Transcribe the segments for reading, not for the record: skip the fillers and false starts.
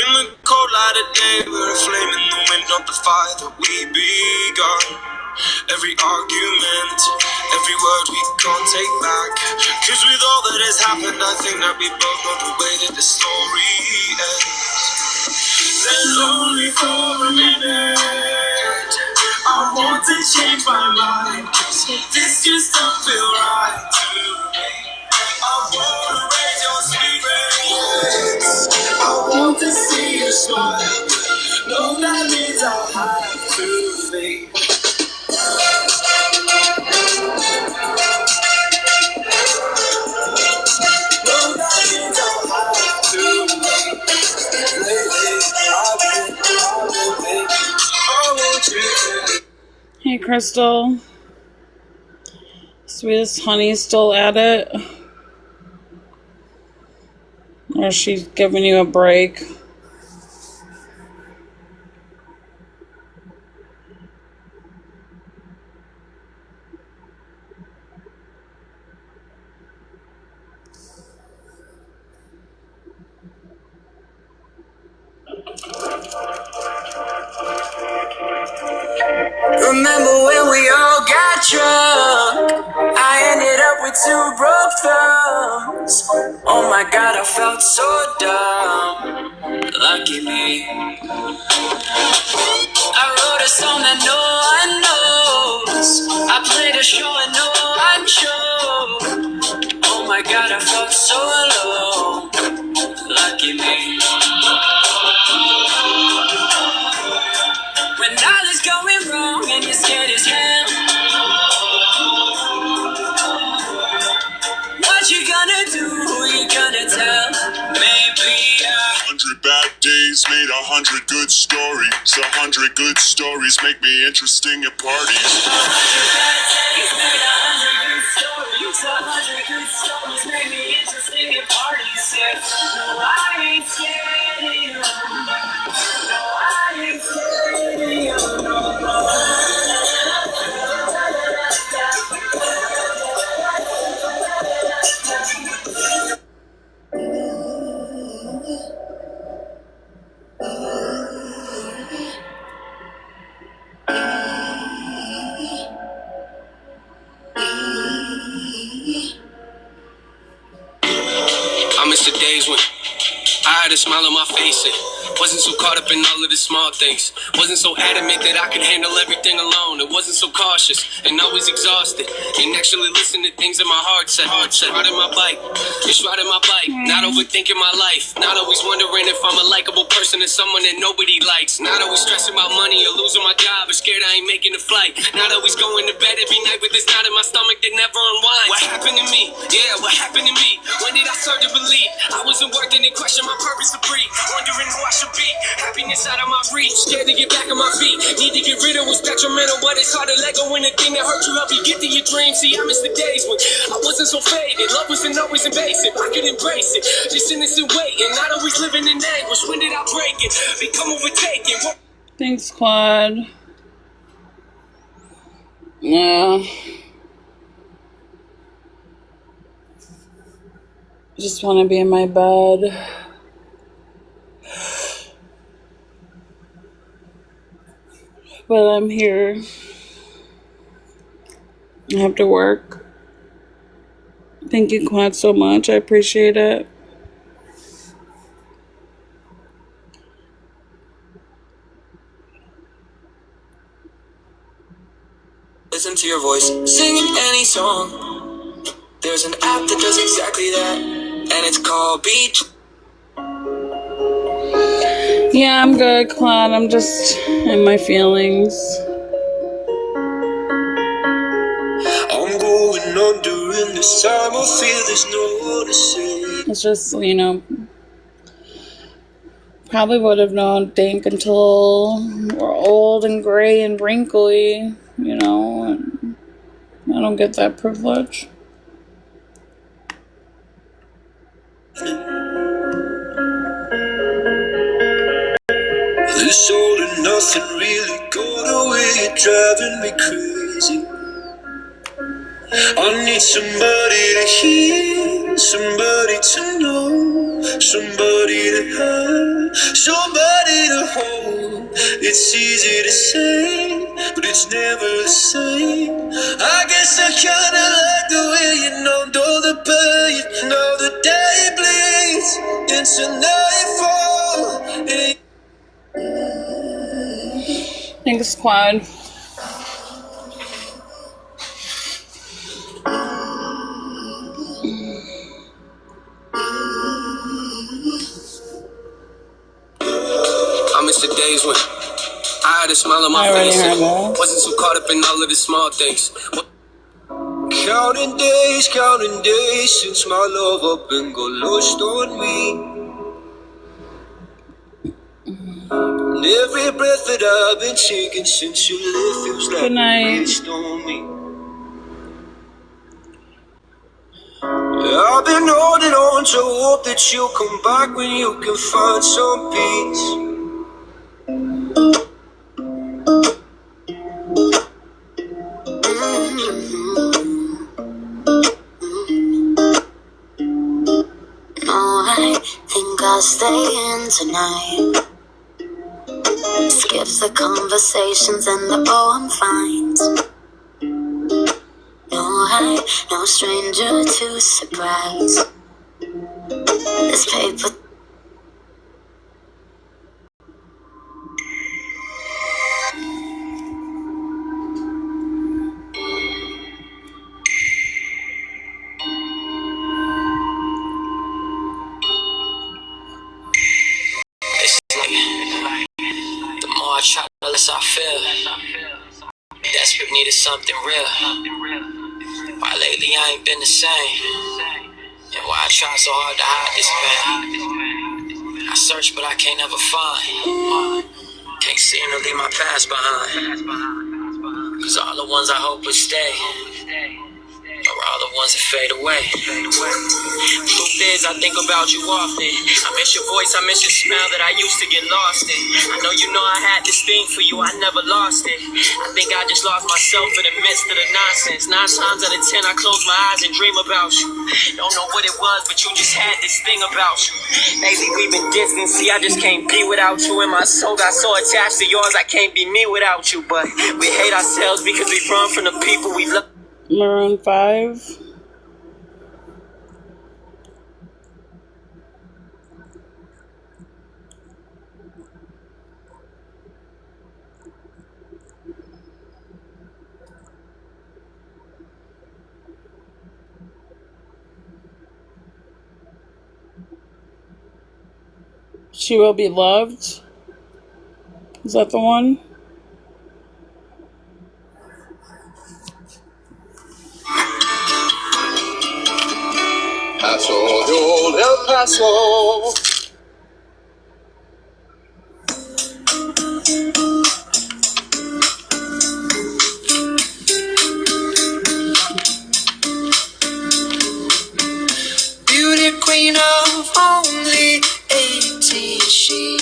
In the cold light of day, we're a flame in the wind of the fire that we begun. Every argument, every word we can't take back. Cause with all that has happened, I think that we both know the way that the story ends. Then only for a minute, I want to change my mind. This just don't feel right to me. I wanna raise your spirits, I want to see you smile. No, that means I'll have to leave. No, that means I'll have to leave. Lately, I've been thinking, I want you to. Hey, Crystal. Sweetest honey still at it? Or she's giving you a break? Remember when we all got drunk? I ended up with 2 broke thumbs. Oh my god, I felt so dumb. Lucky me. I wrote a song that no one knows. I played a show and no one showed. Oh my god, I felt so alone. Lucky me. When all is going wrong and you're scared as hell, what you gonna do? Who you gonna tell? Maybe 100 bad days made 100 good stories. 100 good stories make me interesting at parties. 100 bad days made 100 good stories. 100 good stories make me interesting at parties. Yeah. No, I ain't scared of you. No, I ain't scared of you. I miss the days when I had a smile on my face and wasn't so caught up in all of the small things. Wasn't so adamant that I could handle everything alone. It wasn't so cautious and always exhausted. And actually listen to things in my heart said. Riding my bike, just riding my bike. Not overthinking my life. Not always wondering if I'm a likable person or someone that nobody likes. Not always stressing about money or losing my job or scared I ain't making a flight. Not always going to bed every night with this knot in my stomach that never unwinds. What happened to me? Yeah, what happened to me? When did I start to believe I wasn't worth it and question my purpose to breathe? Wondering who I should be. Happiness out of my reach. Scared to get back on my feet. Need to get rid of what's detrimental, but it's hard to let go when the thing that hurt you help you get to your dreams. See, I miss the days when I wasn't so faded. Love wasn't always invasive. I could embrace it. Just innocent waiting. Not always living in anguish. When did I break it? Become overtaken. Thanks, Claude. Yeah. I just want to be in my bed. But I'm here. I have to work. Thank you, Quad, so much. I appreciate it. Listen to your voice, singing any song. There's an app that does exactly that, and it's called Beat. Yeah, I'm good, Claude. I'm just in my feelings. I'm going under in this time. I feel there's no noticing. It's just, probably would have known Dink until we're old and gray and wrinkly, and I don't get that privilege. This all and nothing really got away, driving me crazy. I need somebody to hear, somebody to know, somebody to have, somebody to hold. It's easy to say, but it's never the same. I guess I kinda like the way you know the pain, know the day bleeds into nightfall. Thanks, Quad. I miss the days when I had a smile on my face and wasn't so caught up in all of the small things. Counting days since my love up and got lost on me. And every breath that I've been taking since you left feels like a waste on me. I've been holding on to hope that you'll come back when you can find some peace. I think I'll stay in tonight. Skip the conversations and the oh I'm fine. No, I'm no stranger to surprise. This paper. The more I try, the less I feel. Desperate needed something real. Why lately I ain't been the same? And why I try so hard to hide this pain? I search but I can't ever find. Can't seem to leave my past behind. Cause all the ones I hope would stay are all the ones that fade away. Truth is, I think about you often. I miss your voice, I miss your smell that I used to get lost in. I know you know I had this thing for you, I never lost it. I think I just lost myself in the midst of the nonsense. 9 times out of 10 I close my eyes and dream about you. Don't know what it was, but you just had this thing about you. Lately we've been distant, see I just can't be without you. And my soul got so attached to yours, I can't be me without you. But we hate ourselves because we run from the people we love. Maroon 5. She Will Be Loved. Is that the one? Paso, de old El Paso. Beauty queen of only 18, she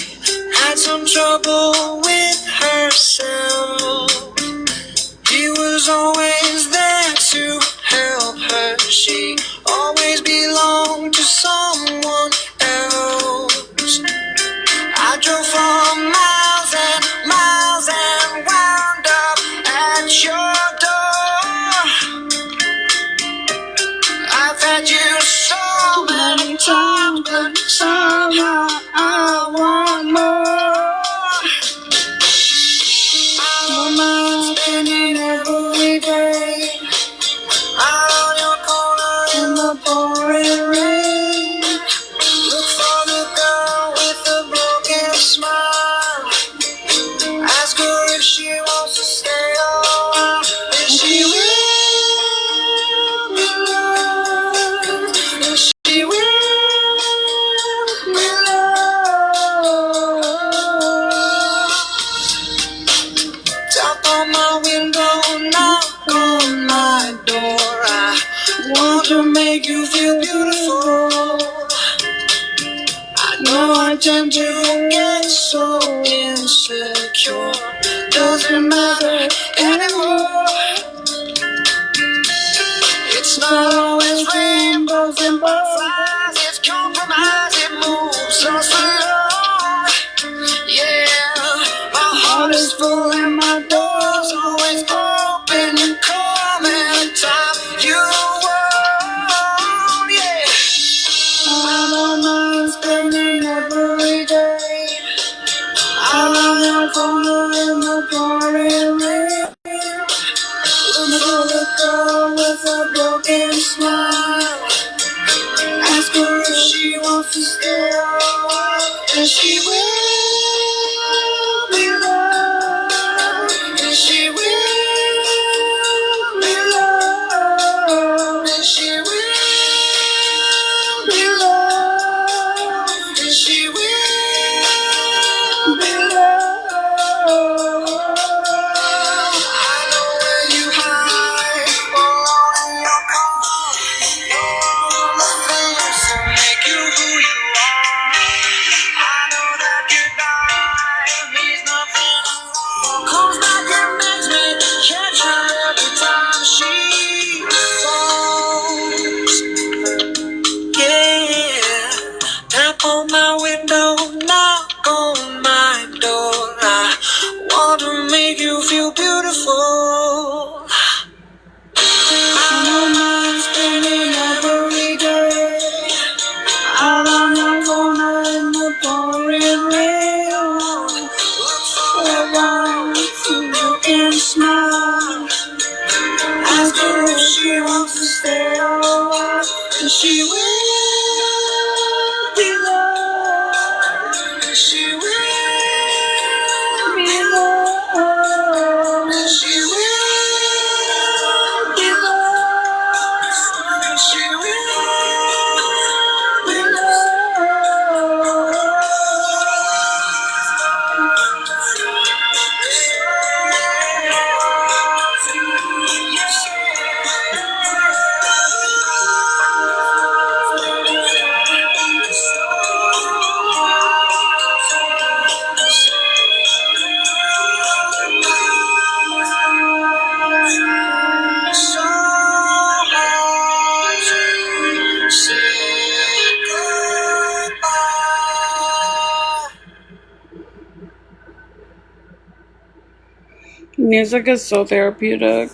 had some trouble with herself. He was always there to help her. She always belonged to someone else. I drove for miles and miles and wound up at your door. I've had you so many times, but somehow I want more. My mind's spinning every day, out on your corner in the pouring rain. Look for the girl with the broken smile. Ask her if she wants to stay a while. And she will be loved. And she will be loved. Tap on my window, knock on my door. I want to make you feel beautiful. I know I tend to get so insecure. Doesn't matter anymore. It's not always rainbows and butterflies. It's compromise, it moves so slow. wants to stay and she will be loved, and she will be loved, and she will be loved, and she will be loved. I know where you hide, alone in your car. All the things that make you who you are. I know that goodbye means nothing at all. Comes back and makes me catch her every time she falls. Yeah, tap on my window, knock on my door. I want to make you feel beautiful. I'm spending every day out on the corner in the pouring rain. Around to look and smile. Ask her if she wants to stay on, and she will be loved. She will be loved. She will be loved. She will be Music is so therapeutic.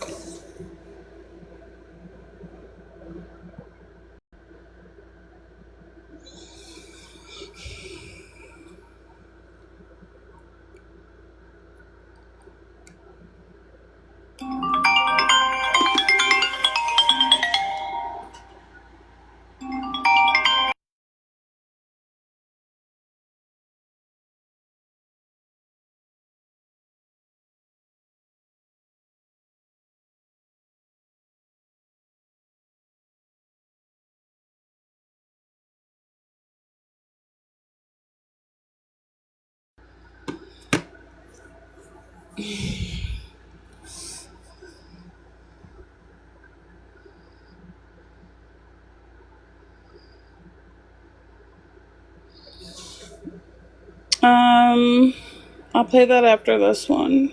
I'll play that after this one.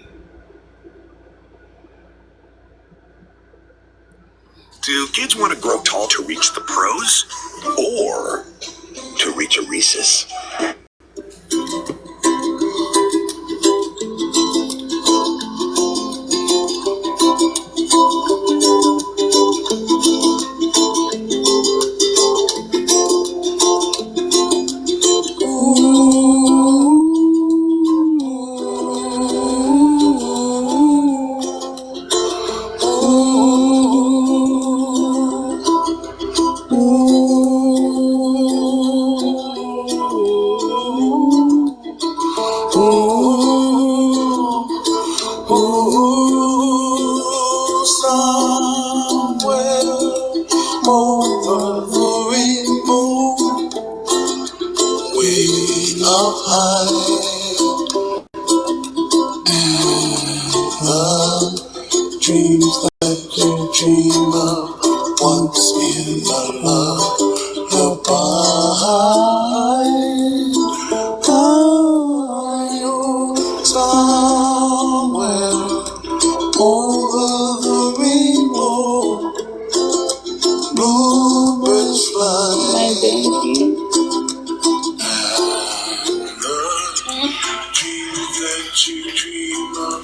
Do kids want to grow tall to reach the pros or to reach a Reese's? Dreams that you dream of once in the lullaby. Are you somewhere over the rainbow? Bluebirds fly. My baby. Dreams that you dream of.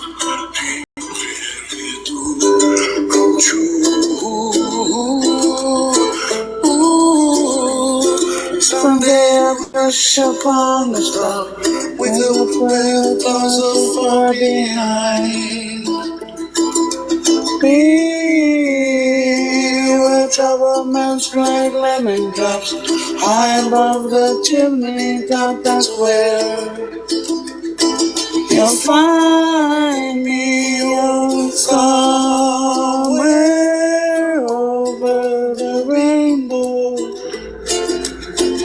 Someday I'll rush upon the star with a prayer blossom far behind me, where where trouble melts like lemon drops. High above the chimney top, that's where you'll find me, oh, somewhere over the rainbow.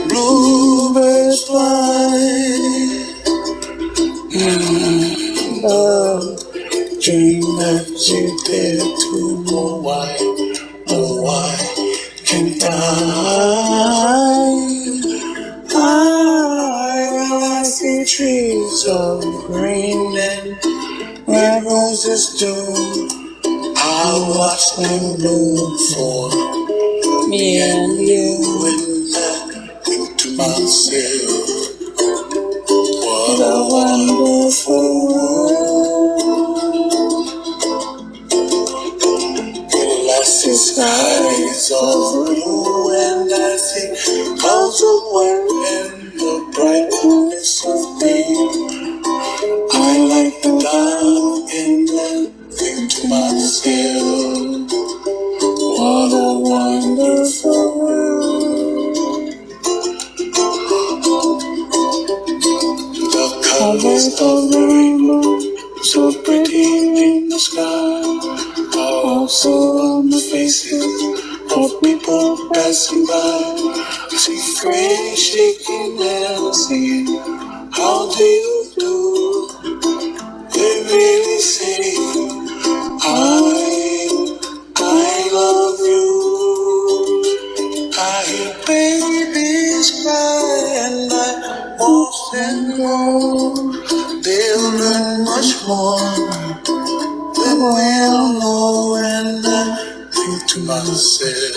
Bluebirds fly, and the dream that you did to know why, can't I see trees of green and red roses too. I'll watch them bloom for me and you. And I think to myself, what a wonderful world. I see skies of blue and I see clouds of white and the brightness of day. I like the dark and I think to myself, what a wonderful world. The colors of the rainbow, so pretty in the sky, also on the faces of people passing by. I see friends shaking hands, saying, how do you do? They really say, I love you. I hear babies cry and I watch them grow. They'll learn much more than we'll know, and I think to myself,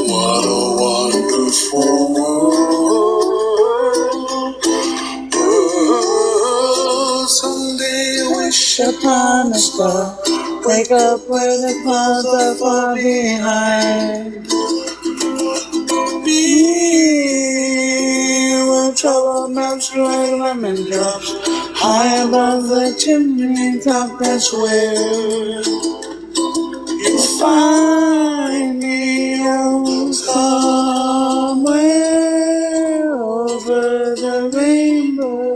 what a wonderful world. Someday I wish upon a star, wake up where the clouds are far behind me, where trouble melts like lemon drops. High above the chimney top, that's where you find me, oh, somewhere over the rainbow,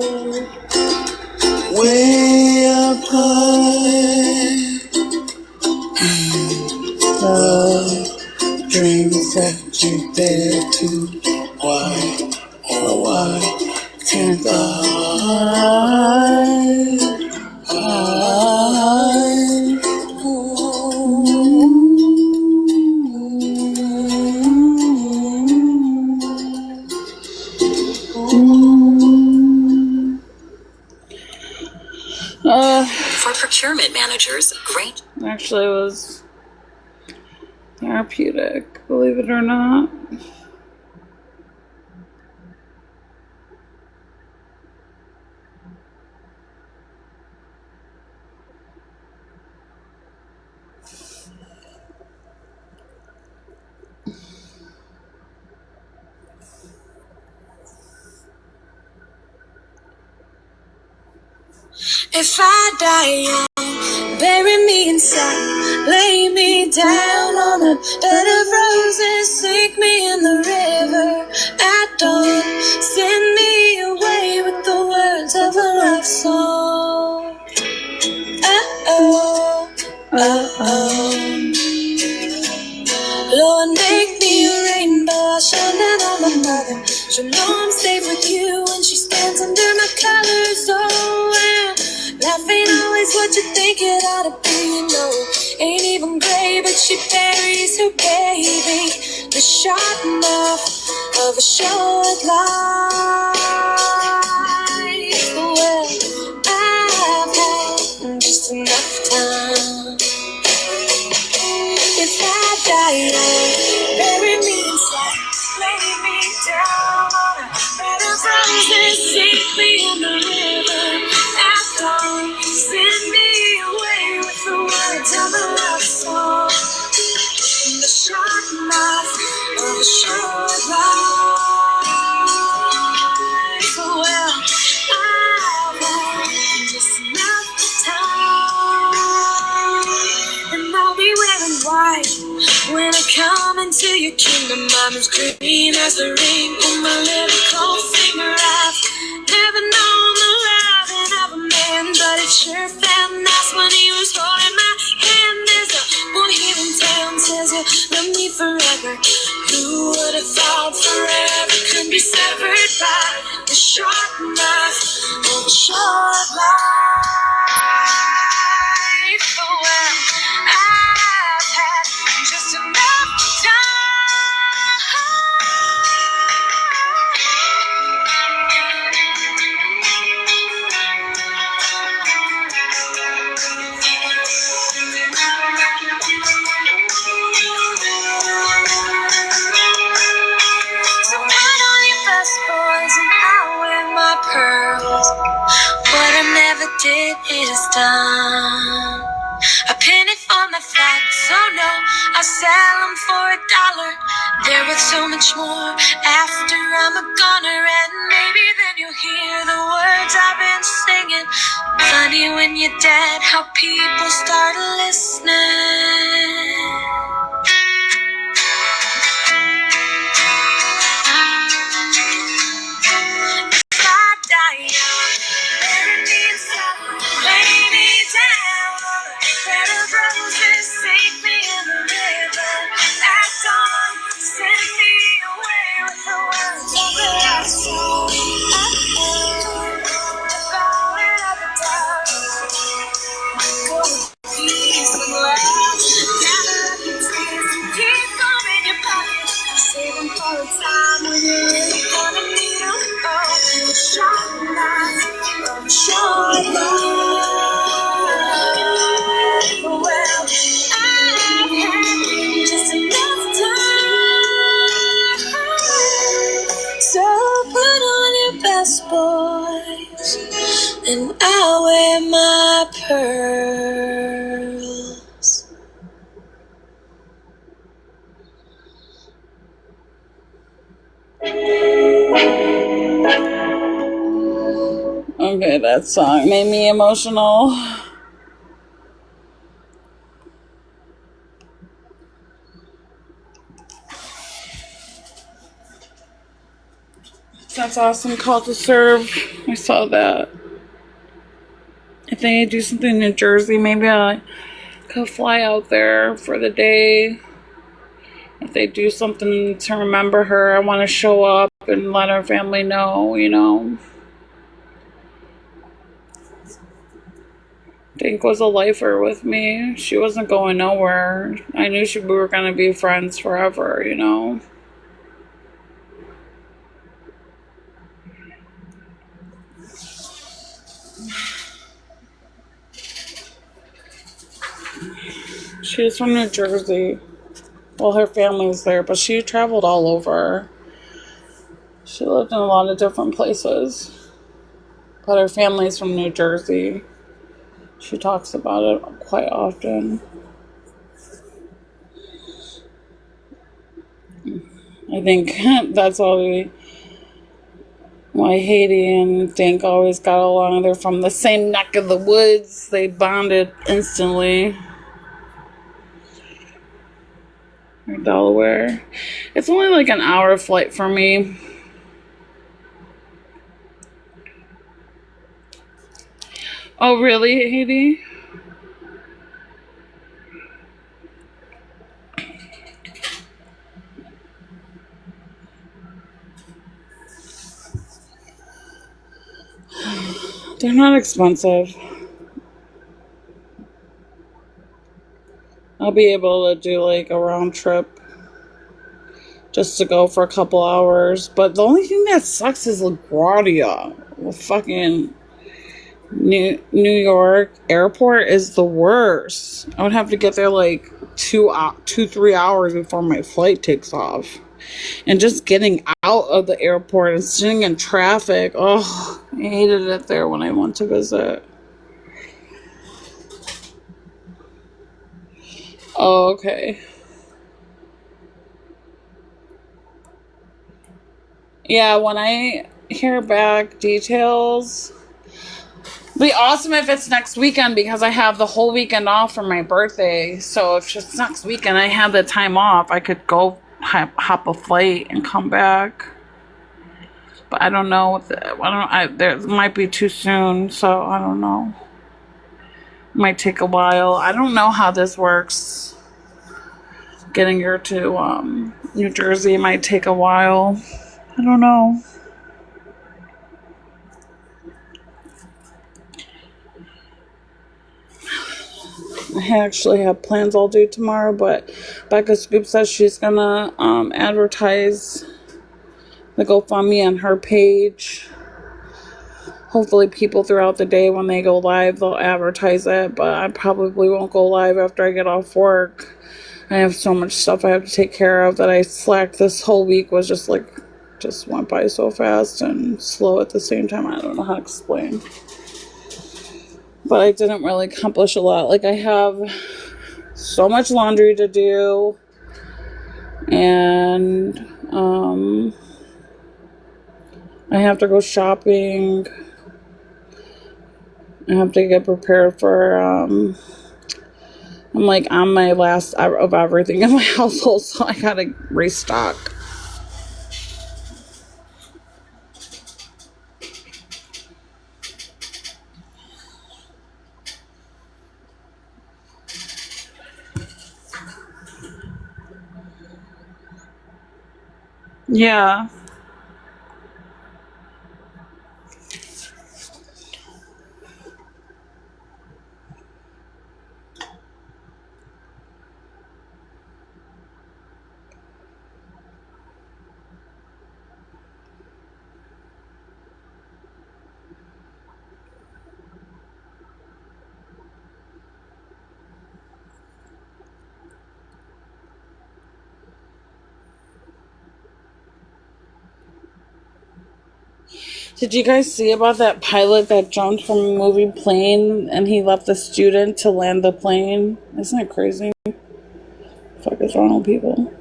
way up high. The dreams that you dare to, why, oh why can't I For procurement managers, great. actually was therapeutic, believe it or not. If I die young, bury me inside, lay me down on a bed of roses, sink me in the river at dawn, send me away with the words of a love song. Oh, oh, oh. Lord, make me a rainbow, shine down on my mother. She'll know I'm safe with you when she stands under my colors. Oh, and life ain't always what you think it ought to be, you know. Ain't even gray, but she buries her baby. The sharp enough of a short life. Well, I've had just enough time. If I die young, bury me inside, lay me down on a bed of roses, sink me in the river at dawn, send me away with the words of a love song. The sharp knife of a short life. Well, I've had just enough time, and I'll be wearing white when into your kingdom. I'm as green as the ring on my little cold finger. I've never known the loving of a man, but it sure felt nice when he was holding my hand. There's a boy here in town says he'll love me forever. Who would have thought forever could be severed by the short knife of a short life? Oh well, I've had just enough So put on your best boys and I'll wear my pearls. What I never did is done. A penny for my thoughts, oh no, I'll sell them for $1. They're worth so much more after I'm a goner. And maybe then you'll hear the words I've been singing. Funny when you're dead, how people start listening. If I die young, bury me in sorrow, lay me down on a bed of roses, sink me in the river at dawn, send me away with the words of the last song. About another dark, go with peace and love. Gather up your tears, keep them in your pocket, save them for a time when you really gonna need them. Oh, short life, short life. Well, I've had just enough time. So put on your best boys, and I'll wear my pearls. Okay, that song made me emotional. That's awesome. Call to Serve. I saw that. If they do something in New Jersey, maybe I could fly out there for the day. If they do something to remember her, I want to show up and let her family know, you know. Dink was a lifer with me. She wasn't going nowhere. I knew we were going to be friends forever, you know. She was from New Jersey. Well, her family's there, but she traveled all over. She lived in a lot of different places. But her family's from New Jersey. She talks about it quite often. I think that's why Haiti and Dink always got along. They're from the same neck of the woods. They bonded instantly. Or Delaware. It's only like an hour flight for me. Oh, really, Haiti? They're not expensive. I'll be able to do like a round trip just to go for a couple hours. But the only thing that sucks is LaGuardia. The fucking New York airport is the worst. I would have to get there like 3 hours before my flight takes off. And just getting out of the airport and sitting in traffic. Oh, I hated it there when I went to visit. Oh, okay. Yeah, when I hear back details, it'd be awesome if it's next weekend because I have the whole weekend off for my birthday. So if it's next weekend, I have the time off, I could go hop a flight and come back. But I don't know. There might be too soon, so I don't know. Might take a while. I don't know how this works. Getting her to New Jersey might take a while. I don't know. I actually have plans all day tomorrow, but Becca Scoop says she's gonna advertise the GoFundMe on her page. Hopefully people throughout the day when they go live, they'll advertise it, but I probably won't go live after I get off work. I have so much stuff I have to take care of that I slacked this whole week. Was just went by so fast and slow at the same time. I don't know how to explain. But I didn't really accomplish a lot. Like, I have so much laundry to do. And I have to go shopping. I have to get prepared for, I'm like on my last of everything in my household, so I gotta restock. Yeah. Did you guys see about that pilot that jumped from a moving plane and he left the student to land the plane? Isn't that crazy? What the fuck is wrong with people?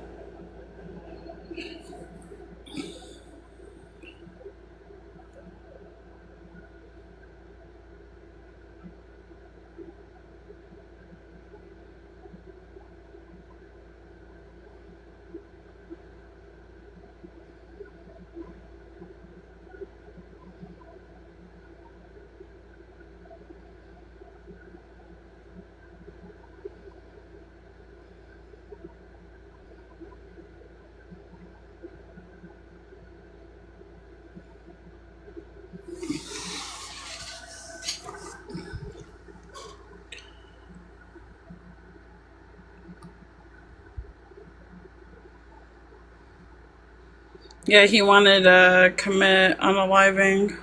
Yeah, he wanted to commit unaliving.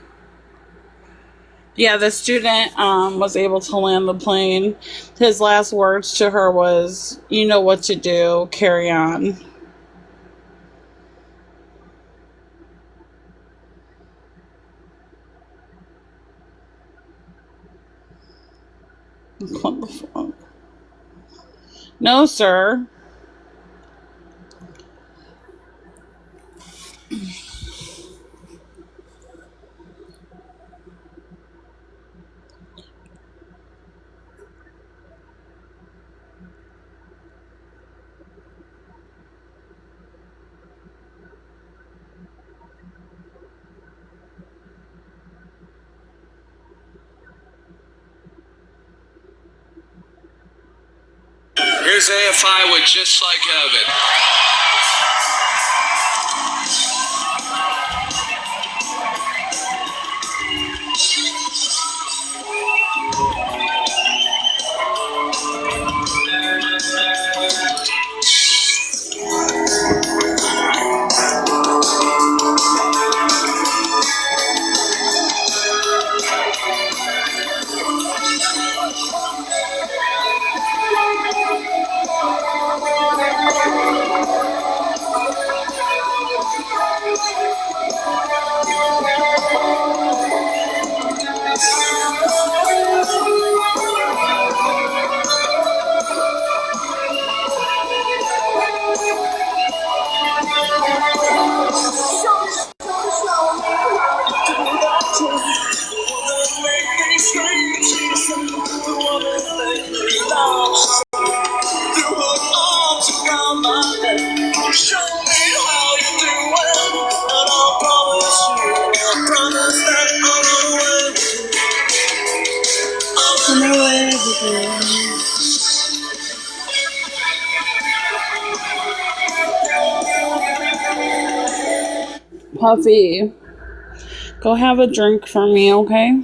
Yeah, the student was able to land the plane. His last words to her was, "You know what to do, carry on." What the fuck? No, sir. Here's AFI with Just Like Heaven. Puffy, go have a drink for me, okay?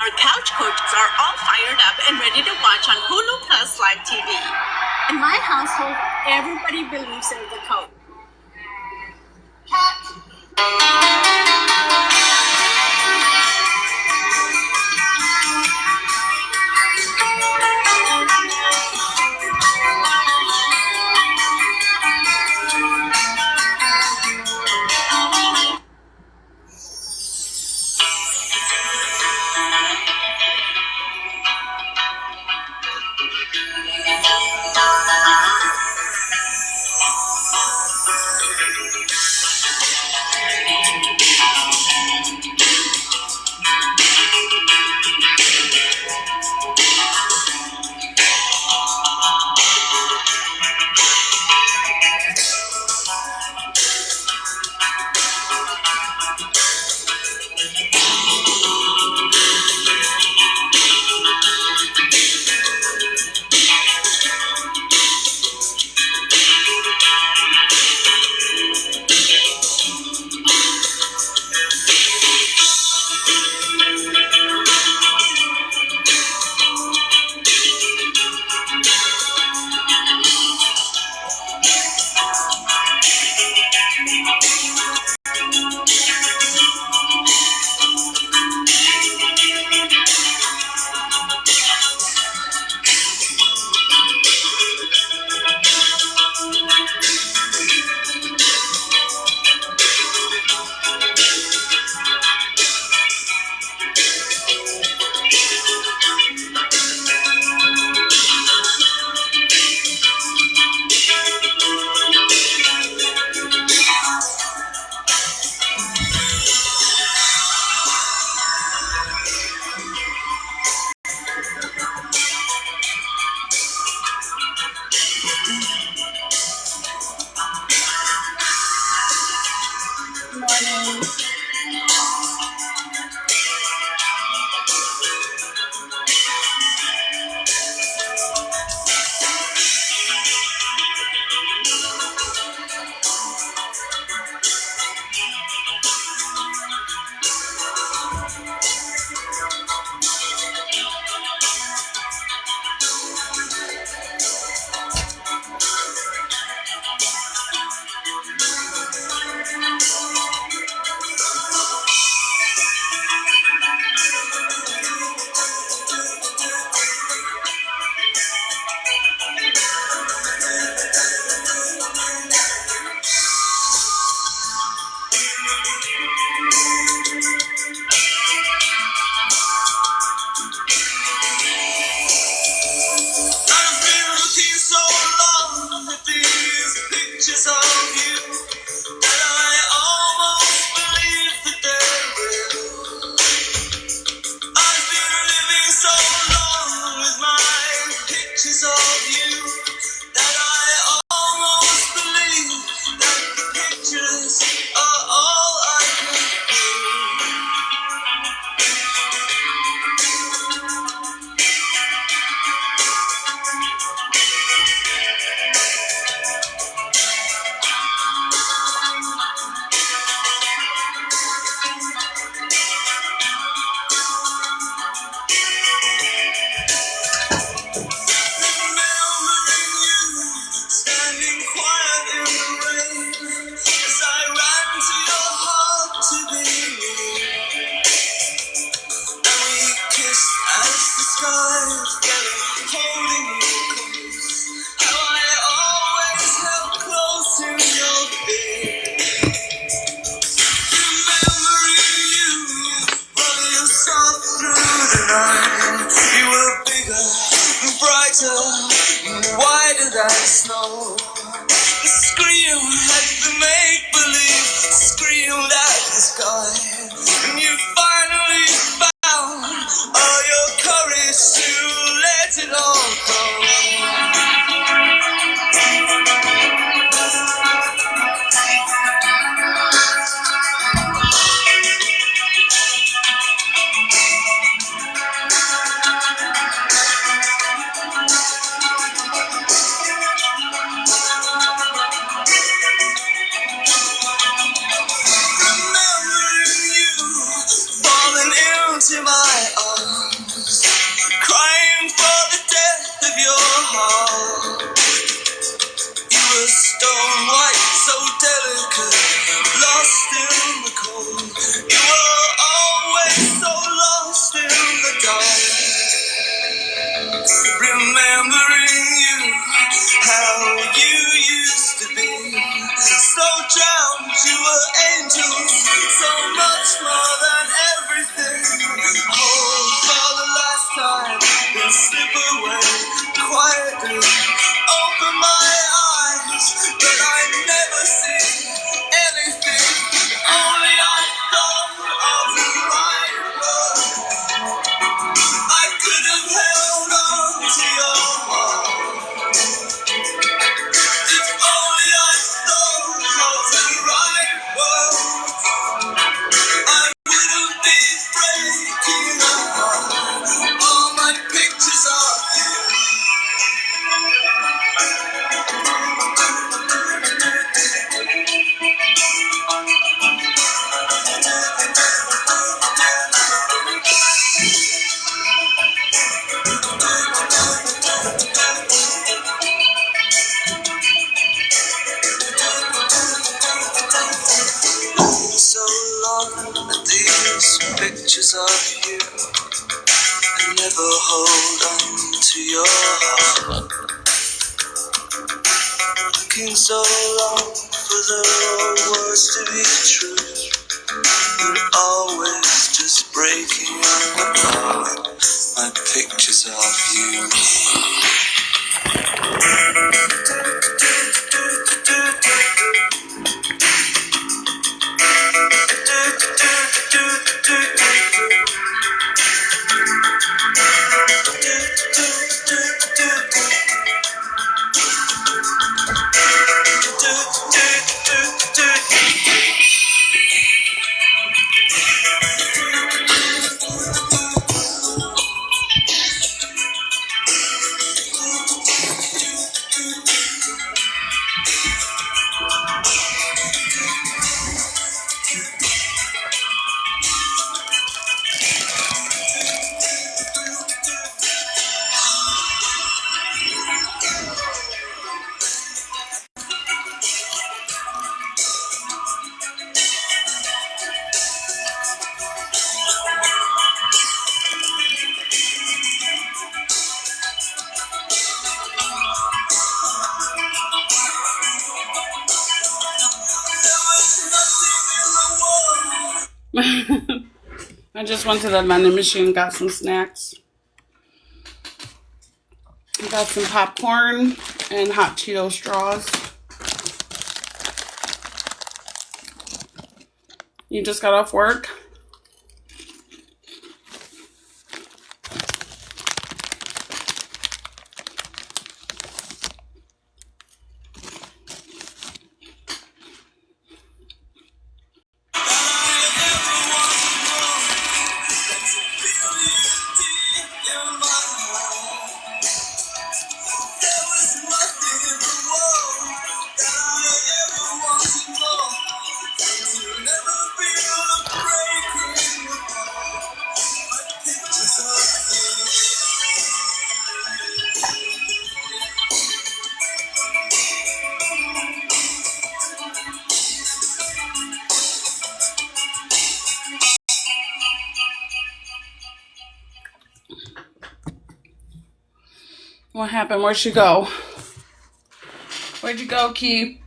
Our couch coaches are all fired up and ready to watch on Hulu Plus Live TV. In my household, everybody believes in the coach. pictures of you that I almost believe that the pictures are all I can remembering you, standing quiet in the rain as I ran to your heart to be near. And we kissed as the skies fell, holding you close. How I always held close in your fear. Remembering you, running you soft through the night. You were bigger and brighter and wider than snow. The scream had the make-believe screamed at the sky. And you finally found all your courage to let it all go. Remembering you, falling into my arms, crying for the death of your heart. You were stone white, so delicate, lost in the cold. You were always so lost in the dark. Remembering you, how you used to be, so drowned, you were angels, so much more than everything. Oh, for the last time, then slip away quietly. Open my eyes, but I never see anything. Only I thought of the right word. I could have held on to your heart. If only I thought of the right word, I wouldn't be breaking apart. All my pictures are you. So long at these pictures of you, I never hold on to your heart. Looking so long for the words to be true, but always just breaking apart. My pictures of you. I just went to the vending machine and got some snacks. I got some popcorn and hot Cheeto straws. You just got off work? What happened? Where'd she go? Where'd you go, Key?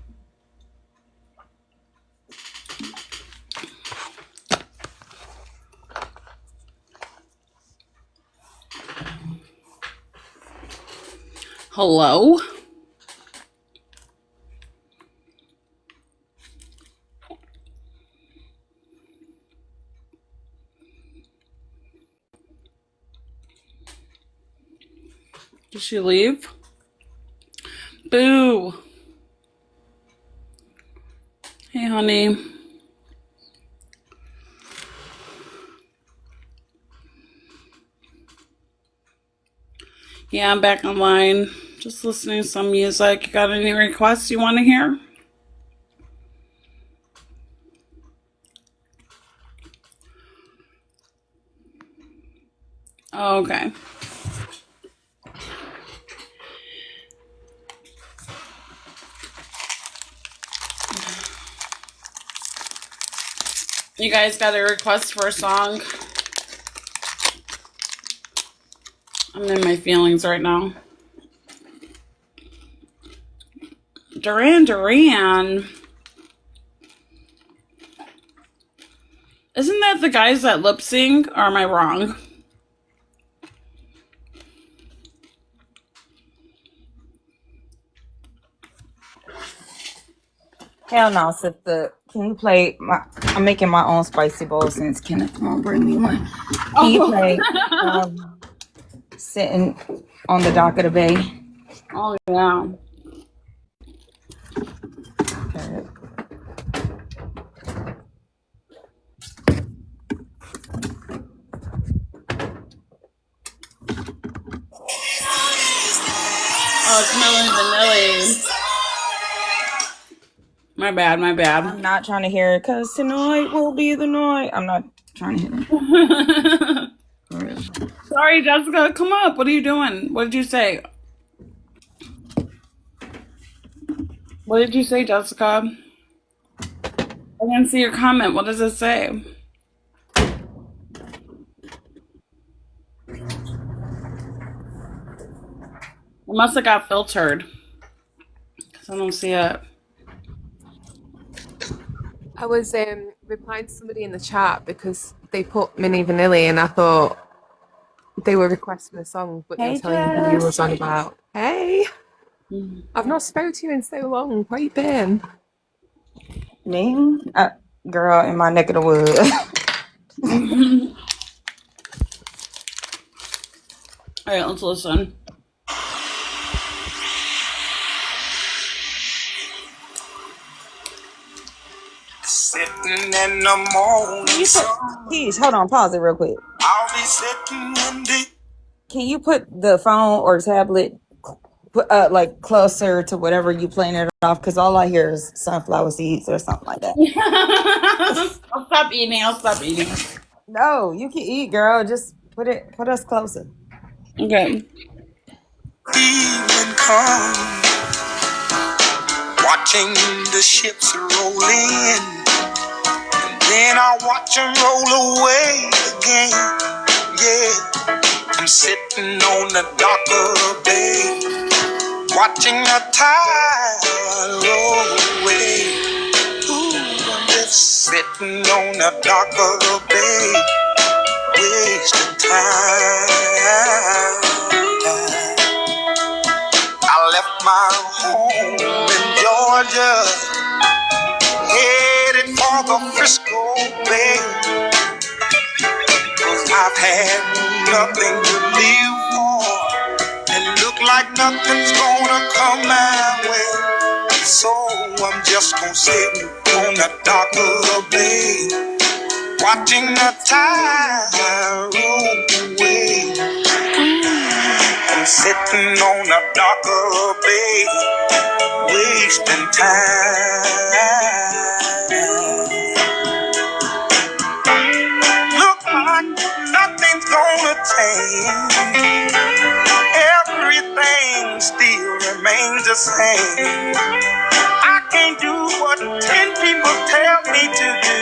Hello? Did she leave? Boo. Hey, honey. Yeah, I'm back online. Just listening to some music. You got any requests you want to hear? Oh, okay. You guys got a request for a song? I'm in my feelings right now. Duran Duran. Isn't that the guys that lip sync? Or am I wrong? Hell no, sister. Can you play I'm making my own spicy bowl since Kenneth won't bring me one. Can you play Sitting on the Dock of the Bay? Oh, yeah. Okay. Oh, it's Milli Vanilli. My bad. I'm not trying to hear it because tonight will be the night. I'm not trying to hear it. Sorry, Jessica. Come up. What are you doing? What did you say? What did you say, Jessica? I didn't see your comment. What does it say? It must have got filtered. Because I don't see it. I was replying to somebody in the chat because they put Mini Vanilli and I thought they were requesting a song, but they were telling me who you was on about. Hey, I've not spoke to you in so long. Where you been? Me? Girl, in my neck of the woods. All right, let's listen. Sitting in the morning sun. Keesh, hold on, pause it real quick. I'll be sitting in the. Can you put the phone or tablet like closer to whatever you playing it off? Because all I hear is sunflower seeds or something like that. I'll stop eating. No, you can eat, girl. Just put us closer. Okay. Evening come, watching the ships roll in, and then I watch them roll away again. Yeah, I'm sitting on the dock of the bay, watching the tide roll away. Ooh, I'm just sitting on the dock of the bay, wasting time. I left my home in Georgia, headed for the Frisco Bay, 'cause I've had nothing to live for, and look like nothing's gonna come my way. So I'm just gonna sit on the dock of the bay, watching the tide roll away. I'm sitting on the dock of the bay, wasting time. Look like nothing's gonna change. Everything still remains the same. I can't do what 10 people tell me to do,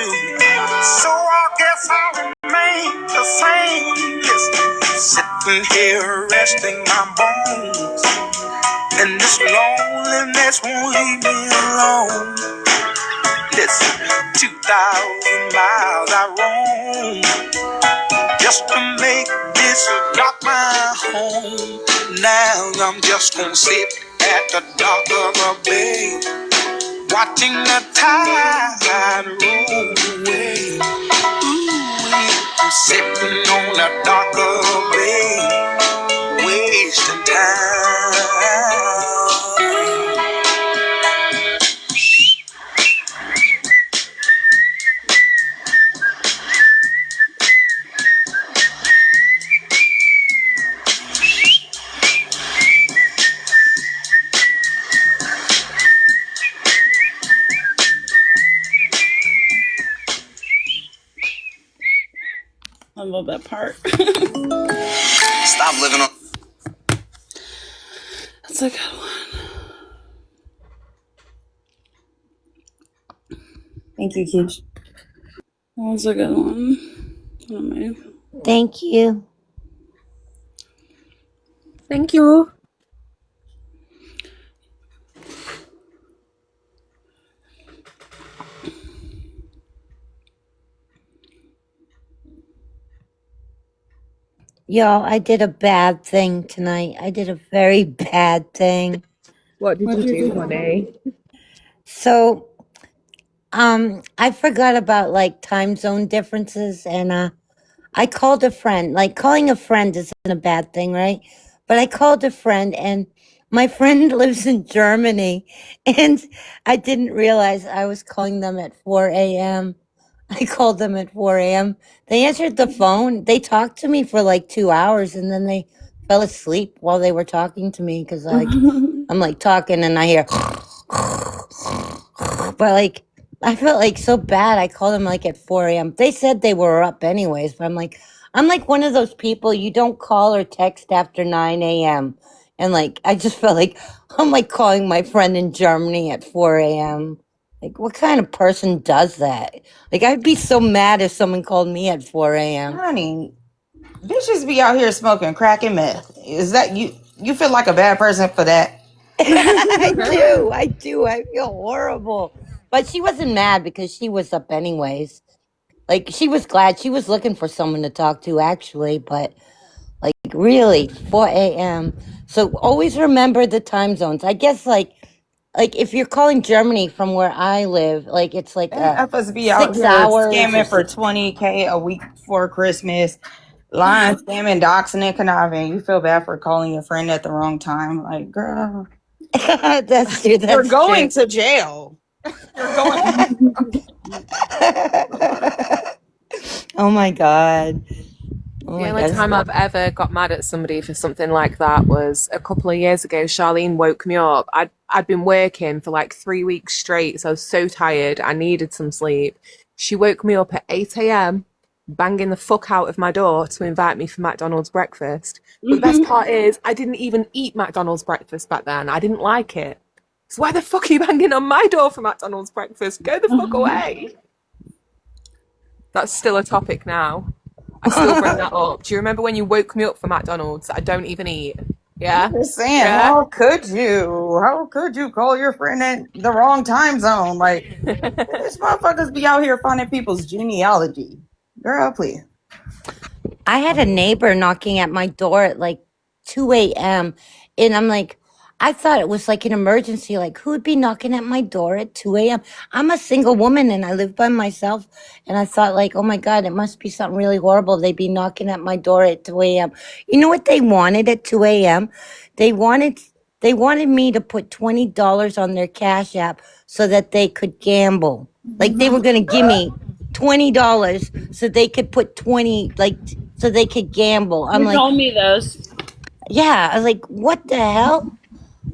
so I guess I'll remain the same. Listen, sitting sitting here resting my bones, and this loneliness won't leave me alone. Listen, 2,000 miles I roam just to make this dock my home. Now I'm just gonna sit at the dock of the bay, watching the tide roll away. Ooh, I'm sitting on the dock of the bay, wasting time. I love that part. Stop living on. That's a good one. Thank you, Keesh. That was a good one. Thank you. Thank you. Y'all, I did a bad thing tonight. I did a very bad thing. What did you do, honey? So, I forgot about like time zone differences, and I called a friend. Like calling a friend isn't a bad thing, right? But I called a friend, and my friend lives in Germany, and I didn't realize I was calling them at 4 a.m. I called them at 4 a.m. They answered the phone. They talked to me for like 2 hours, and then they fell asleep while they were talking to me because like I'm like talking and I hear, but like I felt like so bad. I called them like at 4 a.m. They said they were up anyways, but I'm like one of those people you don't call or text after 9 a.m. And like I just felt like I'm like calling my friend in Germany at 4 a.m. Like, what kind of person does that? Like, I'd be so mad if someone called me at 4 a.m. Honey, bitches be out here smoking crack and meth. Is that you? You feel like a bad person for that? I do. I feel horrible. But she wasn't mad because she was up anyways. Like, she was glad. She was looking for someone to talk to, actually. But, like, really, 4 a.m. So always remember the time zones. I guess, like if you're calling Germany from where I live, like it's like FSB out 6 here hours. scamming for 20K a week before Christmas. Lying, scamming, doxing, and conniving. You feel bad for calling your friend at the wrong time. Like, girl, That's true. you're going to jail. You're going. Oh my god. Oh The my only god. time I've ever got mad at somebody for something like that was a couple of years ago. Charlene woke me up. I'd been working for like 3 weeks straight, so I was so tired. I needed some sleep. She woke me up at 8 a.m., banging the fuck out of my door to invite me for McDonald's breakfast. But the best part is, I didn't even eat McDonald's breakfast back then. I didn't like it. So why the fuck are you banging on my door for McDonald's breakfast? Go the fuck away. That's still a topic now. I still bring that up. Do you remember when you woke me up for McDonald's that I don't even eat? Yeah? I'm just saying, Yeah? how could you? How could you call your friend in the wrong time zone? Like, these motherfuckers be out here finding people's genealogy. Girl, please. I had a neighbor knocking at my door at like 2 a.m. And I'm like, I thought it was like an emergency. Like, who would be knocking at my door at 2 a.m.? I'm a single woman and I live by myself. And I thought, like, oh my God, it must be something really horrible. They'd be knocking at my door at 2 a.m. You know what they wanted at 2 a.m.? They wanted me to put $20 on their Cash App so that they could gamble. Like, they were going to give me $20 so they could put 20, like, so they could gamble. I'm You like, told me this. yeah. I was like, what the hell?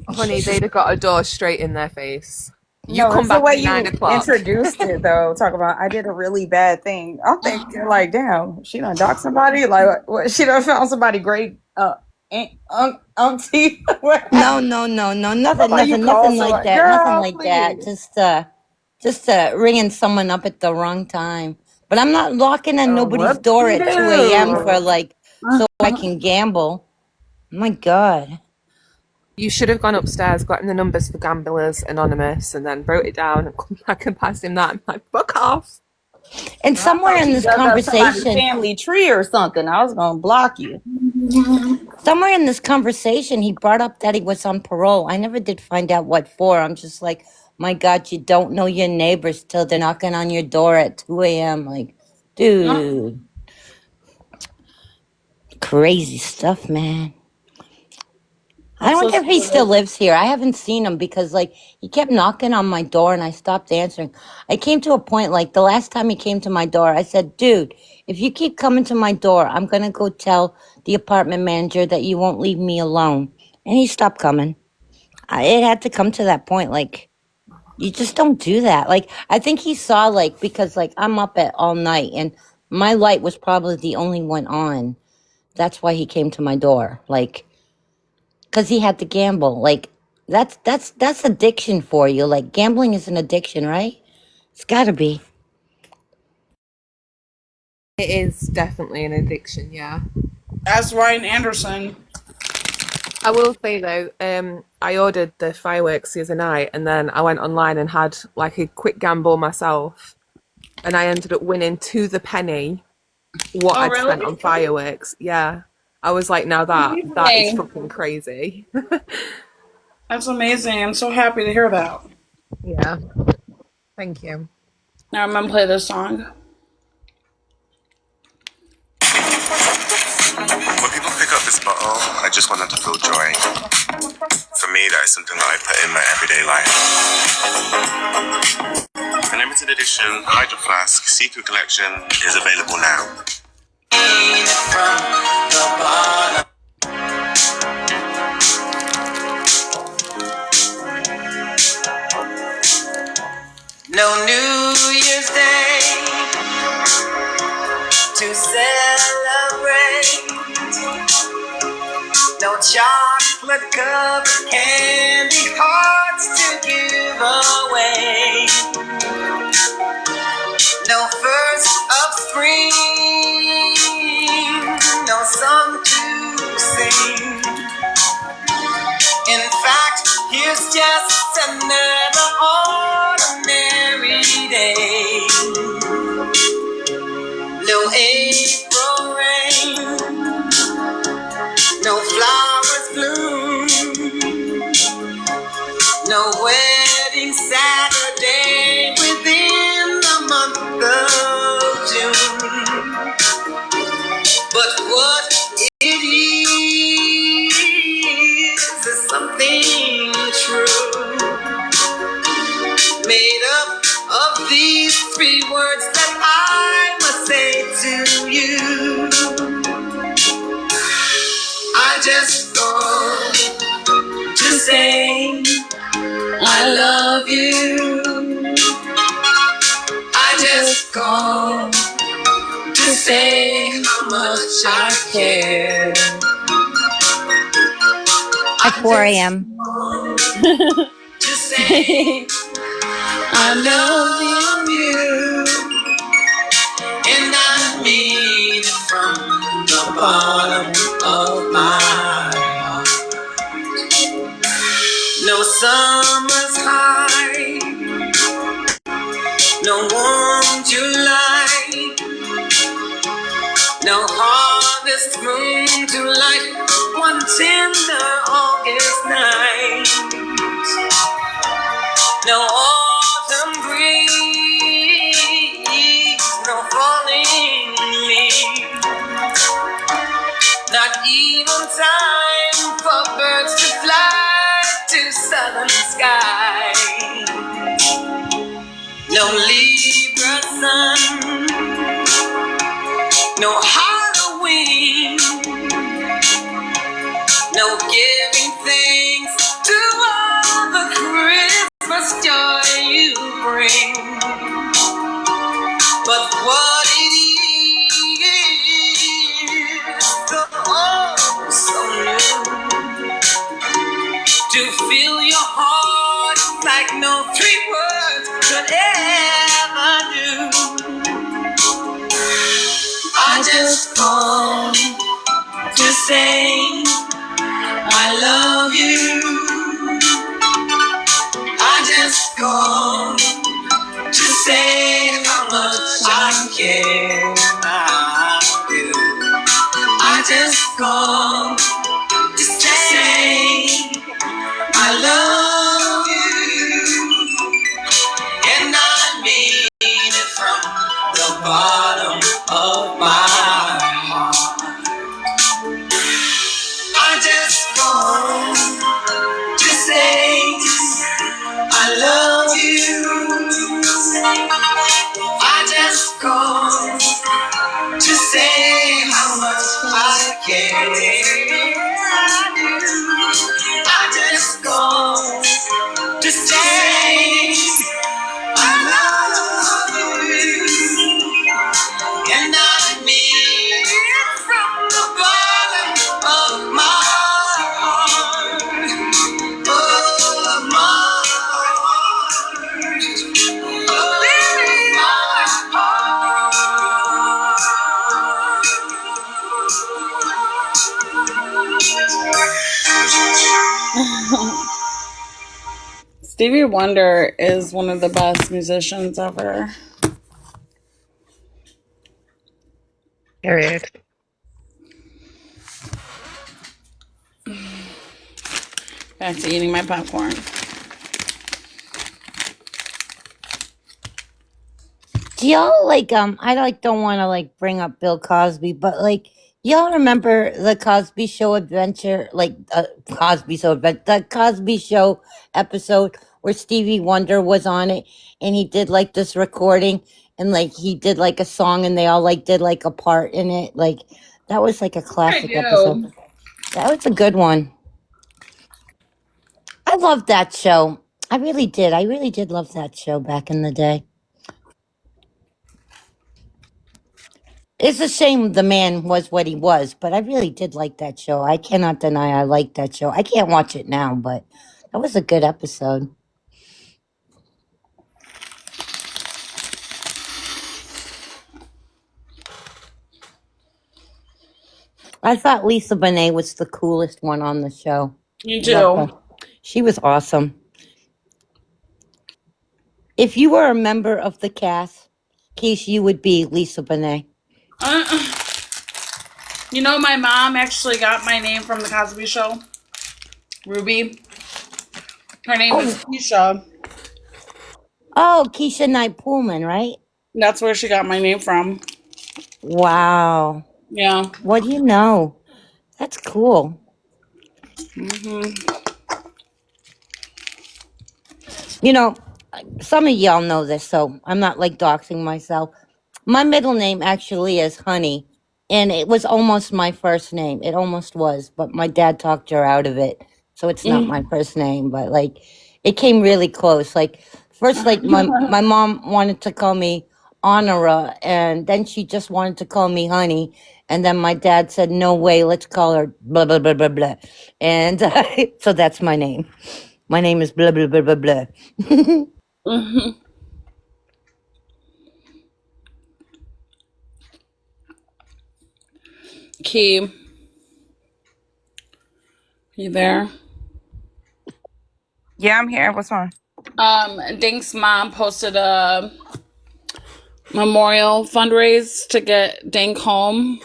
Honey, they'd have got a door straight in their face. You No, come it's the back way at 9 you o'clock. introduced it, though. Talk about, I did a really bad thing. I'm thinking, like, damn, she done doxed somebody? Like, what? She done found somebody great, auntie? No, nothing Why you like call that. somebody? Nothing Girl, like that. please. Just ringing someone up at the wrong time. But I'm not knocking on nobody's door Whoop-de-doo. at 2 a.m. for like so I can gamble. My God. You should have gone upstairs, gotten the numbers for Gamblers Anonymous, and then wrote it down and come back and passed him that. I'm like, fuck off. And I somewhere thought in you this dug up somebody's conversation, family tree or something. I was gonna block you. he brought up that he was on parole. I never did find out what for. I'm just like, my God, you don't know your neighbors till they're knocking on your door at 2 a.m. Like, dude, crazy stuff, man. I Let's wonder if listen he to still this. lives here. I haven't seen him because, like, he kept knocking on my door and I stopped answering. I came to a point, like, the last time he came to my door, I said, dude, if you keep coming to my door, I'm going to go tell the apartment manager that you won't leave me alone. And he stopped coming. It had to come to that point. Like, you just don't do that. Like, I think he saw, like, because, like, I'm up at all night and my light was probably the only one on. That's why he came to my door. Like, because he had to gamble. Like, that's addiction for you. Like, gambling is an addiction, right? It's got to be. It is definitely an addiction, yeah. That's Ryan Anderson. I will say though, I ordered the fireworks the other night and then I went online and had like a quick gamble myself and I ended up winning to the penny what Oh, I'd spent really? on fireworks. Yeah. I was like, now that is Amazing. fucking crazy. That's amazing. I'm so happy to hear that. Yeah. Thank you. Now I'm gonna play this song. When people pick up this bottle, I just want them to feel joy. For me, that is something that I put in my everyday life. An limited edition Hydro Flask Secret Collection is available now. No New Year's Day to celebrate. No chocolate covered candy hearts to give away. No first of spring, no song to sing. In fact, here's just another ordinary day. No April rain, no flowers bloom, no wedding Saturday within the month of June. But what it is something true, made up of these three words that I must say to you. I just called to say I love you. I just called to say how much I care. At 4 a.m. To say I love you, and I mean it from the bottom of my heart. No summer's high, no warm July, no harvest moon to light one tender August night. No autumn breeze, no falling leaf, not even time for birds to fly to southern skies. No Libra sun, no Halloween, no giving thanks to all the Christmas joy you bring. But what it is, the oh so new, to fill your heart like no three words could ever do. I just called say I love you. I just called to say how much I care. I do. I just called to say I love you, and I mean it from the bottom of my heart. I just called to say I love you. I just called to say how much I care. I just called to say I love you, and I mean it from the bottom of my heart, of my heart, of my heart. Stevie Wonder is one of the best musicians ever. Period. Back to eating my popcorn. Do y'all like I like don't want to like bring up Bill Cosby, but like y'all remember the Cosby Show adventure, like the Cosby Show episode where Stevie Wonder was on it and he did like this recording and like he did like a song and they all like did like a part in it. Like that was like a I classic episode. do. That was a good one. I loved that show. I really did. I really did love that show back in the day. It's a shame the man was what he was, but I really did like that show. I cannot deny I liked that show. I can't watch it now, but that was a good episode. I thought Lisa Bonet was the coolest one on the show. You Loved her. do. She was awesome. If you were a member of the cast, Keesh, you would be Lisa Bonet. You know, my mom actually got my name from the Cosby Show. Ruby. Her name is Keisha. Oh, Keisha Knight Pullman, right? That's where she got my name from. Wow. Yeah. What do you know? That's cool. You know, some of y'all know this, so I'm not like doxing myself. My middle name actually is Honey, and it was almost my first name. It almost was, but my dad talked her out of it, so it's not my first name. But like, it came really close. Like first, like my mom wanted to call me Honora, and then she just wanted to call me Honey, and then my dad said, "No way, let's call her blah blah blah blah blah," and so that's my name. My name is blah blah blah blah blah. Key. You there? Yeah, I'm here. What's wrong? Dink's mom posted a memorial fundraise to get Dink home.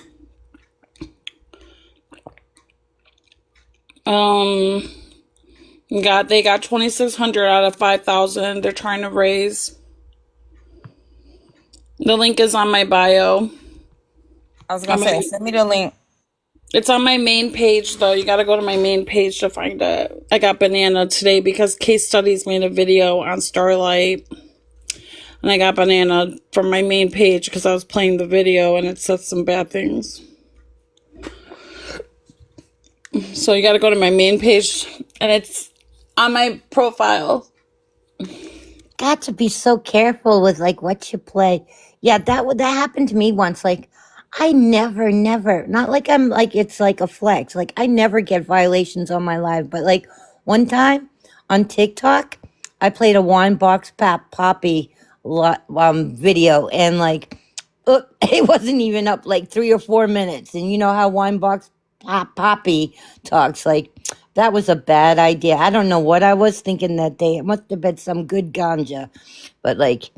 They got 2,600 out of 5,000. They're trying to raise. The link is on my bio. I was gonna say, send me the link. It's on my main page, though. You gotta go to my main page to find it. I got Banana today because Case Studies made a video on Starlight. And I got Banana from my main page because I was playing the video and it said some bad things. So you gotta go to my main page and it's on my profile. Got to be so careful with like what you play. Yeah, that happened to me once. Like I never, not like I'm like it's like a flex. Like I never get violations on my live, but like one time on TikTok, I played a Wine Box Poppy video, and like it wasn't even up like 3 or 4 minutes. And you know how Wine Box Poppy talks. Like, that was a bad idea. I don't know what I was thinking that day. It must have been some good ganja. But, like,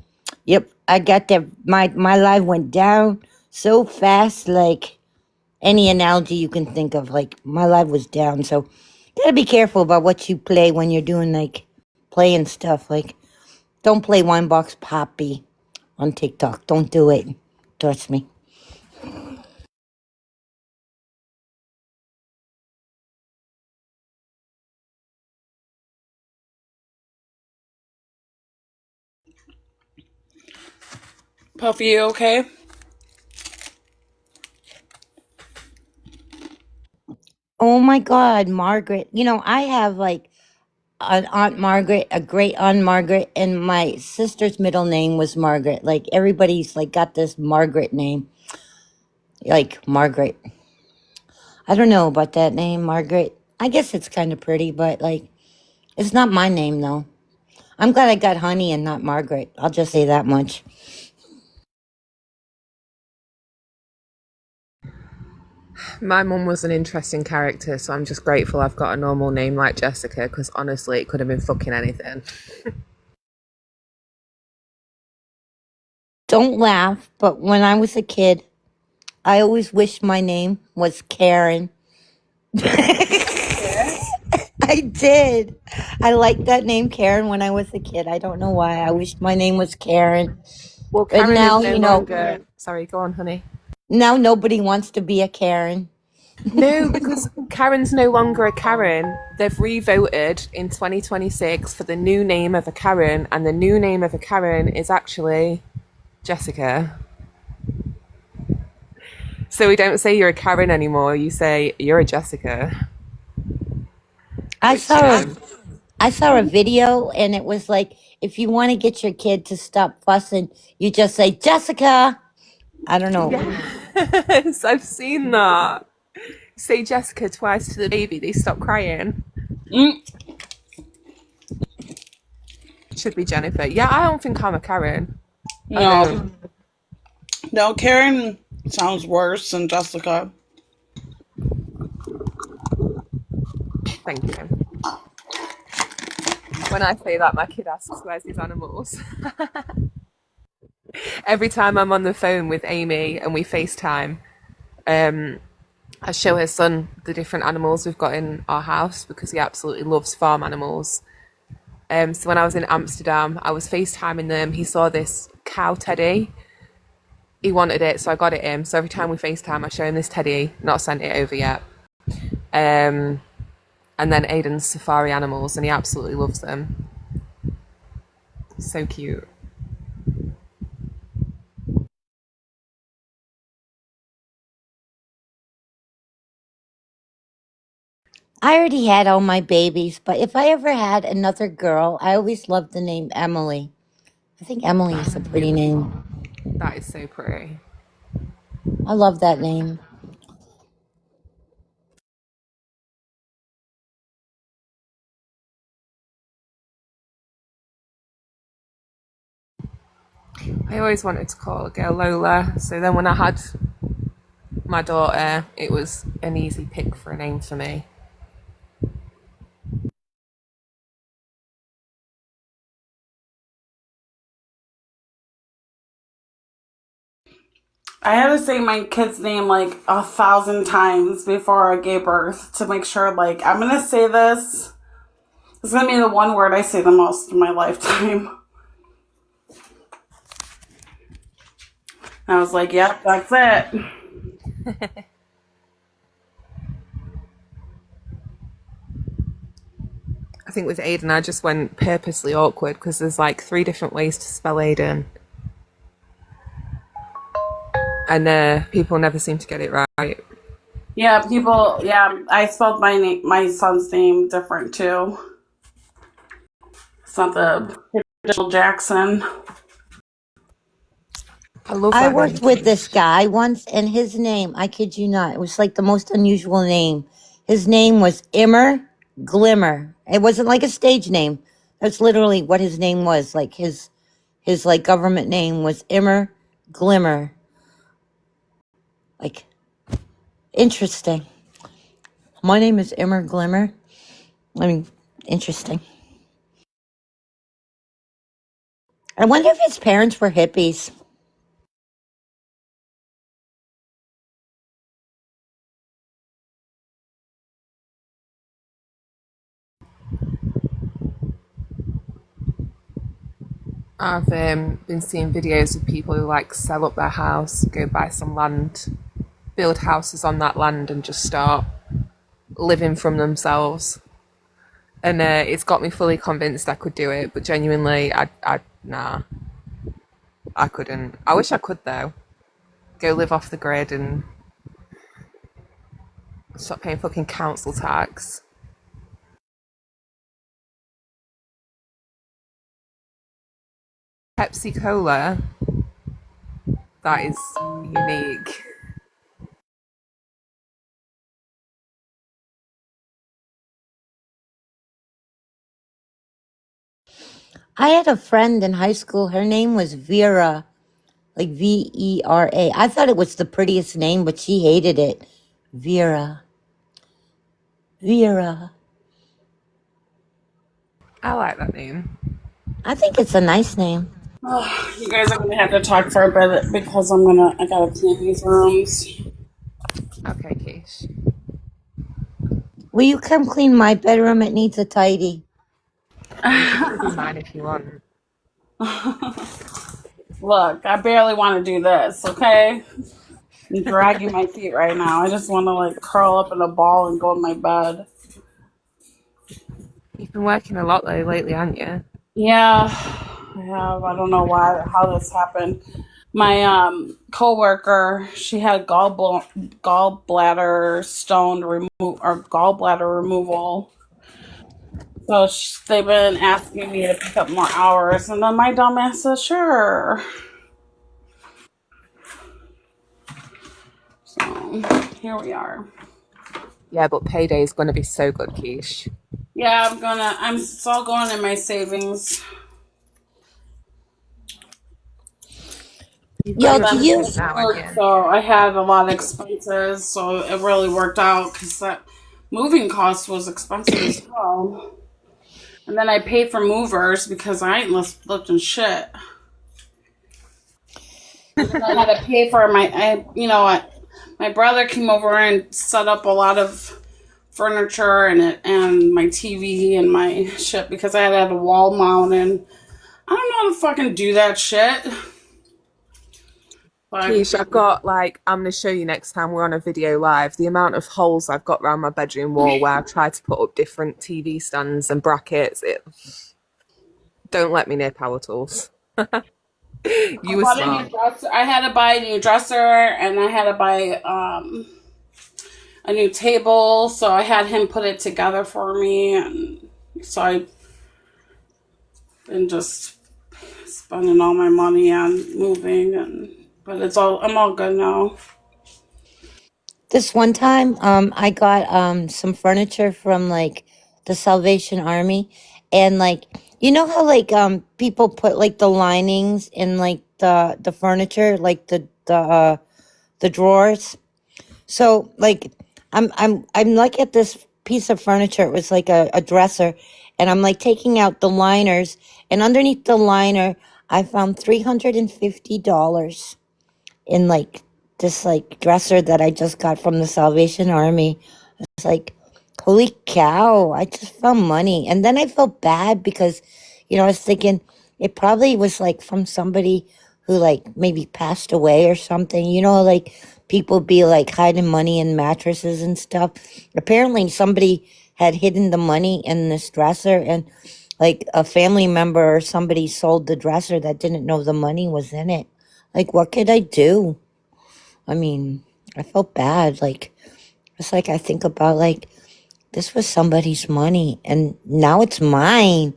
yep, I got that. My life went down so fast, like any analogy you can think of. Like, my life was down. So, gotta be careful about what you play when you're doing, like, playing stuff. Like, don't play Winebox Poppy on TikTok. Don't do it. Trust me. Puffy, you okay? Oh my God, Margaret. You know, I have like an Aunt Margaret, a great Aunt Margaret, and my sister's middle name was Margaret. Like, everybody's like got this Margaret name. Like, Margaret. I don't know about that name, Margaret. I guess it's kind of pretty, but like, it's not my name though. I'm glad I got Honey and not Margaret. I'll just say that much. My mum was an interesting character, so I'm just grateful I've got a normal name like Jessica, because honestly, it could have been fucking anything. Don't laugh, but when I was a kid, I always wished my name was Karen. I did. I liked that name Karen when I was a kid. I don't know why. I wished my name was Karen. Well, But Karen is now, no longer. Sorry, go on, honey. now nobody wants to be a Karen. No, because Karen's no longer a Karen. They've re-voted in 2026 for the new name of a Karen, and the new name of a Karen is actually Jessica. So we don't say you're a Karen anymore. You say you're a Jessica. I Which, saw a video and it was like, if you want to get your kid to stop fussing, you just say Jessica. I don't know. yes, I've seen that. Say Jessica twice to the baby, they stop crying. Mm, Should be Jennifer. Yeah, I don't think I'm a Karen. I no. don't. No, Karen sounds worse than Jessica. Thank you. When I say that, my kid asks, where's his animals? Every time I'm on the phone with Amy and we FaceTime, I show her son the different animals we've got in our house because he absolutely loves farm animals. So when I was in Amsterdam, I was FaceTiming them. He saw this cow teddy. He wanted it, so I got it him. So every time we FaceTime, I show him this teddy. Not sent it over yet. And then Aiden's safari animals, and he absolutely loves them. So cute. I already had all my babies, but if I ever had another girl, I always loved the name Emily. I think Emily is a pretty name. That is so pretty. I love that name. I always wanted to call a girl Lola, so then when I had my daughter, it was an easy pick for a name for me. I had to say my kid's name like 1,000 times before I gave birth to make sure, like, I'm going to say this. It's going to be the one word I say the most in my lifetime. And I was like, yep, that's it. I think with Aiden, I just went purposely awkward because there's like 3 different ways to spell Aiden. And people never seem to get it right. Yeah, I spelled my son's name different too. It's not the traditional Jackson. I love I that worked name. with this guy once, and his name, I kid you not, it was like the most unusual name. His name was Immer Glimmer. It wasn't like a stage name. That's literally what his name was. Like his like government name was Immer Glimmer. Like, interesting. My name is Immer Glimmer. I mean, interesting. I wonder if his parents were hippies. I've been seeing videos of people who like sell up their house, go buy some land, build houses on that land, and just start living from themselves. And it's got me fully convinced I could do it, but genuinely, nah, I couldn't. I wish I could though. Go live off the grid and stop paying fucking council tax. Pepsi Cola, that is unique. I had a friend in high school. Her name was Vera, like Vera. I thought it was the prettiest name, but she hated it. Vera. Vera. I like that name. I think it's a nice name. Oh, you guys are gonna have to talk for a bit because I gotta clean these rooms. Okay, Keesh. Will you come clean my bedroom? It needs a tidy. You can come do mine if you want. Look, I barely want to do this, okay? I'm dragging my feet right now. I just want to like curl up in a ball and go in my bed. You've been working a lot though lately, haven't you? Yeah, I have. I don't know how this happened. My coworker, she had gallbladder stone gallbladder removal. So they've been asking me to pick up more hours, and then my dumbass said, "Sure." So here we are. Yeah, but payday is going to be so good, Keesh. Yeah, it's all going in my savings. You've got Yo, your do Then you? business now, haven't work, you? so I had a lot of expenses, so it really worked out because that moving cost was expensive as hell. And then I paid for movers because I ain't lifting shit. And then I had to pay for my brother came over and set up a lot of furniture and my TV and my shit because I had a wall mount and I don't know how to fucking do that shit. But Keesh, I've got I'm going to show you next time we're on a video live the amount of holes I've got around my bedroom wall where I've tried to put up different TV stands and brackets. Don't let me near power tools. You were bought a new smart. dresser. I had to buy a new dresser and I had to buy a new table. So I had him put it together for me, and so I've been just spending all my money on moving, but I'm all good now. This one time, I got some furniture from like the Salvation Army, and like you know how like people put like the linings in like the furniture, like the drawers. So like I'm like at this piece of furniture. It was like a dresser, and I'm like taking out the liners, and underneath the liner, I found $350 in like this like dresser that I just got from the Salvation Army. It's like, holy cow, I just found money. And then I felt bad because, I was thinking it probably was like from somebody who like maybe passed away or something. Like people be like hiding money in mattresses and stuff. Apparently somebody had hidden the money in this dresser, and like a family member or somebody sold the dresser that didn't know the money was in it. Like, what could I do? I mean, I felt bad. Like, it's like I think about like this was somebody's money and now it's mine.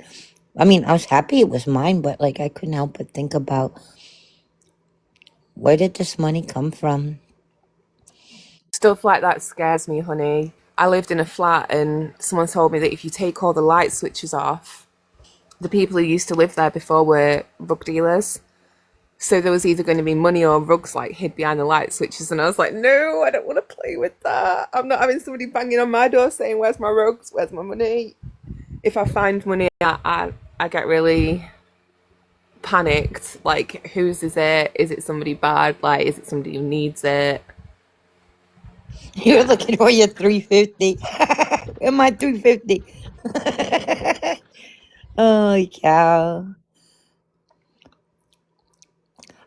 I mean, I was happy it was mine, but like I couldn't help but think about where did this money come from? Stuff like that scares me, honey. I lived in a flat and someone told me that if you take all the light switches off, the people who used to live there before were drug dealers. So there was either going to be money or rugs like hid behind the light switches, and I was like, no, I don't want to play with that. I'm not having somebody banging on my door saying, "Where's my rugs? Where's my money?" If I find money, I get really panicked. Like, whose is it? Is it somebody bad? Like, is it somebody who needs it? You're looking for your 350. Where my 350? Oh, cow.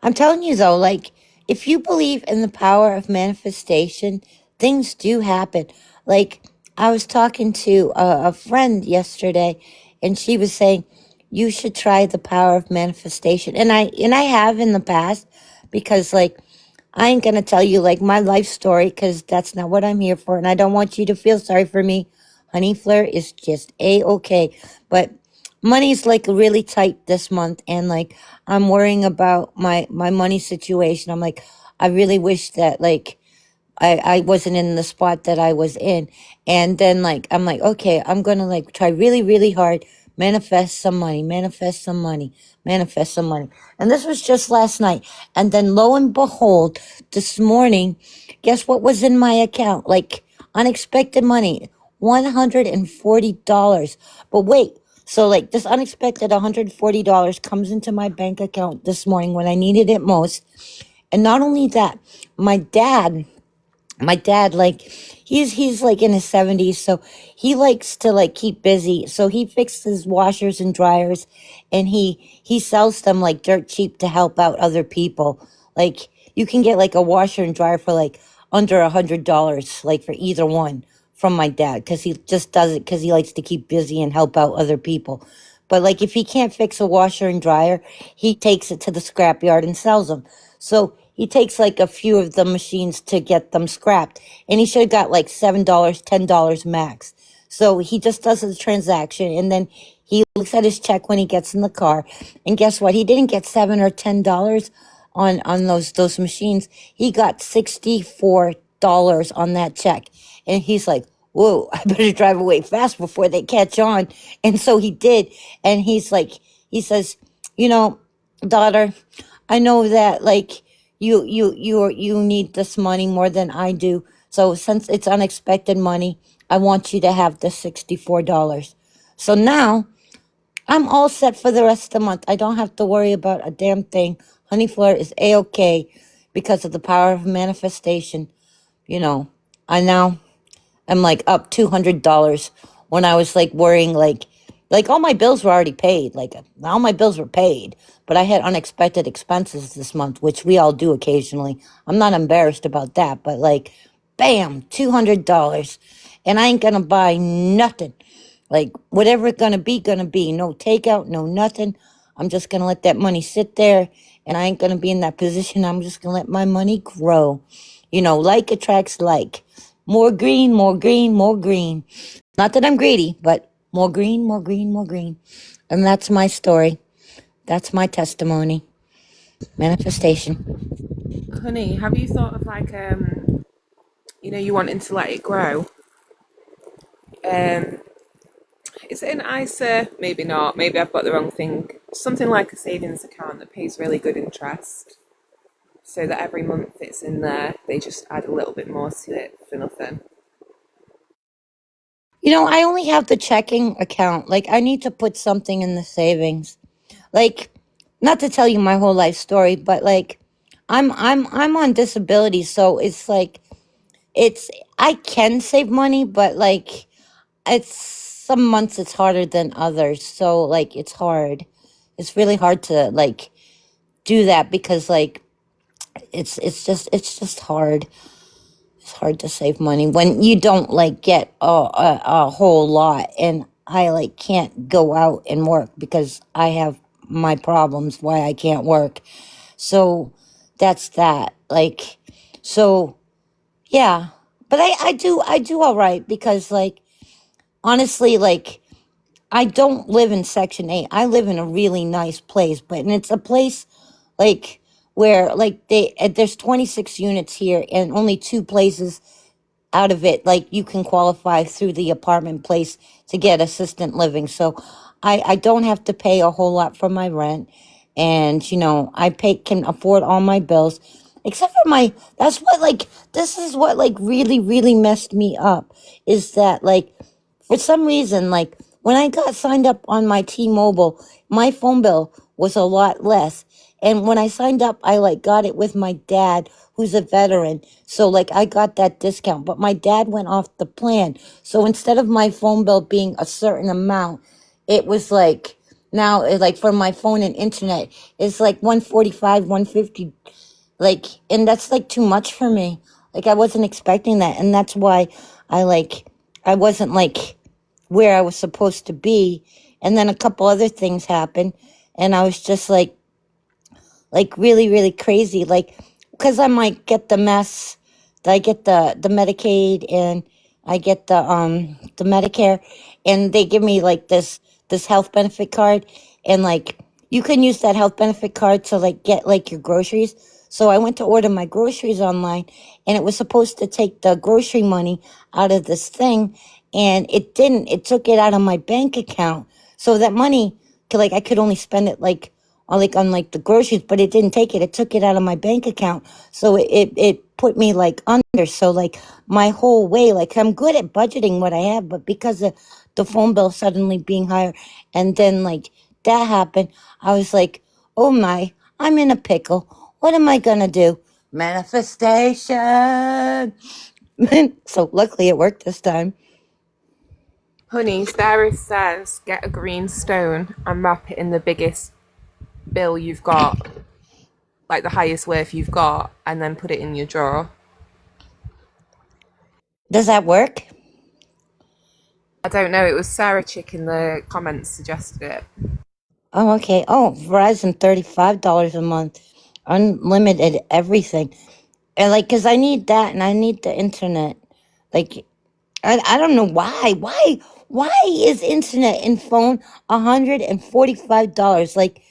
I'm telling you though, like, if you believe in the power of manifestation, things do happen. Like, I was talking to a friend yesterday, and she was saying, you should try the power of manifestation. And I have in the past, because like, I ain't gonna tell you like my life story because that's not what I'm here for, and I don't want you to feel sorry for me. Honey Flare is just a-okay, but money's like really tight this month, and like I'm worrying about my money situation. I'm like, I really wish that like I wasn't in the spot that I was in. And then like I'm like, okay, I'm gonna like try really, really hard, manifest some money, manifest some money, manifest some money. And this was just last night. And then lo and behold, this morning, guess what was in my account? Like unexpected money, $140. But wait, so like this unexpected $140 comes into my bank account this morning when I needed it most. And not only that, my dad like he's like in his 70s, so he likes to like keep busy, so he fixes washers and dryers, and he sells them like dirt cheap to help out other people. Like you can get like a washer and dryer for like under $100, like for either one, from my dad, because he just does it because he likes to keep busy and help out other people. But like if he can't fix a washer and dryer, he takes it to the scrapyard and sells them. So he takes like a few of the machines to get them scrapped. And he should have got like $7, $10 max. So he just does the transaction, and then he looks at his check when he gets in the car. And guess what? He didn't get $7 or $10 on those machines. He got $64 on that check. And he's like, whoa, I better drive away fast before they catch on. And so he did. And he's like, he says, you know, daughter, I know that like you need this money more than I do. So since it's unexpected money, I want you to have the $64. So now I'm all set for the rest of the month. I don't have to worry about a damn thing. Honey Fleur is a-okay because of the power of manifestation. You know, I now I'm like up $200 when I was like worrying like all my bills were already paid. Like all my bills were paid, but I had unexpected expenses this month, which we all do occasionally. I'm not embarrassed about that, but like bam, $200. And I ain't gonna buy nothing. Like whatever it's gonna be. No takeout, no nothing. I'm just gonna let that money sit there, and I ain't gonna be in that position. I'm just gonna let my money grow. You know, like attracts like. More green, more green, more green. Not that I'm greedy, but more green, more green, more green. And that's my story. That's my testimony. Manifestation. Honey, have you thought of like you wanting to let it grow? Um, is it an ISA? Maybe not. Maybe I've got the wrong thing. Something like a savings account that pays really good interest, so that every month it's in there. They just add a little bit more to it for nothing. You know, I only have the checking account. Like, I need to put something in the savings. Like, not to tell you my whole life story, but like, I'm on disability, so it's like, it's I can save money, but like, it's some months it's harder than others. So like, it's hard. It's really hard to like do that because like it's just hard. It's hard to save money when you don't like get a whole lot. And I like can't go out and work because I have my problems why I can't work. So that's that. Like, so yeah. But I do all right because like honestly, like I don't live in Section 8. I live in a really nice place, but and it's a place like where like there's 26 units here and only two places out of it like you can qualify through the apartment place to get assistant living. So I don't have to pay a whole lot for my rent, and I can afford all my bills, except for my. That's what like this is what like really really messed me up, is that like for some reason, like when I got signed up on my T-Mobile, my phone bill was a lot less. And when I signed up, I like got it with my dad, who's a veteran. So like I got that discount, but my dad went off the plan. So instead of my phone bill being a certain amount, it was like now like for my phone and internet, it's like 145, 150, like, and that's like too much for me. Like I wasn't expecting that, and that's why I wasn't like where I was supposed to be. And then a couple other things happened, and I was just like really really crazy, like because I might get the mess. I get the Medicaid, and I get the Medicare, and they give me like this health benefit card, and like you can use that health benefit card to like get like your groceries. So I went to order my groceries online, and it was supposed to take the grocery money out of this thing, and it didn't. It took it out of my bank account. So that money, like I could only spend it like on like the groceries, but it didn't take it. It took it out of my bank account. So it put me like under. So like my whole way, like I'm good at budgeting what I have, but because of the phone bill suddenly being higher, and then like that happened, I was like, oh my, I'm in a pickle. What am I gonna do? Manifestation. So luckily it worked this time. Honey, Sarah says get a green stone and wrap it in the biggest bill you've got, like the highest worth you've got, and then put it in your drawer. Does that work? I don't know, it was Sarah Chick in the comments suggested it. Oh, okay. Oh, Verizon, $35 a month, unlimited everything, and like, cause I need that, and I need the internet. Like, I don't know why is internet and phone $145? Like,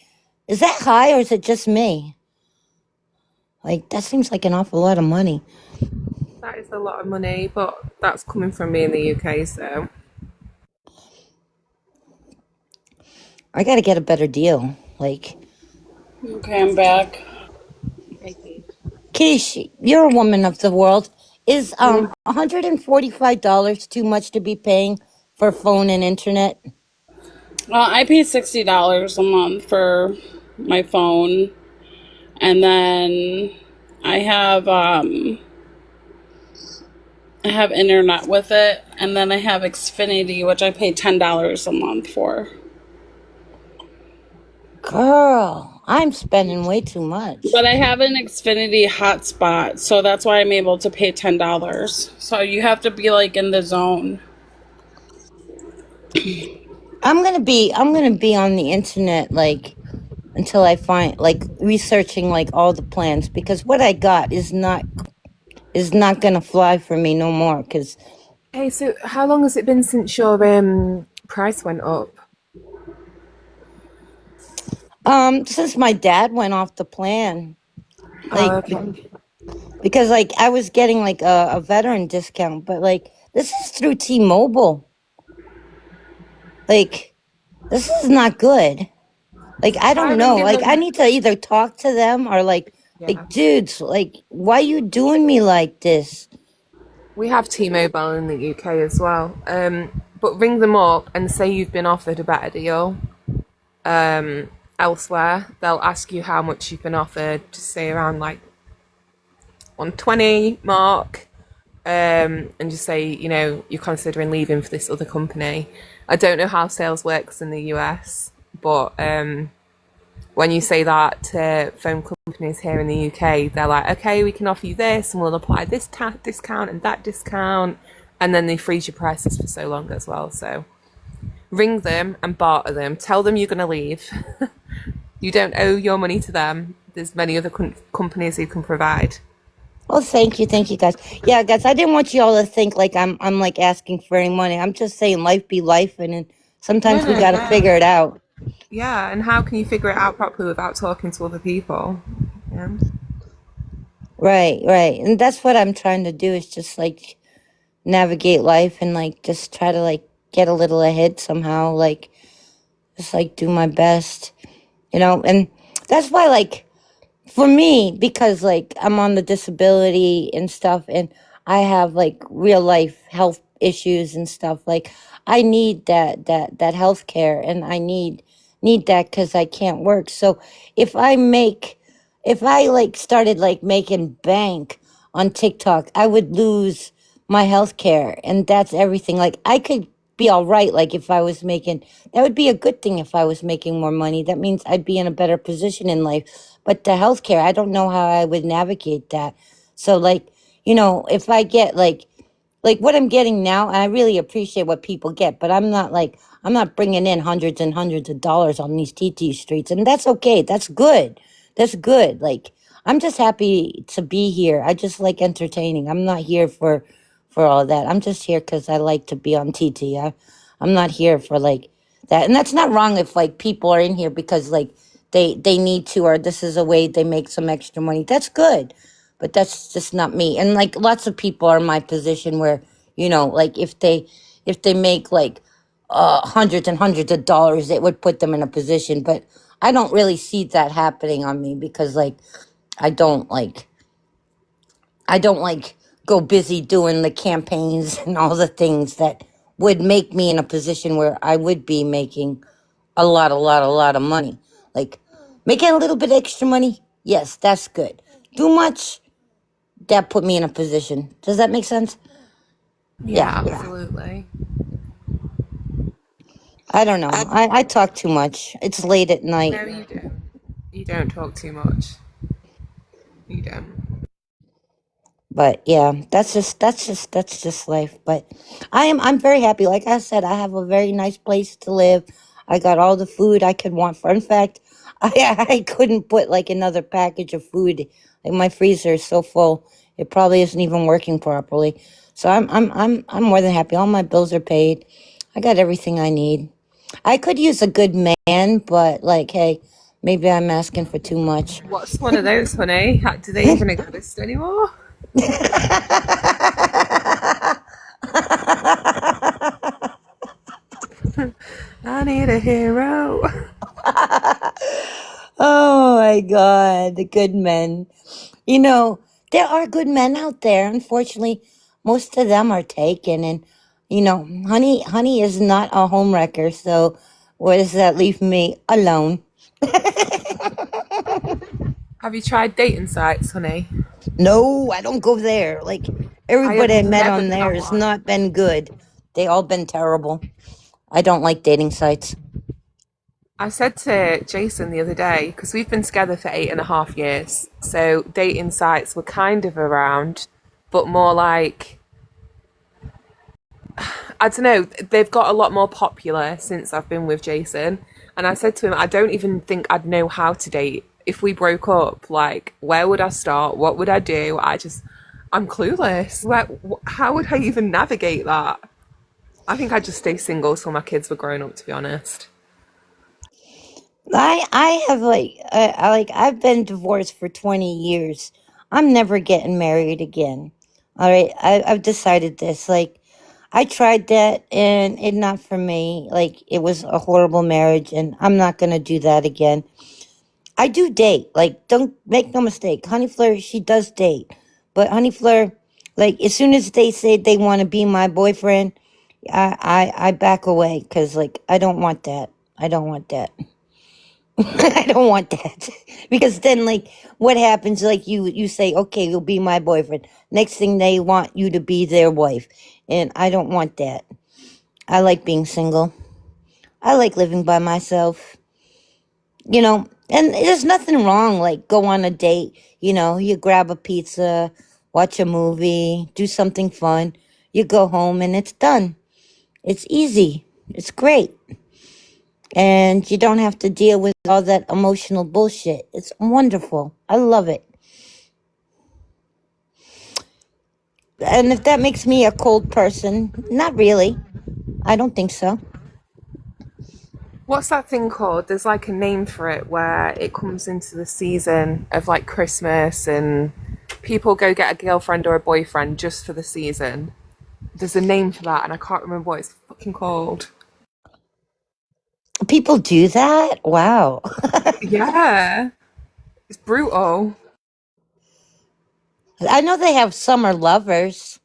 is that high or is it just me? Like, that seems like an awful lot of money. That is a lot of money, but that's coming from me in the UK, so. I gotta get a better deal. Like, Okay, I'm back. Okay. Keesh, you're a woman of the world. Is $145 too much to be paying for phone and internet? I pay $60 a month for my phone, and then I have internet with it, and then I have Xfinity, which I pay $10 a month for. Girl, I'm spending way too much. But I have an Xfinity hotspot, so that's why I'm able to pay $10. So you have to be like in the zone. I'm gonna be on the internet like until I find like researching like all the plans, because what I got is not gonna fly for me no more. Cause Hey, so how long has it been since your price went up? since my dad went off the plan, like Oh, okay. because like I was getting like a veteran discount, but like this is through T-Mobile. Like this is not good. Like I Try don't know. ringing Like I them. need to either talk to them or like Yeah. dudes, like why you doing me like this? We have T-Mobile in the UK as well. But ring them up and say you've been offered a better deal elsewhere. They'll ask you how much you've been offered, just say around like 120 mark, and just say, you're considering leaving for this other company. I don't know how sales works in the US, but when you say that to phone companies here in the UK, they're like, okay, we can offer you this, and we'll apply this discount and that discount, and then they freeze your prices for so long as well. So ring them and barter them. Tell them you're going to leave. You don't owe your money to them. There's many other companies who can provide. Well, thank you, guys. Yeah, guys, I didn't want you all to think like I'm like asking for any money. I'm just saying life be life, and sometimes we No, gotta yeah. figure it out. Yeah, and how can you figure it out properly without talking to other people? Yeah. Right, right, and that's what I'm trying to do, is just like navigate life and like just try to like get a little ahead somehow. Like just like do my best, and that's why, like, for me, because like I'm on the disability and stuff, and I have like real life health issues and stuff, like I need that health care, and I need that because I can't work. So if I make if I like started like making bank on TikTok, I would lose my health care, and that's everything. Like I could be all right, like if I was making that would be a good thing. If I was making more money, that means I'd be in a better position in life. But the healthcare, I don't know how I would navigate that. So like, if I get like what I'm getting now, and I really appreciate what people get, but I'm not bringing in hundreds and hundreds of dollars on these TT streets, and that's okay. That's good. That's good. Like I'm just happy to be here. I just like entertaining. I'm not here for all that. I'm just here because I like to be on TT. I'm not here for like that, and that's not wrong if like people are in here because like they need to, or this is a way they make some extra money. That's good, but that's just not me. And like lots of people are in my position where like if they make like hundreds and hundreds of dollars, it would put them in a position. But I don't really see that happening on me because like I don't like I don't like go busy doing the campaigns and all the things that would make me in a position where I would be making a lot of money. Like making a little bit extra money, yes, that's good. Too much, that put me in a position. Does that make sense? Yeah. Yeah, absolutely. I don't know. I talk too much. It's late at night. No, you don't. You don't talk too much. You don't. But yeah, that's just life. But I'm very happy. Like I said, I have a very nice place to live. I got all the food I could want for. In fact, I couldn't put like another package of food. Like my freezer is so full, it probably isn't even working properly. So I'm more than happy. All my bills are paid. I got everything I need. I could use a good man, but like, hey, maybe I'm asking for too much. What's one of those, honey? Do they even exist anymore? I need a hero. Oh my God, the good men. You know, there are good men out there. Unfortunately, most of them are taken, and honey is not a homewrecker. So, where does that leave me? Alone. Have you tried dating sites, honey? No, I don't go there. Like I have everybody I met never on been there on has one. not been good. They all been terrible. I don't like dating sites. I said to Jason the other day, because we've been together for 8.5 years, so dating sites were kind of around, but more like, I don't know, they've got a lot more popular since I've been with Jason. And I said to him, I don't even think I'd know how to date. If we broke up, like, where would I start? What would I do? I'm clueless. How would I even navigate that? I think I'd just stay single till my kids were grown up, to be honest. I have I've been divorced for 20 years. I'm never getting married again. All right, I've decided this. Like I tried that and it not for me. Like it was a horrible marriage, and I'm not gonna do that again. I do date. Like don't make no mistake, Honey Fleur, she does date, but Honey Fleur, like as soon as they say they want to be my boyfriend, I back away because like I don't want that. I don't want that. I don't want that because then like what happens, like you say okay, you'll be my boyfriend, next thing they want you to be their wife, and I don't want that. I like being single. I like living by myself, and there's nothing wrong, like go on a date, you grab a pizza, watch a movie, do something fun, you go home and it's done. It's easy, it's great, and you don't have to deal with all that emotional bullshit. It's wonderful. I love it. And if that makes me a cold person, not really. I don't think so. What's that thing called? There's like a name for it where it comes into the season of like Christmas and people go get a girlfriend or a boyfriend just for the season. There's a name for that and I can't remember what it's fucking called. People do that? Wow. Yeah. It's brutal. I know they have summer lovers.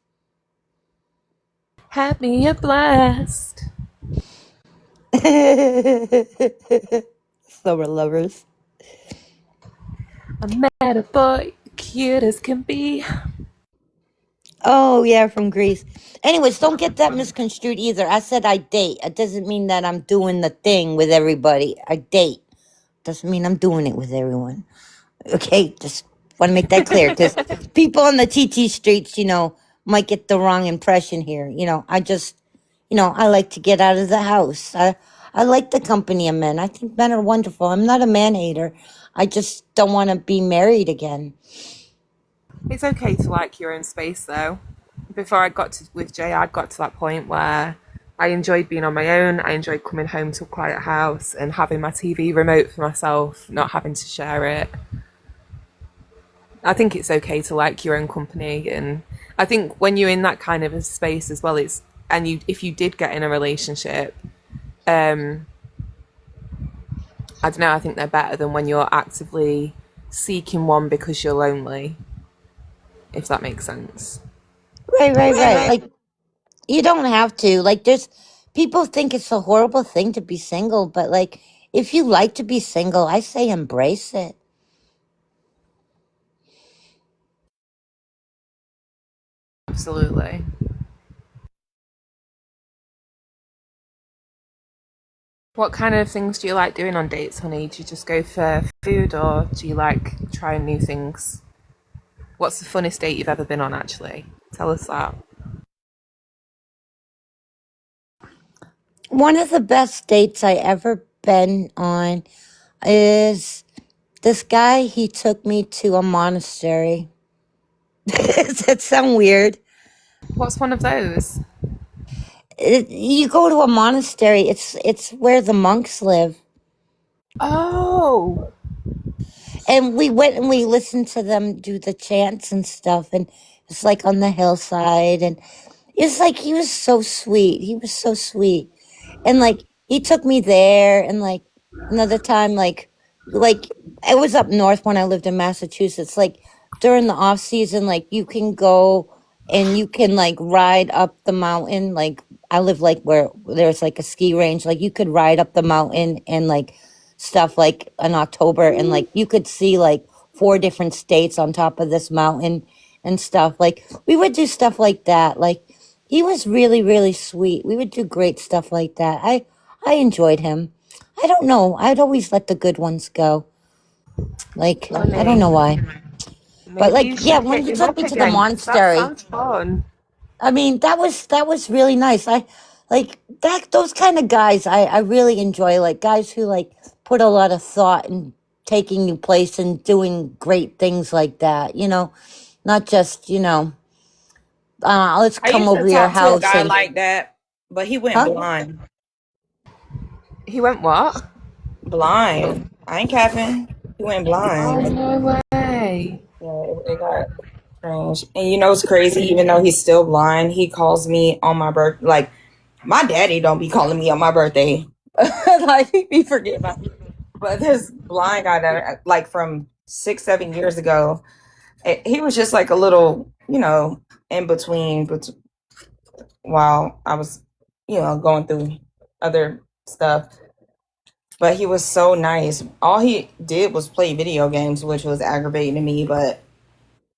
Have me a blast. Summer lovers. I'm mad a boy, cute as can be. Oh, yeah, from Greece. Anyways, don't get that misconstrued either. I said I date. It doesn't mean that I'm doing the thing with everybody. I date. Doesn't mean I'm doing it with everyone. Okay, just want to make that clear because people on the TT streets, might get the wrong impression here. I just, I like to get out of the house. I like the company of men. I think men are wonderful. I'm not a man hater. I just don't want to be married again. It's okay to like your own space though. Before I got to with Jay, I'd got to that point where I enjoyed being on my own. I enjoyed coming home to a quiet house and having my TV remote for myself, not having to share it. I think it's okay to like your own company, and I think when you're in that kind of a space as well, if you did get in a relationship, I don't know, I think they're better than when you're actively seeking one because you're lonely, if that makes sense. Right. Like, you don't have to. Like, people think it's a horrible thing to be single, but like, if you like to be single, I say embrace it. Absolutely. What kind of things do you like doing on dates, honey? Do you just go for food or do you like trying new things? What's the funnest date you've ever been on, actually? Tell us that. One of the best dates I ever been on is this guy. He took me to a monastery. Does that sound weird? What's one of those? You go to a monastery. It's where the monks live. Oh, And we went and we listened to them do the chants and stuff, and it's like on the hillside, and it's like he was so sweet. He was so sweet. And like he took me there, and like another time, like I was up north when I lived in Massachusetts. Like during the off season, like you can go and you can like ride up the mountain. Like I live like where there's like a ski range. Like you could ride up the mountain and like stuff like in October, and like you could see like 4 different states on top of this mountain and stuff. Like we would do stuff like that. Like he was really, really sweet. We would do great stuff like that. I enjoyed him. I don't know. I'd always let the good ones go. Like I don't honey. know why. But Maybe you like yeah, should when hit he him took up me to the again because that monastery, sounds fun. I mean that was really nice. I like that those kind of guys I really enjoy, like guys who like put a lot of thought in taking you place and doing great things like that, Not just, let's I come used to over your talk to a house guy and like that, but he went huh? blind. He went what? Blind. I ain't capping. He went Oh, blind. no way. Yeah, it got strange. And you know what's crazy? Even though he's still blind, he calls me on my birthday. Like, my daddy don't be calling me on my birthday. Like, he forget about me. But this blind guy that, like, from 6, 7 years ago, he was just like a little, in between, but while I was, going through other stuff. But he was so nice. All he did was play video games, which was aggravating to me. But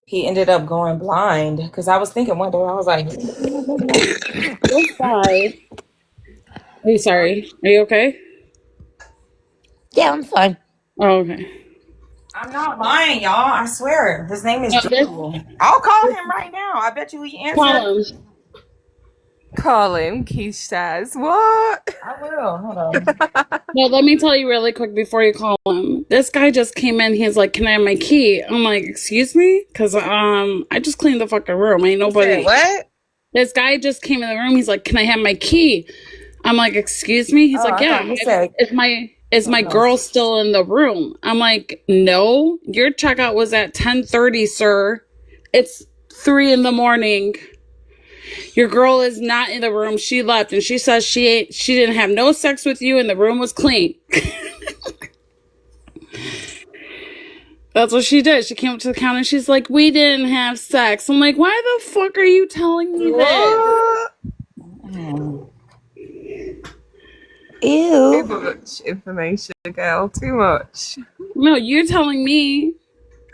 he ended up going blind because I was thinking one day, I was like, Goodbye. Hey, sorry. Are you okay? Yeah, I'm fine. Oh, okay. I'm not lying, y'all. I swear. His name is No, Drew. I'll call him right now. I bet you he answered. call him. Call him, Keesh says. What? I will. Hold on. No, let me tell you really quick before you call him. This guy just came in. He's like, "Can I have my key?" I'm like, "Excuse me," because I just cleaned the fucking room. Ain't nobody. What? This guy just came in the room. He's like, "Can I have my key?" I'm like, "Excuse me." He's Oh, like, I "Yeah." thought you said. Is my girl still in the room? I'm like, "No, your checkout was at 10:30, sir. It's 3 a.m. Your girl is not in the room. She left, and she says she didn't have no sex with you, and the room was clean." That's what she did. She came up to the counter and she's like, we didn't have sex. I'm like, why the fuck are you telling me this? Ew. Too much information, girl. Too much. No, you're telling me.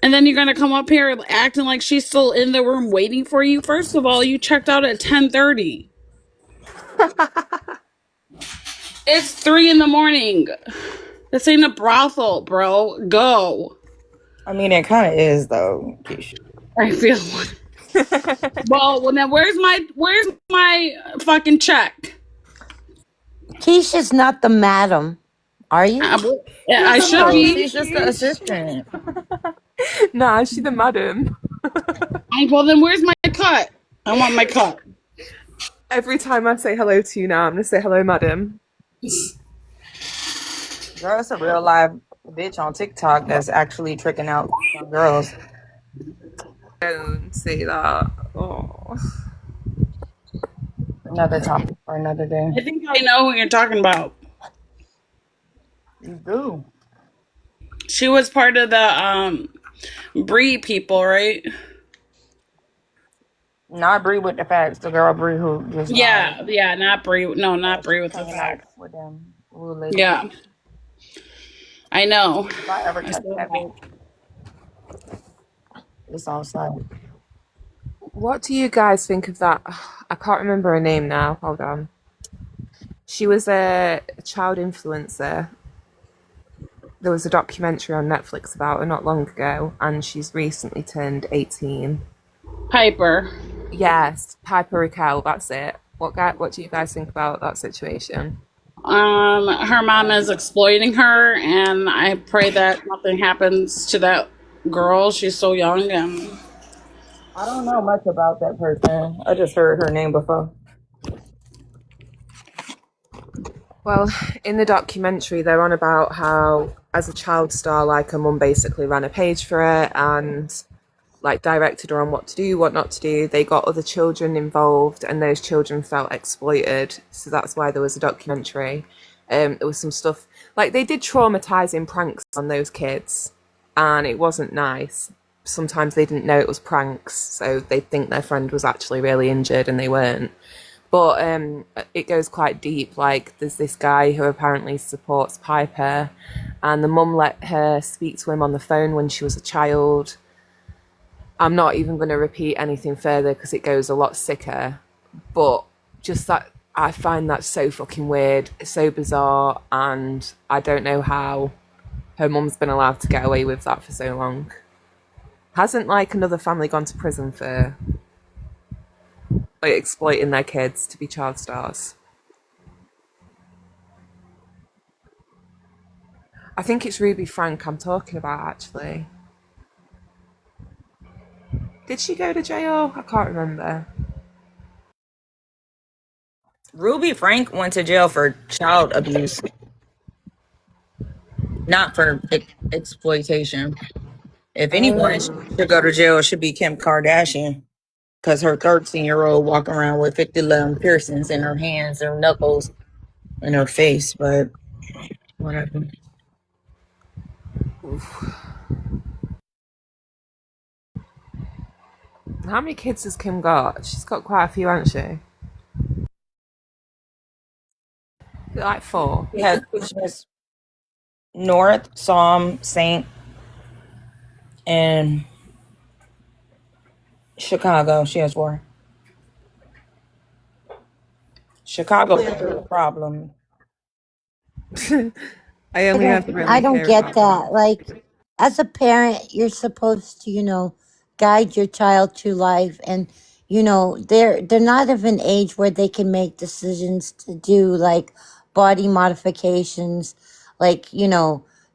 And then you're going to come up here acting like she's still in the room waiting for you. First of all, you checked out at 10:30. It's 3 a.m. This ain't a brothel, bro. Go. I mean, it kind of is, though, Keesh. I feel well, then where's my fucking check? Keisha's is not the madam, are you? I should be. She's just the assistant. Nah, she's the madam. Well, then where's my cut? I want my cut. Every time I say hello to you now, I'm gonna say hello, madam. Girl, it's a real live bitch on TikTok that's actually tricking out young girls. Don't say that. Oh. Another topic for another day. I think I know who you're talking about. You do. She was part of the Bree people, right? Not Bree with the facts. The girl Bree who just Yeah, not Bree. No, not Bree with the facts. with them. Yeah, I know. If I ever touch that bitch, it's on site. What do you guys think of that? I can't remember her name now. Hold on. She was a child influencer. There was a documentary on Netflix about her not long ago, and she's recently turned 18. Piper. Yes, Piper Raquel, that's it. What do you guys think about that situation? Her mom is exploiting her, and I pray that nothing happens to that girl. She's so young, and I don't know much about that person. I just heard her name before. Well, in the documentary, they're on about how, as a child star, like her mum basically ran a page for her and like directed her on what to do, what not to do. They got other children involved, and those children felt exploited. So that's why there was a documentary. There was some stuff like they did traumatizing pranks on those kids, and it wasn't nice. Sometimes they didn't know it was pranks, so they'd think their friend was actually really injured, and they weren't. But it goes quite deep. Like, there's this guy who apparently supports Piper, and the mum let her speak to him on the phone when she was a child. I'm not even going to repeat anything further because it goes a lot sicker. But just that, I find that so fucking weird, so bizarre, and I don't know how her mum's been allowed to get away with that for so long. Hasn't, like, another family gone to prison for like exploiting their kids to be child stars? I think it's Ruby Frank I'm talking about, actually. Did she go to jail? I can't remember. Ruby Frank went to jail for child abuse, not for exploitation. If anyone should go to jail, it should be Kim Kardashian. Because her 13-year-old walking around with 50 piercings in her hands, her knuckles, and her face. But whatever. How many kids has Kim got? She's got quite a few, hasn't she? Like 4. She has North, Psalm, Saint, and Chicago. She has 4. Chicago is a problem. I only have really I don't hear get about that. Like, as a parent, you're supposed to, guide your child through life, and they're not of an age where they can make decisions to do like body modifications, like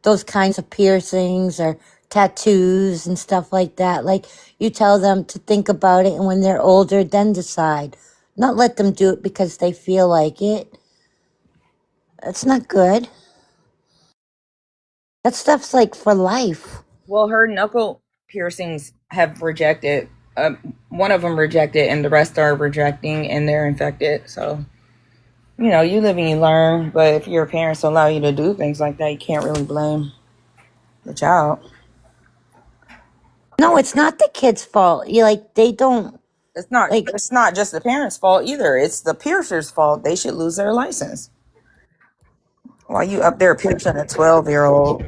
those kinds of piercings or tattoos and stuff like that. Like, you tell them to think about it, and when they're older, then decide. Not let them do it because they feel like it. That's not good. That stuff's like for life. Well, her knuckle piercings have rejected. One of them rejected, and the rest are rejecting, and they're infected. So, you live and you learn. But if your parents allow you to do things like that, you can't really blame the child. No, it's not the kid's fault. You like they don't It's not. like. It's not just the parents' fault either. It's the piercer's fault. They should lose their license. While you up there piercing a 12-year-old.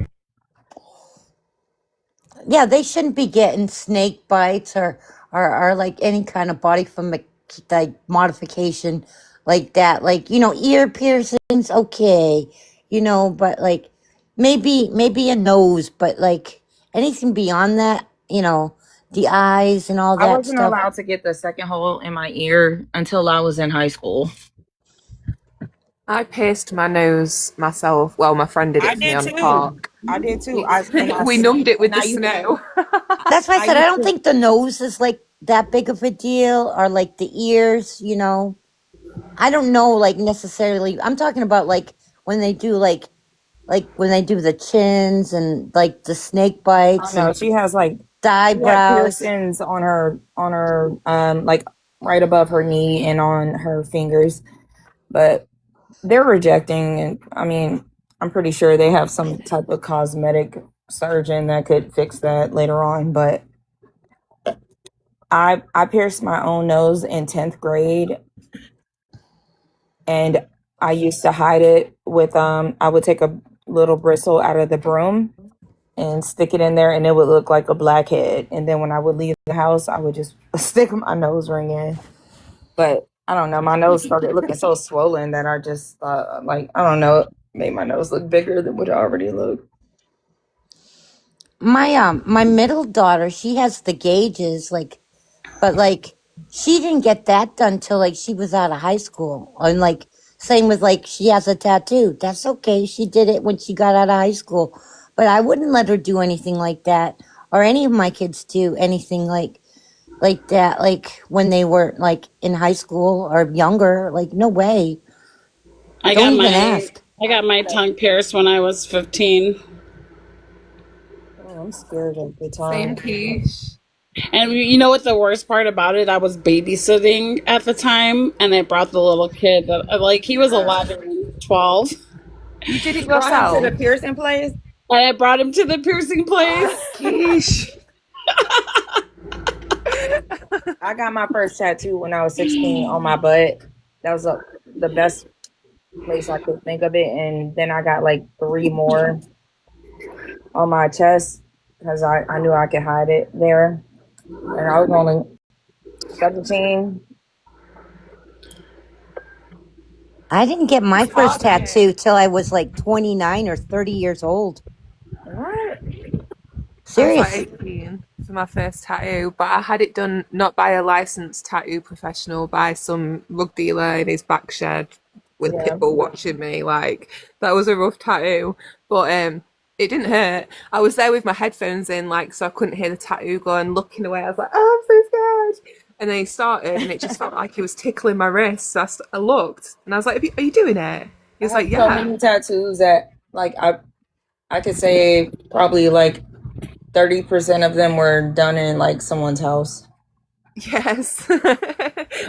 Yeah, they shouldn't be getting snake bites or like any kind of body from like modification like that. Like ear piercings, okay, but like maybe a nose, but like anything beyond that, the eyes and all I that wasn't stuff. allowed to get the second hole in my ear until I was in high school. I pierced my nose myself. Well, my friend did I it for me did on the too. park. I did too. We numbed it with Now the you can. snow. That's why I I said I used don't to. think the nose is like that big of a deal, or like the ears. I don't know, like necessarily. I'm talking about like when they do like when they do the chins and like the snake I bites know and she has like the she had eyebrows. piercings on her like right above her knee and on her fingers, but they're rejecting. And I mean, I'm pretty sure they have some type of cosmetic surgeon that could fix that later on. But I pierced my own nose in 10th grade, and I used to hide it with I would take a little bristle out of the broom and stick it in there, and it would look like a blackhead. And then when I would leave the house, I would just stick my nose ring in. But I don't know, my nose started looking so swollen that I just like, I don't know, it made my nose look bigger than what it already looked. My middle daughter, she has the gauges, like, but like she didn't get that done till like she was out of high school. And like same with like she has a tattoo. That's okay. She did it when she got out of high school. But I wouldn't let her do anything like that, or any of my kids do anything like that, like when they were like in high school or younger. Like no way. I Don't got even my ask. I got my tongue pierced when I was 15. Oh, I'm scared of the Same tongue. quiche. And you know what the worst part about it? I was babysitting at the time, and I brought the little kid. Like he was 11, 12. You did it You brought him to the yourself. piercing place? And I brought him to the piercing place. Quiche. I got my first tattoo when I was 16 on my butt. That was the best place I could think of it. And then I got like 3 more on my chest because I knew I could hide it there. And I was only 17. I didn't get my first Hard. tattoo till I was like 29 or 30 years old. What? I was like Serious. 18 for my first tattoo, but I had it done not by a licensed tattoo professional, by some rug dealer in his back shed with Yeah. Pitbull watching me. Like, that was a rough tattoo, but it didn't hurt. I was there with my headphones in, like, so I couldn't hear the tattoo going, looking away. I was like, oh, I'm so scared. And then he started, and it just felt like he was tickling my wrist. So I looked, and I was like, are you doing it? He I was have like, so yeah. many tattoos that like I could say probably like 30% of them were done in like someone's house. Yes.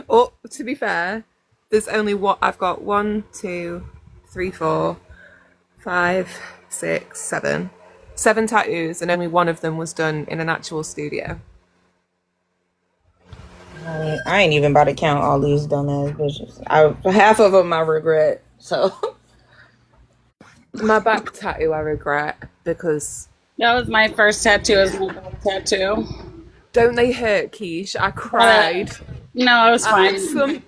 Oh, to be fair, there's only what I've got 1, 2, 3, 4, 5, 6, 7. 7 tattoos, and only one of them was done in an actual studio. I ain't even about to count all these dumbass bitches. Half of them I regret. So My back tattoo I regret because That was my first tattoo. As my back tattoo. don't they hurt, Keish? I Uh, cried. no, I was I had fine. some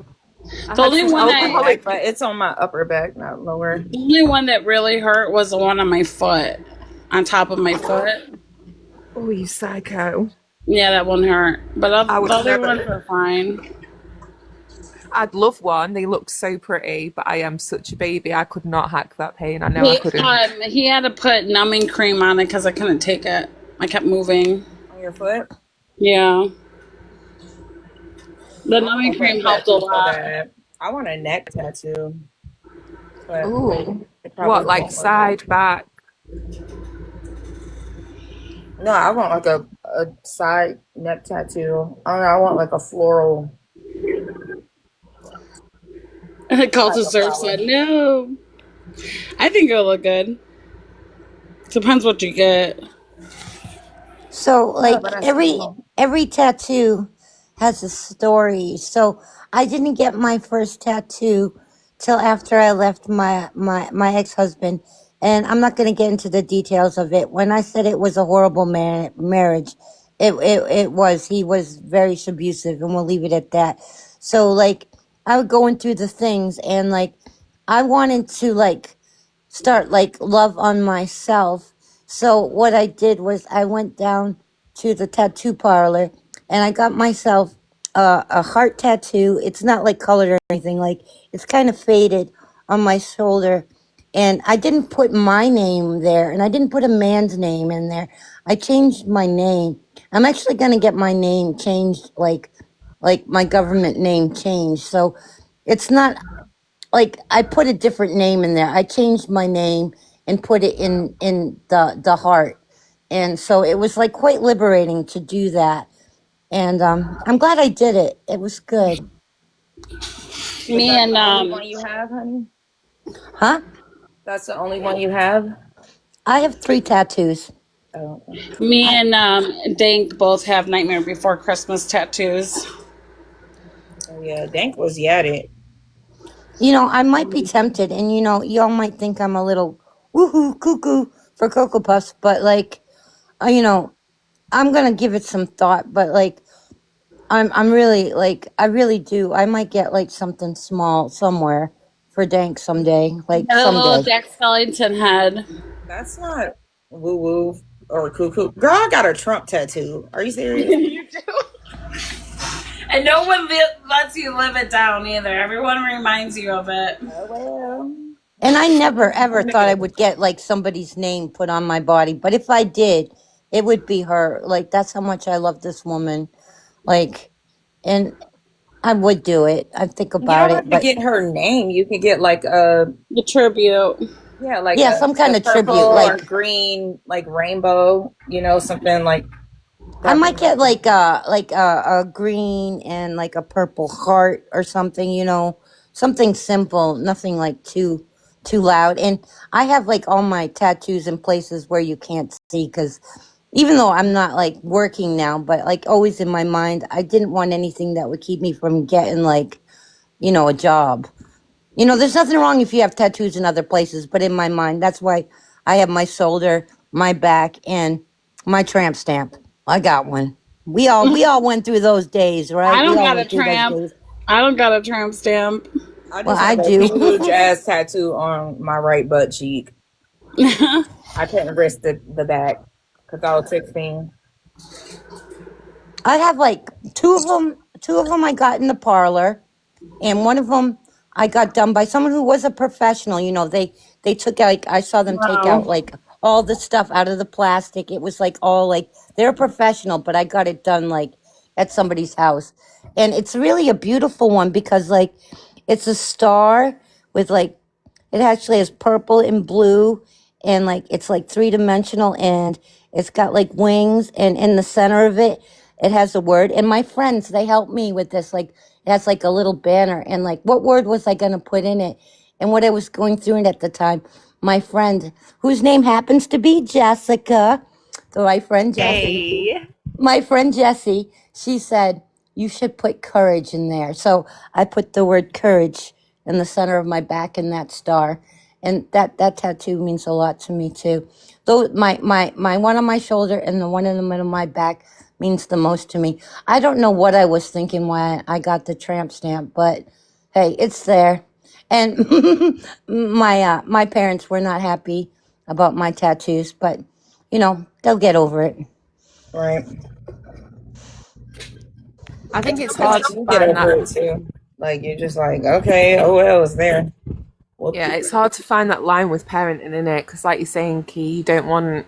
I The had only some one alcoholic. but it's on my upper back, not lower. the only one that really hurt was the one on my foot, on top of my foot. Oh, you psycho. Yeah, that one hurt. But I the would other never. ones were fine. I'd love one. They look so pretty, but I am such a baby. I could not hack that pain. I know I He, couldn't. he had to put numbing cream on it because I couldn't take it. I kept moving. On your foot? Yeah. The I numbing want a cream foot helped a tattoo so lot. bad. I want a neck tattoo. But Ooh. it probably What, like won't work. side, back? No, I want like a side neck tattoo. I don't know, I want like a floral, like Culture a Surf flower. said no. I think it'll look good. Depends what you get. So No, like but that's cool. every tattoo has a story. So I didn't get my first tattoo till after I left my ex-husband, and I'm not going to get into the details of it. When I said it was a horrible marriage, it was. He was very abusive, and we'll leave it at that. So like I was going through the things, and like I wanted to like start like love on myself. So what I did was I went down to the tattoo parlor and I got myself a heart tattoo. It's not like colored or anything. Like it's kind of faded on my shoulder. And I didn't put my name there, and I didn't put a man's name in there. I changed my name. I'm actually gonna get my name changed, like my government name changed. So it's not like I put a different name in there. I changed my name and put it in the heart, and so it was like quite liberating to do that. And I'm glad I did it. It was good, Is Me that and the only one you have, honey? huh? That's the only one you have? I have 3 tattoos. Oh, okay. me and Dank both have Nightmare Before Christmas tattoos. Oh, yeah, Dank was at it. You know, I might be tempted, and you know, y'all might think I'm a little woohoo cuckoo for Cocoa Puffs, but like, you know, I'm gonna give it some thought. But like, I'm really like I really do. I might get like something small somewhere for Dank someday. Like Got a little someday. Jack Skellington head. That's not woo woo or cuckoo. Girl, I got a Trump tattoo. Are you serious? You do. And no one lets you live it down either. Everyone reminds you of it. Oh, well. And I never ever I'm thought I nigga. would get like somebody's name put on my body, but if I did, it would be her. Like that's how much I love this woman. Like, and I would do it. I think You about don't it, have to but get her name. You could get like a The tribute. yeah, like yeah, some kind a of purple tribute. or Like green like rainbow, something like I that might would get like a green and like a purple heart or something, something simple, nothing like too loud. And I have like all my tattoos in places where you can't see because even though I'm not like working now, but like always in my mind, I didn't want anything that would keep me from getting like a job. There's nothing wrong if you have tattoos in other places, but in my mind, that's why I have my shoulder, my back, and my tramp stamp. I got one. We all went through those days, right? I We don't all got a went through those tramp. days. I don't got a tramp stamp. I Well, just I have a do. huge ass tattoo on my right butt cheek. I couldn't risk the back because I was 16. I have like two of them. Two of them I got in the parlor, and one of them I got done by someone who was a professional. They took out, like I saw them take out Wow. like all the stuff out of the plastic. It was like all like they're a professional, but I got it done like at somebody's house, and it's really a beautiful one because like it's a star with like it actually has purple and blue, and like it's like 3 dimensional, and it's got like wings, and in the center of it, it has a word. And my friends, they helped me with this. Like it has like a little banner, and like what word was I gonna put in it? And what I was going through it at the time, my friend, whose name happens to be Jessica, so Hey. my friend Jessie, she said, you should put courage in there. So I put the word courage in the center of my back and that star. And that tattoo means a lot to me too. Though my one on my shoulder and the one in the middle of my back means the most to me. I don't know what I was thinking when I got the tramp stamp, but hey, it's there. And my parents were not happy about my tattoos, but they'll get over it. Right. I think it's But hard to you get find over that. it too. Like you're just like, okay, oh well, it's there. Whoop. Yeah, it's hard to find that line with parenting in it because, like you're saying, Key, you don't want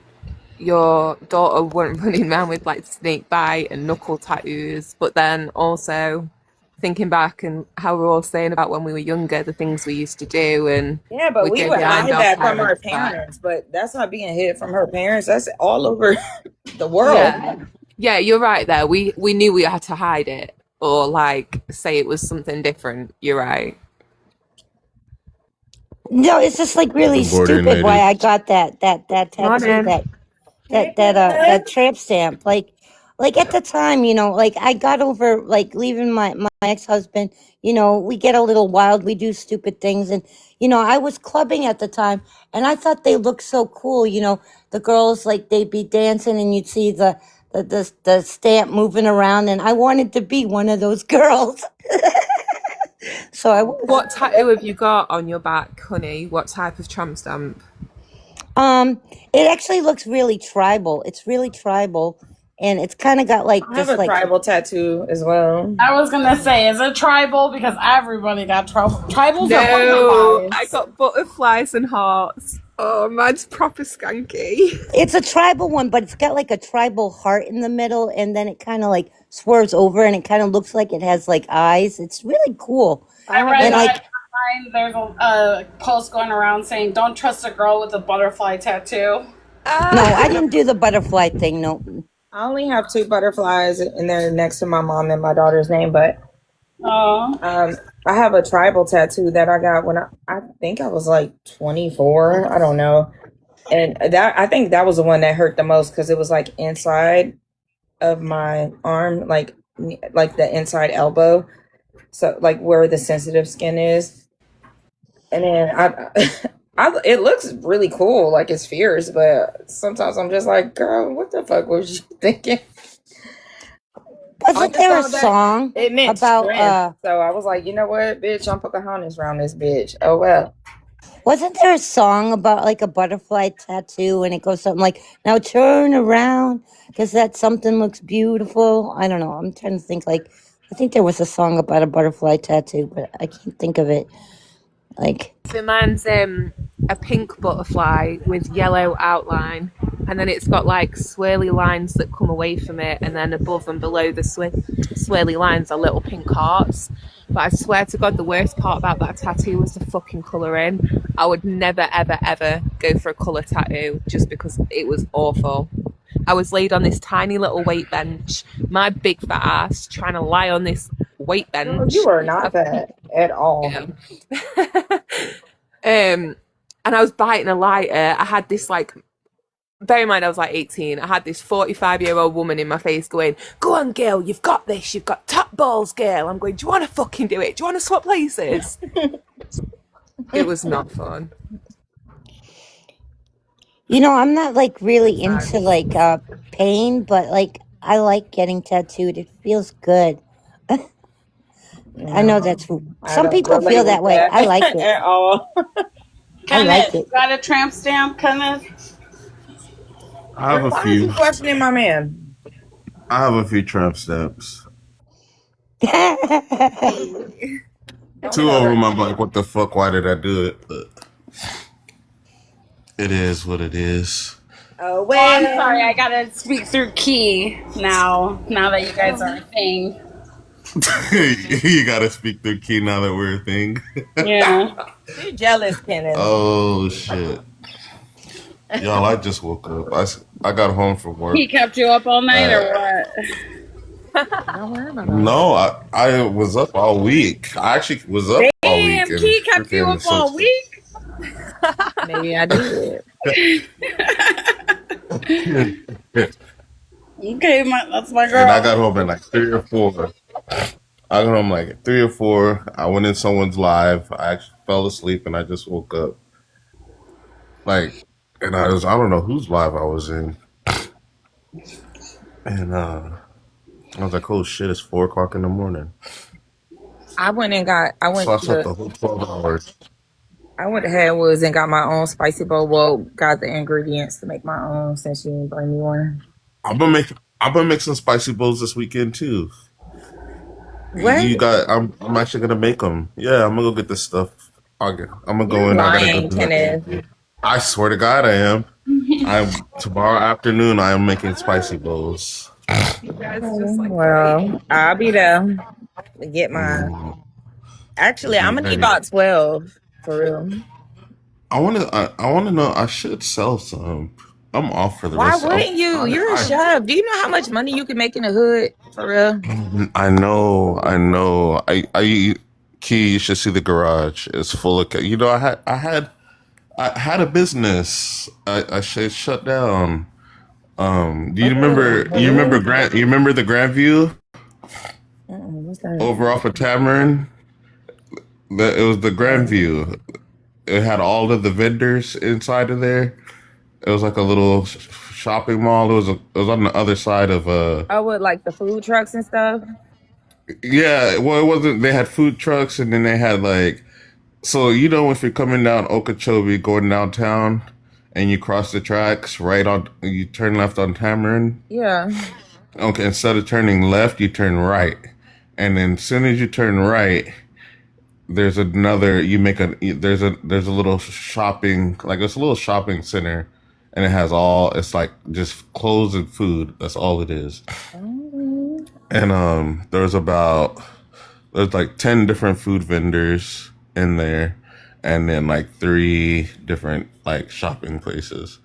your daughter running around with like snake bite and knuckle tattoos, but then also thinking back and how we're all saying about when we were younger, the things we used to do, and Yeah, but we'd we go would behind hide our that from our parents' back. parents, but that's not being hid from her parents. That's all over the world. Yeah, yeah, you're right there. We knew we had to hide it or like say it was something different. You're right. No, it's just like really Good morning, stupid why ladies. I got that tattoo Morning. that that tramp stamp. Like at the time, like I got over like leaving my ex-husband. We get a little wild, we do stupid things, and I was clubbing at the time, and I thought they looked so cool. The girls, like, they'd be dancing, and you'd see the stamp moving around, and I wanted to be one of those girls. So I was. What tattoo have you got on your back, honey? What type of tramp stamp? It actually looks really tribal. It's really tribal, and it's kind of got like I have this a like. tribal tattoo as well. I was gonna say, is it tribal? Because everybody got tribals. No, are butterflies. I got butterflies and hearts. Oh, mine's proper skanky. It's a tribal one, but it's got like a tribal heart in the middle, and then it kind of like swerves over, and it kind of looks like it has like eyes. It's really cool. I read And that like, online. There's a post going around saying, "Don't trust a girl with a butterfly tattoo." no, I didn't do the butterfly thing. No. I only have 2 butterflies, and they're next to my mom and my daughter's name. But I have a tribal tattoo that I got when I think I was like 24. I don't know, and I think that was the one that hurt the most because it was like inside of my arm, like the inside elbow, so like where the sensitive skin is, and then it looks really cool, like it's fierce, but sometimes I'm just like, girl, what the fuck was you thinking? Wasn't there a song It meant about strength. So I was like, you know what, bitch, I'm Pocahontas around this bitch. Oh well. wasn't there a song about like a butterfly tattoo, and it goes something like, now turn around because that something looks beautiful? I don't know. I'm trying to think. Like, I think there was a song about a butterfly tattoo, but I can't think of it. Like, So mine's a pink butterfly with yellow outline, and then it's got like swirly lines that come away from it, and then above and below the swirly lines are little pink hearts. But I swear to God, the worst part about that tattoo was the fucking colouring. I would never, ever, ever go for a colour tattoo just because it was awful. I was laid on this tiny little weight bench, my big fat ass trying to lie on this weight bench. You are not fat at all. And I was biting a lighter. I had this like, bear in mind I was like 18. I had this 45-year-old woman in my face going, "Go on, girl, you've got this. You've got top balls, girl." I'm going, "Do you want to fucking do it? Do you want to swap places?" It was not fun. I'm not like really into like pain, but like I like getting tattooed. It feels good. I know that's some people feel that way. I like it at all. I like it. Got a tramp stamp, Kenneth? I have a Why are you few. questioning my man? I have a few tramp stamps. 2 of them, I'm like, what the fuck? Why did I do it? But it is what it is. Oh Oh, well. I'm sorry. I gotta speak through Key now. Now that you guys are a thing. You gotta speak through key now that we're a thing. Yeah. You're jealous, Kenneth. Oh shit, y'all! I just woke up. I got home from work. He kept you up all night or what? Don't worry about No, I was up all week. I actually was up all week. Damn, Key kept you up all week? Maybe I did. Okay, that's my girl. And I got home at like 3 or 4. I got home like 3 or 4. I went in someone's live. I actually fell asleep and I just woke up. Like, and I don't know whose live I was in. And I was like, oh shit, it's 4 o'clock in the morning. I went So I slept the whole 12 hours. I went to Hadwoods and got my own spicy bowl. Well, got the ingredients to make my own since you didn't bring me one. I've been mixing spicy bowls this weekend too. What? I'm actually gonna make them. Yeah, I'm gonna go get this stuff. I'm gonna go in. I gotta go Kenneth. do it. I swear to God, I am. Tomorrow afternoon. I am making spicy bowls. Well, I'll be there to get mine. Actually, I'm gonna need about 12 for real. I wanna know. I should sell some. I'm off for the Why rest. wouldn't you? You're a chef. Do you know how much money you can make in the hood for real? I know. Key, you should see the garage. It's full of. I had a business. I shut down. Do you remember? You remember Grant? You remember the Grand View What's that? over off of Tamarind? It was the Grand View. It had all of the vendors inside of there. It was like a little shopping mall. It was on the other side of Oh, with like the food trucks and stuff. Yeah, well, it wasn't. They had food trucks, and then they had like, so if you're coming down Okeechobee, going downtown, and you cross the tracks right on, you turn left on Tamarind. Yeah. Okay, instead of turning left, you turn right, and then as soon as you turn right, there's another. There's a little shopping, like it's a little shopping center, and it has it's like just clothes and food. That's all it is. And there's like 10 different food vendors in there, and then like 3 different like shopping places.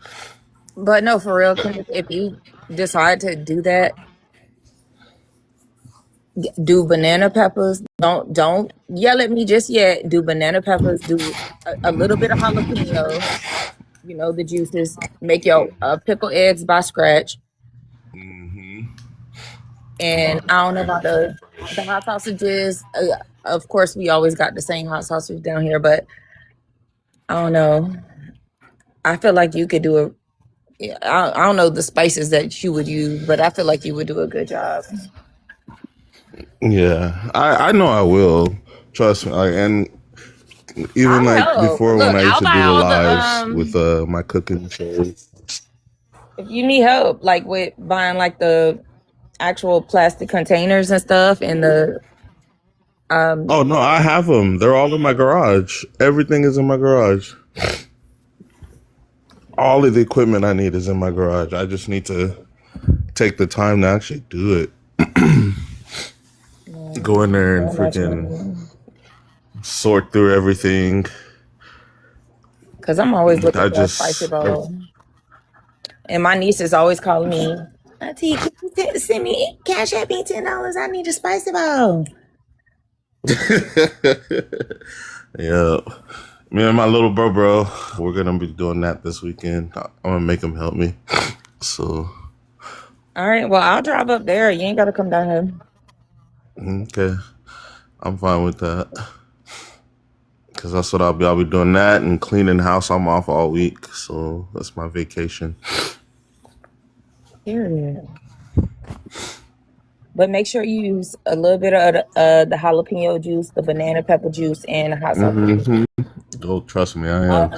But no, for real, if you decide to do that, do banana peppers. Don't yell at me just yet. Do banana peppers. Do a little bit of jalapeno. The juices. Make your pickle eggs by scratch. And I don't know about the hot sausages. Of course, we always got the same hot sausage down here, but I don't know. I feel like you could do I don't know the spices that you would use, but I feel like you would do a good job. Yeah, I know I will. Trust me. And even like before, when I used to do the lives with my cooking shows. If you need help, like with buying like the actual plastic containers and stuff, and the Oh no, I have them. They're all in my garage. Everything is in my garage. All of the equipment I need is in my garage. I just need to take the time to actually do it. Go in there and freaking sort through everything. Because I'm always looking for a spicy bowl. And my niece is always calling me, Auntie, can you send me cash at me $10? I need a spicy bowl. Yeah. Me and my little bro, we're going to be doing that this weekend. I'm going to make him help me. So. All right. Well, I'll drive up there. You ain't got to come down here. Okay. I'm fine with that. Because that's what I'll be doing that and cleaning the house. I'm off all week. So that's my vacation. Period. But make sure you use a little bit of the jalapeno juice, the banana pepper juice, and the hot sauce. Mm-hmm. Oh, trust me, I am.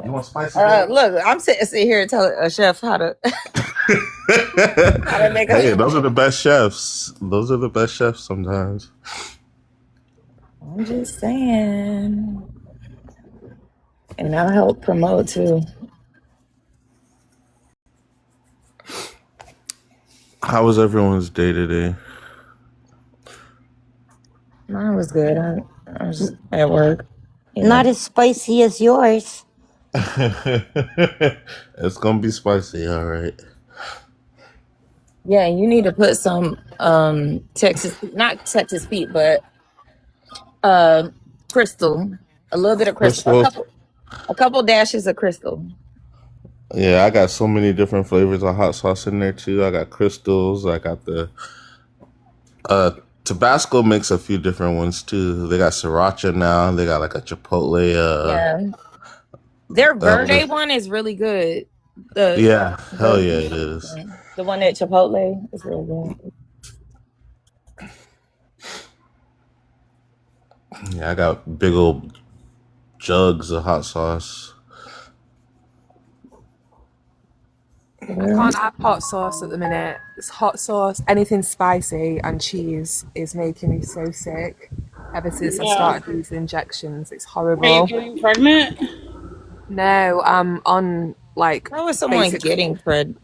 You want spicy? Look, I'm sitting here and telling a chef how to make Hey, those are the best chefs. Those are the best chefs sometimes. I'm just saying. And that'll help promote too. How was everyone's day today? Mine was good. I was just at work. Not as spicy as yours. It's gonna be spicy, all right. Yeah, you need to put some not Texas Pete, but Crystal. A little bit of Crystal. A couple dashes of Crystal. Yeah, I got so many different flavors of hot sauce in there too. I got crystals. I got the Tabasco makes a few different ones too. They got sriracha now. They got like a chipotle. Yeah, their verde one is really good. Hell yeah, it is. The one at Chipotle is really good. Yeah, I got big old jugs of hot sauce. I can't have hot sauce at the minute. It's hot sauce, anything spicy, and cheese is making me so sick. Ever since I started these injections, it's horrible. Are you getting pregnant? No, I'm on like. How is someone getting pregnant?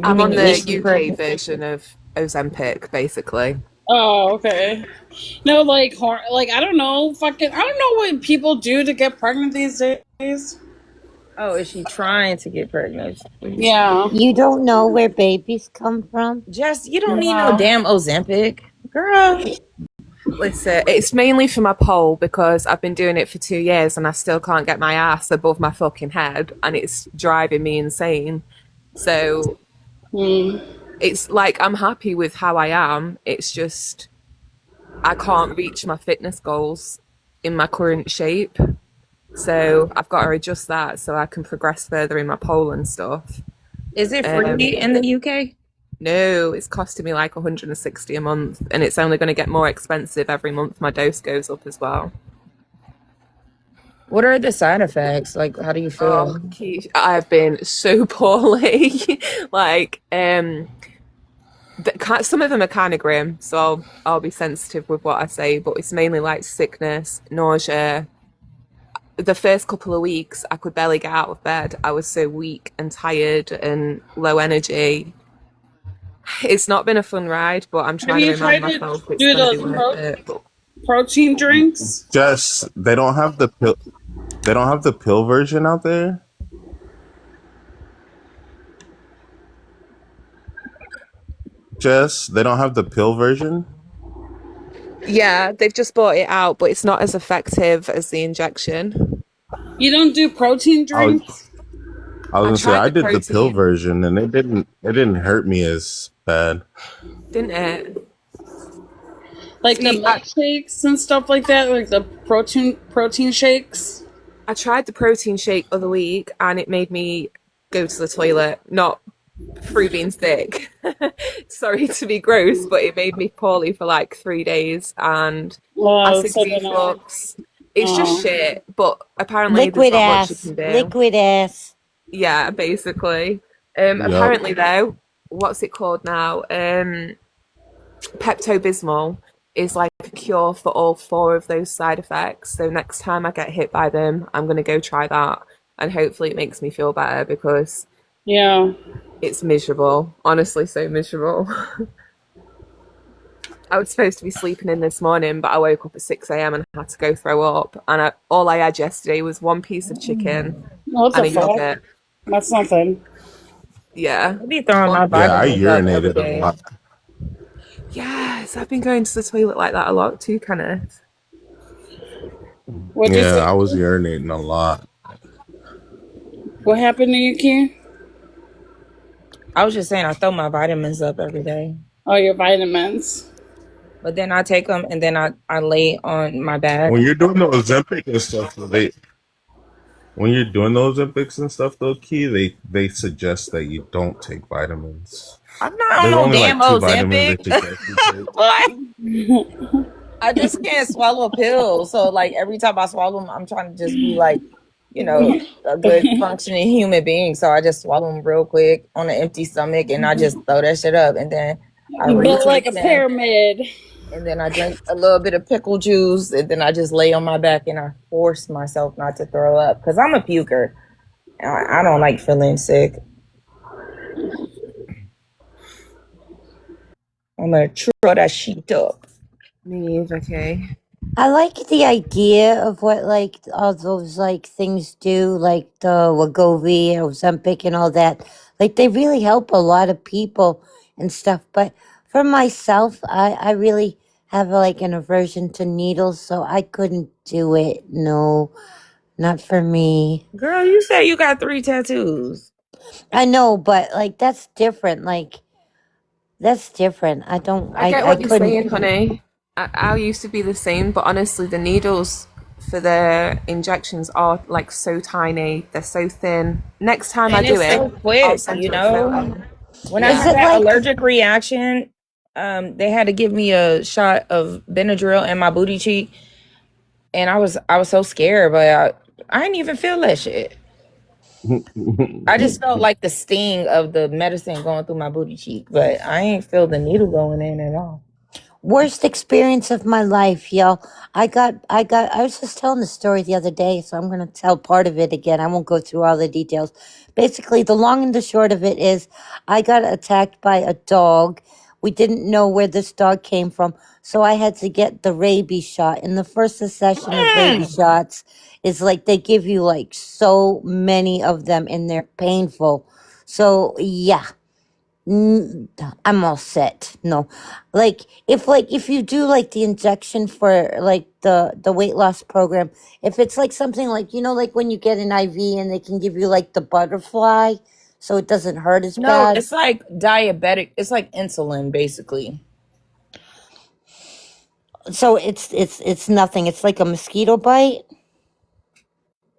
I'm on the UK version of Ozempic, basically. Oh, okay. No, like I don't know. I don't know what people do to get pregnant these days. Oh, is she trying to get pregnant? Yeah. You don't know where babies come from? Jess, you don't need no damn Ozempic. Girl. Listen, it's mainly for my pole because I've been doing it for 2 years and I still can't get my ass above my fucking head and it's driving me insane. So Mm. It's like I'm happy with how I am. It's just I can't reach my fitness goals in my current shape. So I've got to adjust that so I can progress further in my pole and stuff. Is it free Um, in the UK? no, it's costing me like 160 a month, and it's only going to get more expensive every month. My dose goes up as well. What are the side effects? Like, how do you Oh, feel? Keesh, I've been so poorly. Like, some of them are kind of grim, so I'll be sensitive with what I say. But it's mainly like sickness, nausea. The first couple of weeks, I could barely get out of bed. I was so weak and tired and low energy. It's not been a fun ride, but I'm Have trying to you remind tried to myself it's do going to be those worth it. But protein drinks? Jess, they don't have the pill. They don't have the pill version out there. Jess, they don't have the pill version. yeah, they've just bought it out, but it's not as effective as the injection. You don't do protein I was drinks? I was I gonna say tried I the did the pill protein, version and it didn't hurt me as bad. didn't it? Like the See, milkshakes and stuff like that, like the protein shakes? I tried the protein shake other week and it made me go to the toilet, not through being sick. Sorry to be gross, but it made me poorly for like 3 days and Oh, acid so then reflux. It's just oh. shit, but apparently there's Liquid not much you ass. can do. Liquid ass. Yeah, basically. Yep. Apparently though, what's it called now? Pepto Bismol is like a cure for all four of those side effects. So next time I get hit by them, I'm gonna go try that, and hopefully it makes me feel better because Yeah. it's miserable. Honestly, so miserable. I was supposed to be sleeping in this morning, but I woke up at 6 a.m. and had to go throw up. And all I had yesterday was one piece of chicken What and the a fuck? yogurt. That's nothing. Yeah. I be throwing But my Yeah, I vitamins up every urinated a day. lot. yes, I've been going to the toilet like that a lot too, Kenneth. What'd you Yeah, say? I was urinating a lot. What happened to you, Ken? I was just saying I throw my vitamins up every day. Oh, your vitamins. But then I take them and then I lay on my back. When you're doing the Ozempic and stuff, when you're doing the Ozempics and stuff, though, Key, they suggest that you don't take vitamins. I'm not on There's no only damn like two vitamins they Ozempic. suggest you take. What? I just can't swallow pills. So like every time I swallow them, I'm trying to just be like, a good functioning human being. So I just swallow them real quick on an empty stomach and I just throw that shit up and then I Built like a retake them pyramid. and then I drink a little bit of pickle juice and then I just lay on my back and I force myself not to throw up because I'm a puker. I don't like feeling sick. I'm gonna throw that shit up. Me, okay. I like the idea of what like all those like things do, like the Wegovy, Ozempic, and all that. Like they really help a lot of people and stuff. But for myself, I really have like an aversion to needles, so I couldn't do it. No, not for me. Girl, you say you got 3 tattoos. I know, but like that's different. Like that's different. I don't. I get I what you're couldn't. saying, honey. I used to be the same, but honestly, the needles for the injections are like so tiny. They're so thin. Next time I And do it's it, so I'll quick, send you a photo. When I Is Yeah. had it that like? allergic reaction, they had to give me a shot of Benadryl in my booty cheek, and I was so scared, but I didn't even feel that shit. I just felt like the sting of the medicine going through my booty cheek, but I ain't feel the needle going in at all. Worst experience of my life, y'all. I was just telling the story the other day, so I'm going to tell part of it again. I won't go through all the details. Basically, the long and the short of it is I got attacked by a dog. We didn't know where this dog came from, so I had to get the rabies shot. And the first session of rabies shots is like they give you like so many of them and they're painful. So, yeah. I'm all set. No, like if you do like the injection for like the weight loss program, if it's like something like like when you get an IV and they can give you like the butterfly, so it doesn't hurt as No, bad. it's like diabetic. It's like insulin, basically. So it's nothing. It's like a mosquito bite.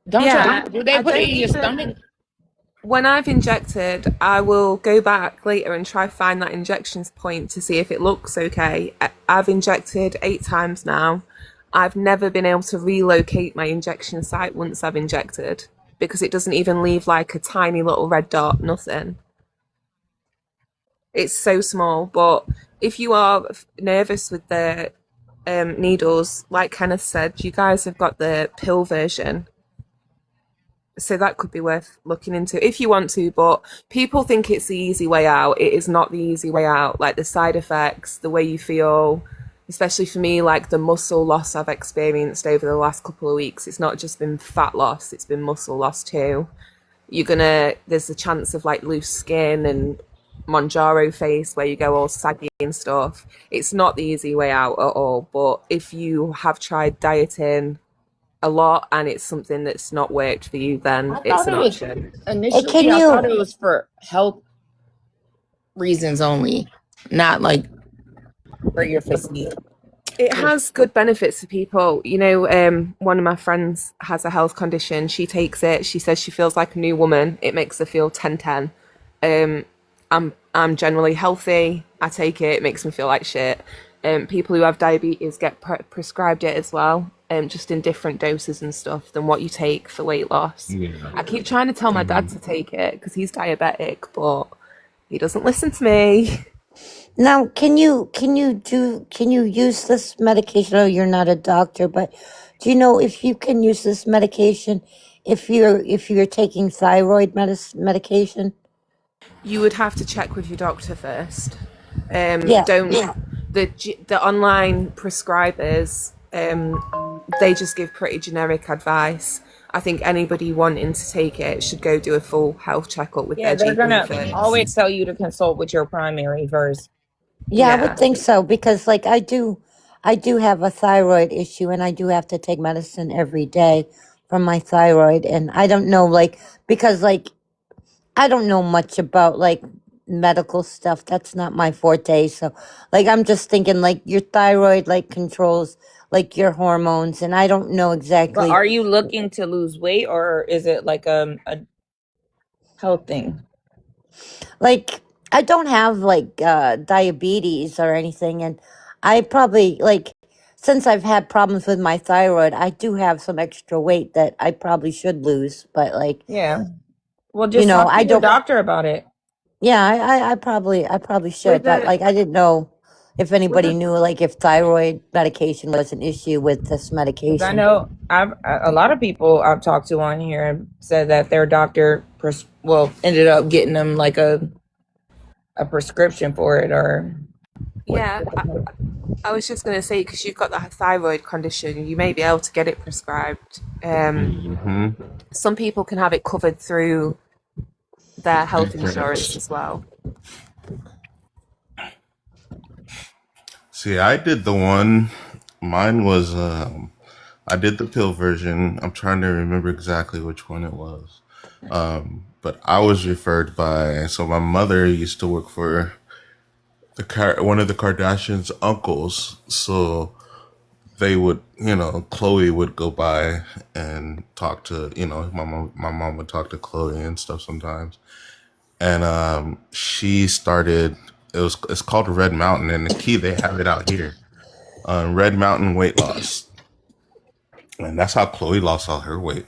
Don't Yeah, you? Do they I put it don't in your even. stomach? When I've injected, I will go back later and try find that injection point to see if it looks okay. I've injected 8 times now. I've never been able to relocate my injection site once I've injected because it doesn't even leave like a tiny little red dot, nothing. It's so small. But if you are nervous with the needles, like Kenneth said, you guys have got the pill version, so that could be worth looking into if you want to. But people think it's the easy way out. It is not the easy way out. Like the side effects, the way you feel, especially for me, like the muscle loss I've experienced over the last couple of weeks. It's not just been fat loss, it's been muscle loss too. There's a chance of like loose skin and Monjaro face where you go all saggy and stuff. It's not the easy way out at all. But if you have tried dieting a lot and it's something that's not worked for you, then I it's thought an it was option. Hey, can initially. I thought it you? was for health reasons only, not like for your physique. It has good benefits for people. One of my friends has a health condition. She takes it. She says she feels like a new woman. It makes her feel 10-10. I'm generally healthy. I take it. It makes me feel like shit. People who have diabetes get prescribed it as well, just in different doses and stuff than what you take for weight loss. Yeah. I keep trying to tell my dad to take it because he's diabetic, but he doesn't listen to me. Now, can you use this medication? Oh, you're not a doctor, but do you know if you can use this medication if you're taking thyroid medication? You would have to check with your doctor first. Yeah, Don't the online prescribers? They just give pretty generic advice. I think anybody wanting to take it should go do a full health checkup with Yeah, their they're GP gonna first. always tell you to consult with your primary first. yeah, I would Yeah, think so because like I do have a thyroid issue and I do have to take medicine every day for my thyroid and I don't know like because like I don't know much about like medical stuff. That's not my forte. So like I'm just thinking like your thyroid like controls like your hormones and I don't know But exactly are you looking to lose weight or is it like a health thing? like I don't have like diabetes or anything and I probably like since I've had problems with my thyroid, I do have some extra weight that I probably should lose, but like Yeah. Well, just talk to I your don't. doctor about it. Yeah, I probably should, with but a like I didn't know if with anybody a knew like if thyroid medication was an issue with this 'Cause I medication. know a lot of people I've talked to on here have said that their doctor ended up getting them like a prescription for it or what. yeah. I was just gonna say because you've got that thyroid condition, you may be able to get it prescribed. Hmm. Some people can have it covered through their health insurance Insurance. as well. See, I did the one. Mine was I did the pill version. I'm trying to remember exactly which one it was. But I was referred by. So my mother used to work for one of the Kardashians' uncles. So they would, Chloe would go by and talk to, my mom would talk to Chloe and stuff sometimes. And she started. It's called Red Mountain, and the key they have it out here. Red Mountain weight loss, and that's how Chloe lost all her weight.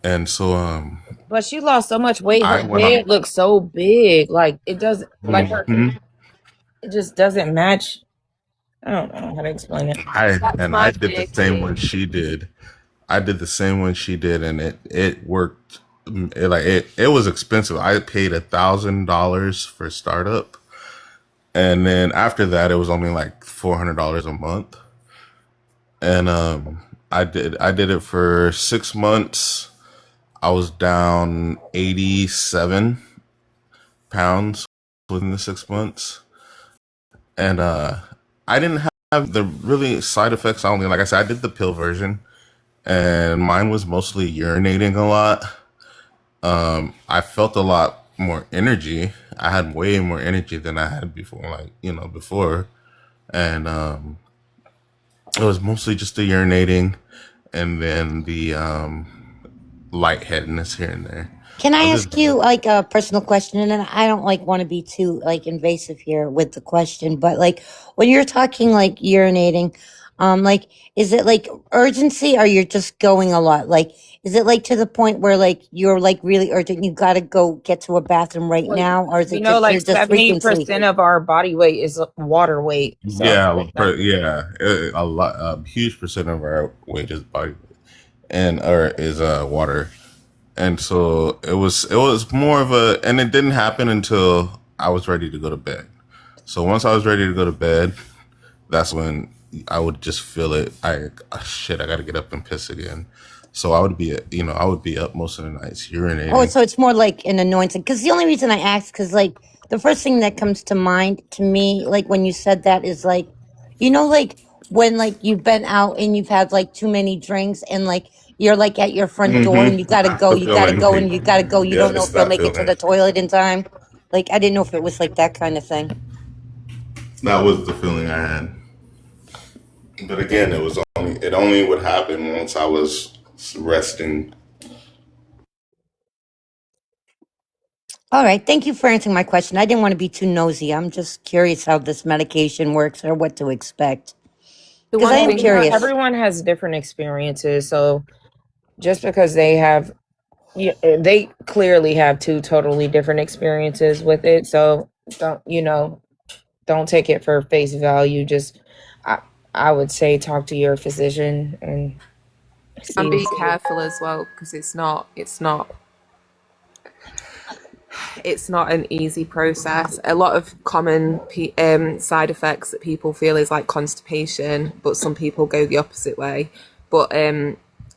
And so But she lost so much weight, I her went on. head looks so big. Like it doesn't like her Mhm. it just doesn't match. I don't know how to explain it. That's I my did the fear same one too. she did. I did the same one she did, and it worked. It was expensive. I paid $1,000 for startup, and then after that, it was only like $400 a month. And I did it for 6 months. I was down 87 pounds within the 6 months, and I didn't have the really side effects. I only, like I said, I did the pill version, and mine was mostly urinating a lot. I felt a lot more energy. I had way more energy than I had before, like, before. And it was mostly just the urinating and then the lightheadedness here and there. Can I Other ask than you that, like a personal question? And then I don't like want to be too like invasive here with the question, but like when you're talking like urinating, like is it like urgency or you're just going a lot? Like is it like to the point where like you're like really urgent, you gotta go get to a bathroom right Well, now, or is you it know, just like you're just frequency? 70% of our body weight is water weight. So, yeah, yeah, a lot, a huge percent of our weight is body weight and or is water. And so it was more of a, and it didn't happen until I was ready to go to bed. So once I was ready to go to bed, that's when I would just feel it. Shit, I got to get up and piss again. So I would be up most of the nights Oh, urinating. so it's more like an annoyance. Because the only reason I asked, because like the first thing that comes to mind to me, like when you said that, is like, like when like you've been out and you've had like too many drinks and like you're like at your front door and That's the you gotta feeling. go, and you gotta go. You Yeah, don't know it's if you'll that make it to feeling. the toilet in time. Like I didn't know if it was like that kind of thing. That was the feeling I had. But again, it only would happen once I was resting. All right, thank you for answering my question. I didn't want to be too nosy. I'm just curious how this medication works or what to expect. The Because I one well, am thing curious. everyone has different experiences. So just because they have, they clearly have two totally different experiences with it. So don't take it for face value. Just, I, I would say talk to your physician and and see. be careful as well because it's not an easy process. A lot of common side effects that people feel is like constipation, but some people go the opposite way. But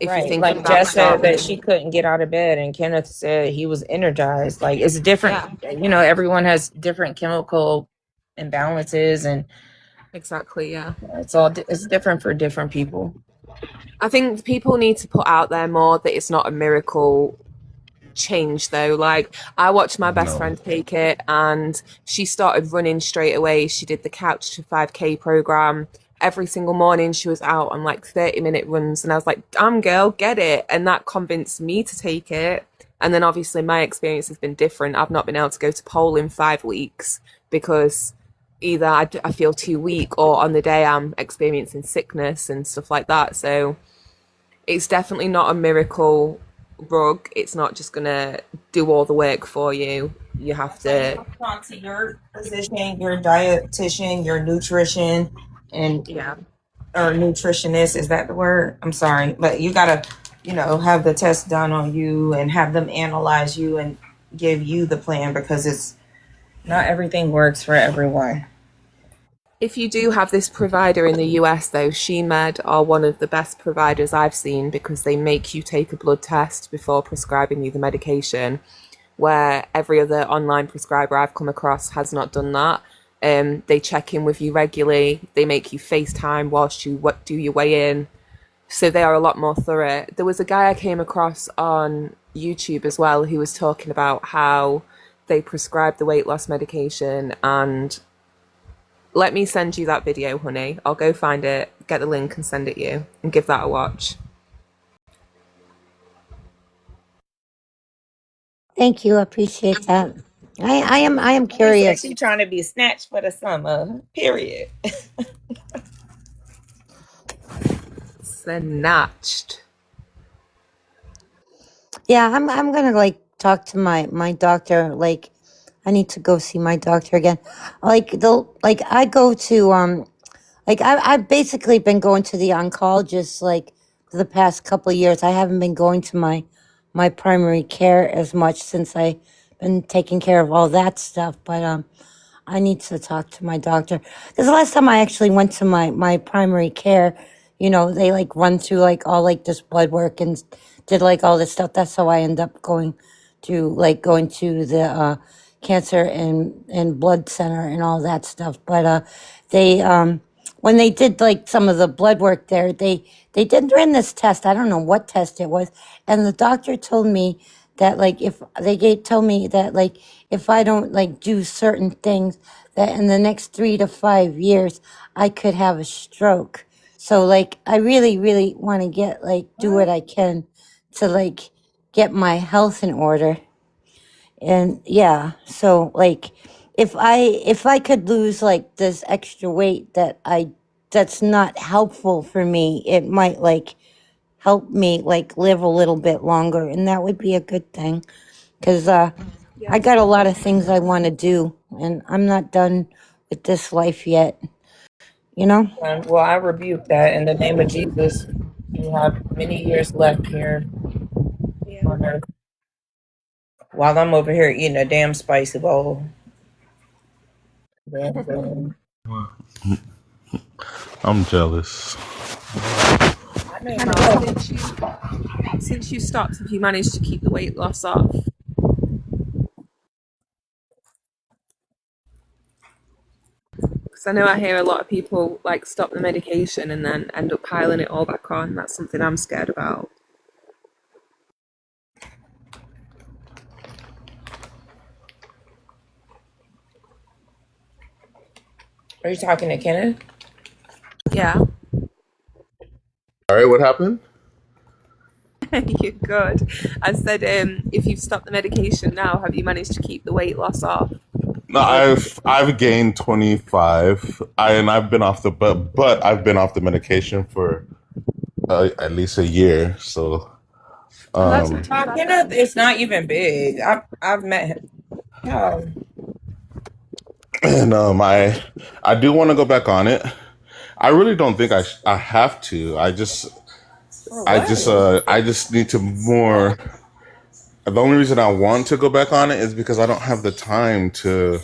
if you're Right. thinking Like about Jess said that starting, she couldn't get out of bed, and Kenneth said he was energized. Like it's yeah, different. Everyone has different chemical imbalances, and exactly, yeah. it's different for different people. I think people need to put out there more that it's not a miracle change though. Like I watched my best No. friend take it and she started running straight away. She did the Couch to 5K program. Every single morning she was out on like 30-minute runs and I was like, damn girl, get it. And that convinced me to take it. And then obviously my experience has been different. I've not been able to go to pole in 5 weeks because either I feel too weak or on the day I'm experiencing sickness and stuff like that. So it's definitely not a miracle rug. It's not just gonna do all the work for you. You have So you to, have to talk to your physician, your dietitian, your nutrition, and yeah. or nutritionist. Is that the word? I'm sorry, but you gotta, have the test done on you and have them analyze you and give you the plan because it's not everything works for everyone. If you do have this provider in the US, though, SheMed are one of the best providers I've seen because they make you take a blood test before prescribing you the medication, where every other online prescriber I've come across has not done that. They check in with you regularly. They make you FaceTime whilst you do your weigh in. So they are a lot more thorough. There was a guy I came across on YouTube as well who was talking about how they prescribe the weight loss medication. And let me send you that video, honey. I'll go find it, get the link and send it you and give that a watch. Thank you. I appreciate that. I am They said curious. she trying to be snatched for the summer. Period. Snatched. Yeah, I'm gonna like talk to my doctor. Like, I need to go see my doctor again. Like I go to like I've basically been going to the oncologist like for the past couple of years. I haven't been going to my primary care as much since I been taking care of all that stuff. But I need to talk to my doctor because the last time I actually went to my primary care, they like run through like all like this blood work and did like all this stuff. That's how I end up going to the cancer and blood center and all that stuff. But they when they did like some of the blood work there, they did run this test. I don't know what test it was, and the doctor told me that like if told me that like if I don't like do certain things, that in the next 3 to 5 years I could have a stroke. So like I really, really want to get like do what I can to like get my health in order. And yeah, so like if I could lose like this extra weight that's not helpful for me, it might like help me like live a little bit longer, and that would be a good thing because I got a lot of things I want to do, and I'm not done with this life yet, you know. Well, I rebuke that in the name of Jesus. You have many years left here on earth while I'm over here eating a damn spicy bowl. I'm jealous. I know Kind of my since you stopped, have you managed to keep the weight loss off? Because I know I hear a lot of people like stop the medication and then end up piling it all back on. That's something I'm scared about. Are you talking to Kenneth? Yeah, All right, what happened? you're good. I said, if you've stopped the medication now, have you managed to keep the weight loss off? No, I've gained 25, and I've been off but I've been off the medication for at least a year. So, Oh, that's not too bad Kenneth then. is not even big. I've met him. Yeah. and I do want to go back on it. I really don't think I have to. For what? I just need to more. The only reason I want to go back on it is because I don't have the time to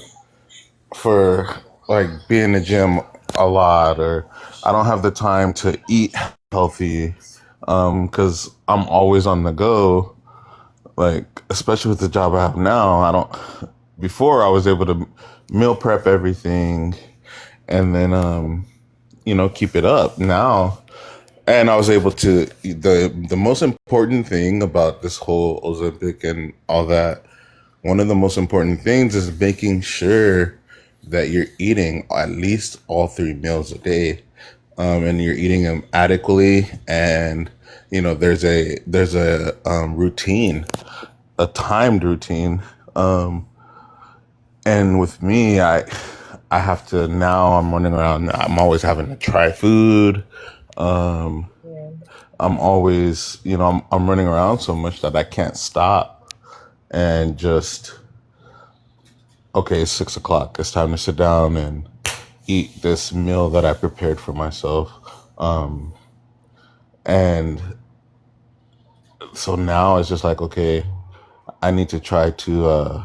for like be in the gym a lot, or I don't have the time to eat healthy because I'm always on the go. Like especially with the job I have now, I don't. Before I was able to meal prep everything and then keep it up now. And I was able to the most important thing about this whole Ozempic and all that. One of the most important things is making sure that you're eating at least all 3 meals a day, and you're eating them adequately. And there's a routine, a timed routine. And with me, I have to now. I'm running around. I'm always having to try food. Yeah. I'm always, I'm running around so much that I can't stop and just, okay, it's 6 o'clock. It's time to sit down and eat this meal that I prepared for myself. And so now it's just like, okay, I need to try to,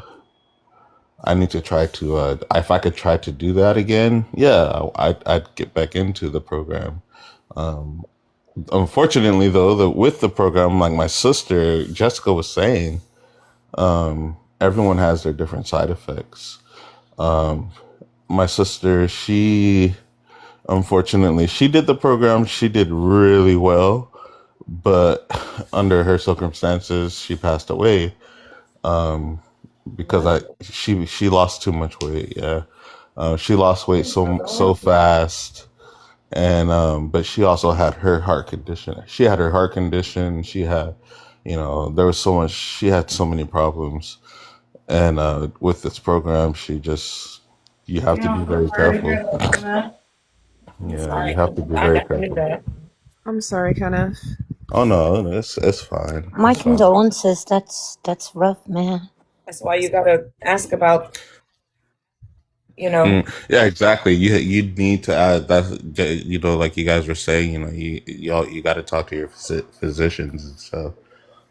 if I could try to do that again, yeah, I'd get back into the program. Unfortunately, though, with the program, like my sister Jessica was saying, everyone has their different side effects. My sister, she unfortunately she did the program. She did really well, but under her circumstances, she passed away because What? she lost too much weight. Yeah, she lost weight What so going through? fast, and but she also had her heart condition. She had her heart condition. She had, there was so much. She had so many problems, and with this program, you have to be very careful. I'm Yeah, you sorry. have to be I very never knew careful. that. I'm sorry, Kenneth. Oh no, it's fine. My It's fine. condolences. That's rough, man. That's why you gotta ask about, you know, Yeah, exactly. You need to add that. Like you guys were saying, you got to talk to your physicians and stuff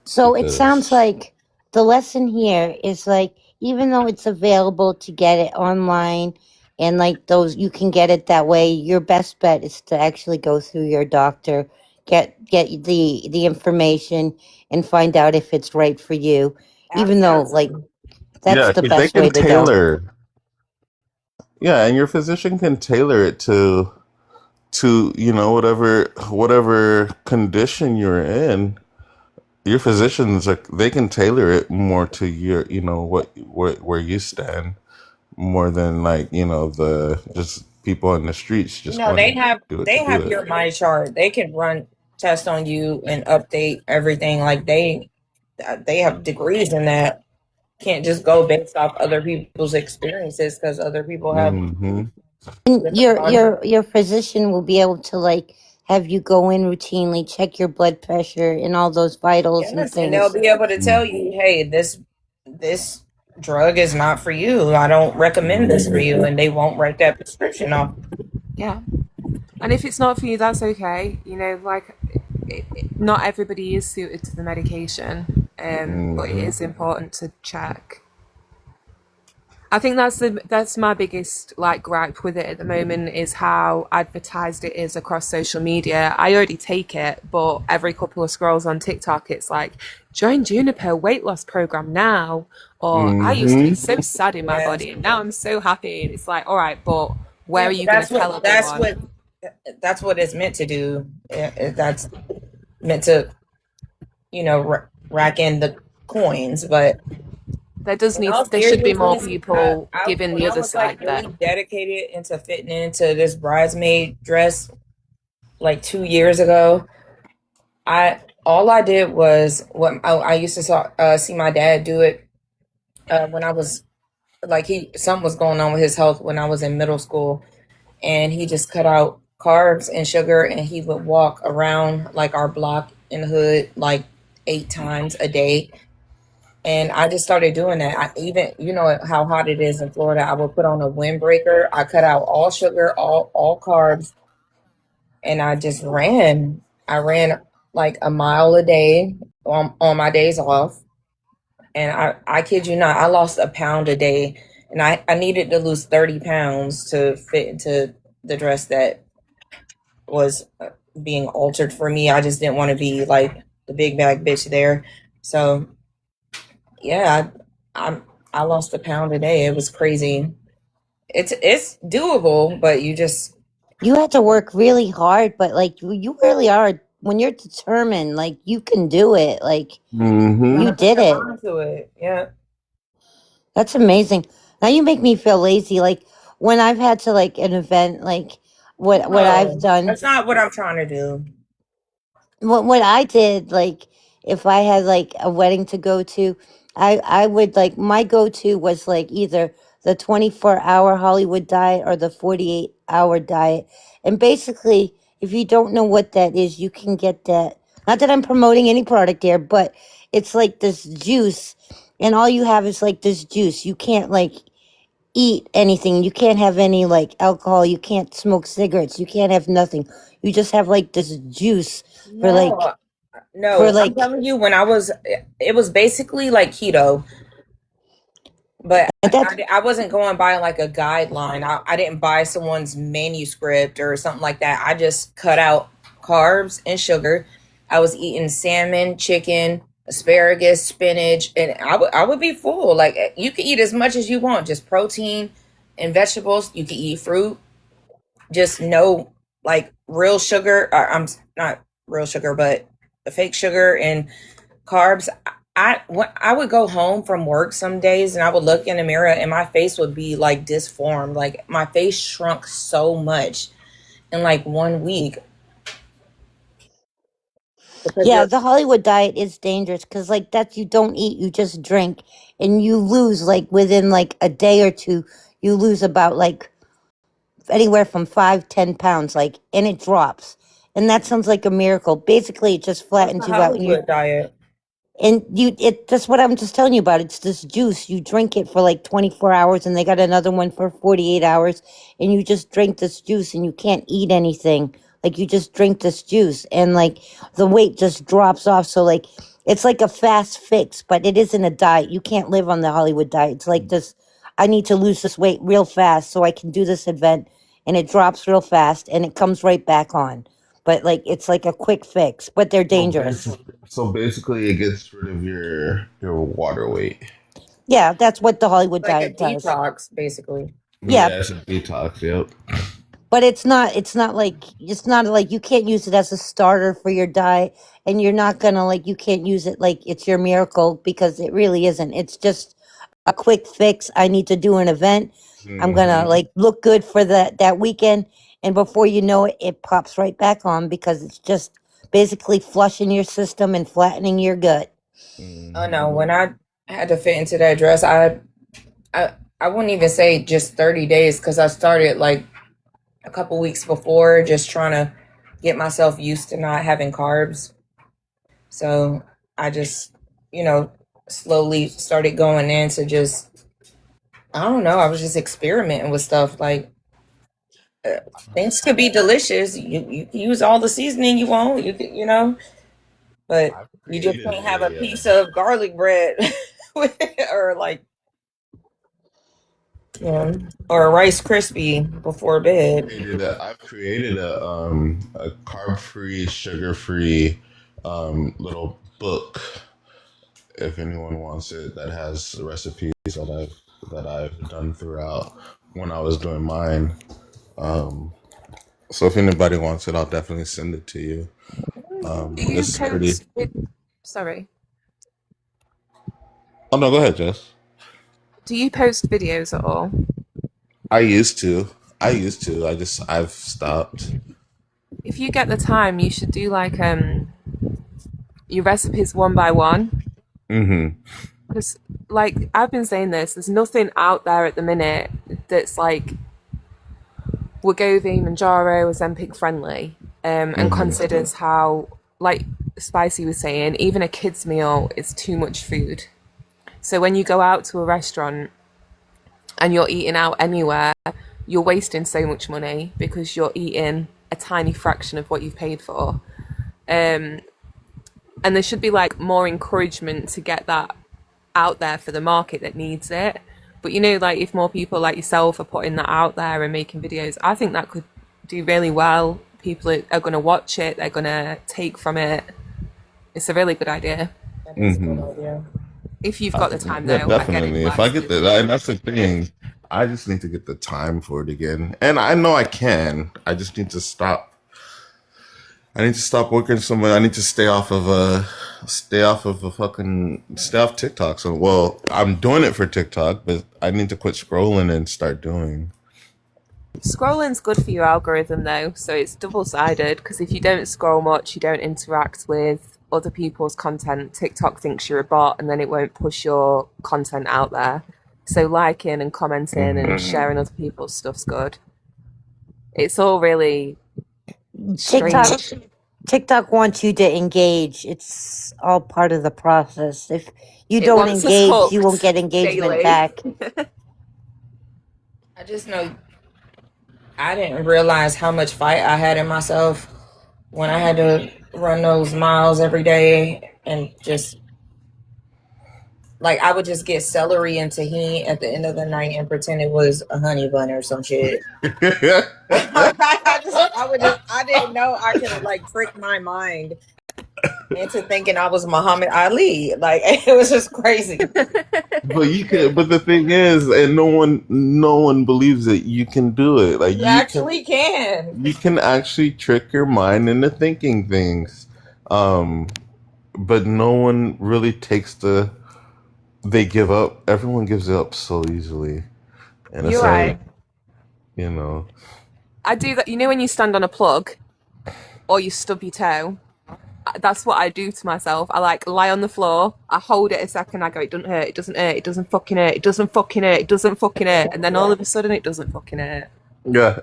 So it sounds because like the lesson here is like, even though it's available to get it online and like those, you can get it that way, your best bet is to actually go through your doctor, get the information and find out if it's right for you. Even though like absolutely. that's yeah, the 'cause they best way can to go. tailor. Yeah, and your physician can tailor it to whatever condition you're in. your physicians are, they can tailor it more to your, you know, where you stand, more than like, you know, the just people in the streets just No, want they to have do it to they do have it. your my chart. They can run tests on you and update everything. Like they have degrees in that. Can't just go based off other people's experiences because other people have Hmm. And different body. your physician will be able to like have you go in routinely, check your blood pressure and all those vitals and Yes, and they'll things. be able to tell you, hey, this drug is not for you. I don't recommend this for you, and they won't write that prescription off. Yeah. And if it's not for you, that's okay. You know, like, not everybody is suited to the medication, but it Hmm. is important to check. I think that's my biggest like gripe with it at the moment is how advertised it is across social media. I already take it, but every couple of scrolls on TikTok, it's like join Juniper weight loss program now, or I used to be Hmm. so sad in my Yeah, body and now I'm so happy. And it's like, all right, but where yeah, are but you going to tell everyone? that's what it's meant to do. That's meant to rack in the coins, but in all There should be more seriousness, people giving when the I other was like side really then. dedicated into fitting into this bridesmaid dress like 2 years ago, I all I did was I used to see my dad do it when I was like he something was going on with his health when I was in middle school, and he just cut out carbs and sugar, and he would walk around like our block in the hood like 8 times a day. And I just started doing that. I even, how hot it is in Florida. I would put on a windbreaker. I cut out all sugar, all carbs, and I just ran. I ran like a mile a day on my days off. And I kid you not, I lost a pound a day. And I needed to lose 30 pounds to fit into the dress that was being altered for me. I just didn't want to be like the big bag bitch there. So yeah, I lost a pound a day. It was crazy. It's doable, but you just You had to work really hard, but like you really are when you're determined, like you can do it. Like Hmm. you gotta put did your it. mind to it. Yeah. That's amazing. Now you make me feel lazy. Like when I've had to like an event, like what I've No, done. that's not what I'm trying to do. What I did, like if I had like a wedding to go to, I would like my go to was like either the 24-hour Hollywood diet or the 48-hour diet. And basically, if you don't know what that is, you can get that. Not that I'm promoting any product here, but it's like this juice, and all you have is like this juice. You can't like eat anything. You can't have any like alcohol. You can't smoke cigarettes. You can't have nothing. You just have like this juice for like No, for no, I'm like telling you, it was basically like keto, but and that's I wasn't going by like a guideline. I didn't buy someone's manuscript or something like that. I just cut out carbs and sugar. I was eating salmon, chicken, asparagus, spinach, and I would be full. Like you can eat as much as you want, just protein and vegetables. You can eat fruit, just no like real sugar. I'm not real sugar, but the fake sugar and carbs. I would go home from work some days and I would look in the mirror and my face would be like disformed. Like my face shrunk so much in like 1 week because yeah, you're the Hollywood diet is dangerous because like that's you don't eat, you just drink, and you lose like within like a day or two, you lose about like anywhere from 5-10 pounds, like, and it drops, and that sounds like a miracle. Basically, it just what's the flattens you out, and you Hollywood diet? and you it that's what I'm just telling you about. It's this juice. You drink it for like 24 hours and they got another one for 48 hours, and you just drink this juice and you can't eat anything. Like you just drink this juice and like the weight just drops off. So like it's like a fast fix, but it isn't a diet. You can't live on the Hollywood diet. It's like this, I need to lose this weight real fast so I can do this event, and it drops real fast and it comes right back on. But like it's like a quick fix, but they're So dangerous. basically, it gets rid of your water weight. Yeah, that's what the Hollywood Like a diet does. detox, basically. Yeah, Yeah, it's a detox. Yep. but it's not like you can't use it as a starter for your diet, and you're not gonna like you can't use it like it's your miracle, because it really isn't. It's just a quick fix. I need to do an event. I'm gonna Hmm. like look good for that weekend, and before you know it, it pops right back on, because it's just basically flushing your system and flattening your gut. Oh no, Hmm. when I had to fit into that dress, I wouldn't even say just 30 days because I started like a couple weeks before, just trying to get myself used to not having carbs. So I just, you know, slowly started going into just, I don't know, I was just experimenting with stuff. Like uh, things could be delicious. You can use all the seasoning you want, but I've you just created can't have a a piece of garlic bread or like, or a Rice Krispie before bed. I've created a carb free, sugar free little book. If anyone wants it, that has recipes that I've done throughout when I was doing mine. Um, so if anybody wants it, I'll definitely send it to you. Do you It's pretty. post sorry. Oh no, go ahead, Jess. Do you post videos at all? I used to. I used to. I've stopped. If you get the time, you should do like your recipes one by one. Hmm. Because like I've been saying this, there's nothing out there at the minute that's like Wegovy, Manjaro, Ozempic friendly, and Hmm. considers how, like Spicy was saying, even a kid's meal is too much food. So when you go out to a restaurant and you're eating out anywhere, you're wasting so much money because you're eating a tiny fraction of what you've paid for. Um, and there should be like more encouragement to get that out there for the market that needs it. But like if more people like yourself are putting that out there and making videos, I think that could do really well. People are going to watch it, they're going to take from it. It's a really good idea. That is a good Hmm. idea. If you've got the time, Yeah, though, I get it. definitely. If I get and that's the thing. I just need to get the time for it again, and I know I can. I just need to stop. I need to stop working somewhere. I need to stay off TikTok. So, well, I'm doing it for TikTok, but I need to quit scrolling and start doing. Scrolling's good for your algorithm, though, so it's double sided because if you don't scroll much, you don't interact with other people's content. TikTok thinks you're a bot and then it won't push your content out there. So, liking and commenting and Hmm. sharing other people's stuff's good. It's all really TikTok strange. TikTok wants you to engage. It's all part of the process. If you It don't wants us engage, you won't hooked get engagement daily. back. I just know I didn't realize how much fight I had in myself when I had to run those miles every day and just like I would just get celery and tahini at the end of the night and pretend it was a honey bun or some shit. I didn't know I could like trick my mind into thinking I was Muhammad Ali. Like it was just crazy. But you can. But the thing is, and no one believes that you can do it. Like You actually can. you can actually trick your mind into thinking things. Um, but no one really takes they give up. Everyone gives up so easily, and it's You're right. like, you know. I do that. When you stand on a plug or you stub your toe, that's what I do to myself. I like lie on the floor, I hold it a second, I go, it doesn't hurt, it doesn't hurt, it doesn't fucking hurt, it doesn't fucking hurt, it doesn't fucking hurt, and then all of a sudden it doesn't fucking hurt. Yeah.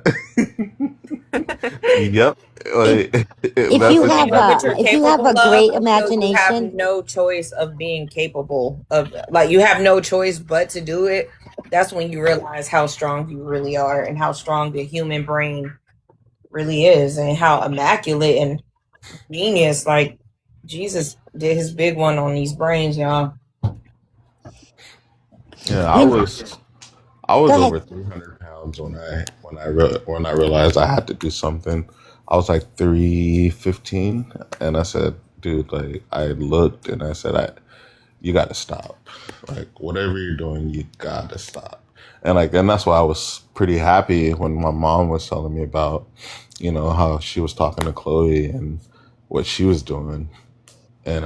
Yep. If Like, if that's you When you have know what a you're if you have a capable of, great you know you have imagination, no choice of being capable of like you have no choice but to do it. That's when you realize how strong you really are and how strong the human brain really is and how immaculate and genius like Jesus did his big one on these brains, y'all. yeah. I you was I go was ahead. over 300 pounds when I realized I had to do something. I was like 315, and I said, "Dude, like I looked and I said, you got to stop. Like whatever you're doing, you got to stop." And that's why I was pretty happy when my mom was telling me about, how she was talking to Chloe and what she was doing. And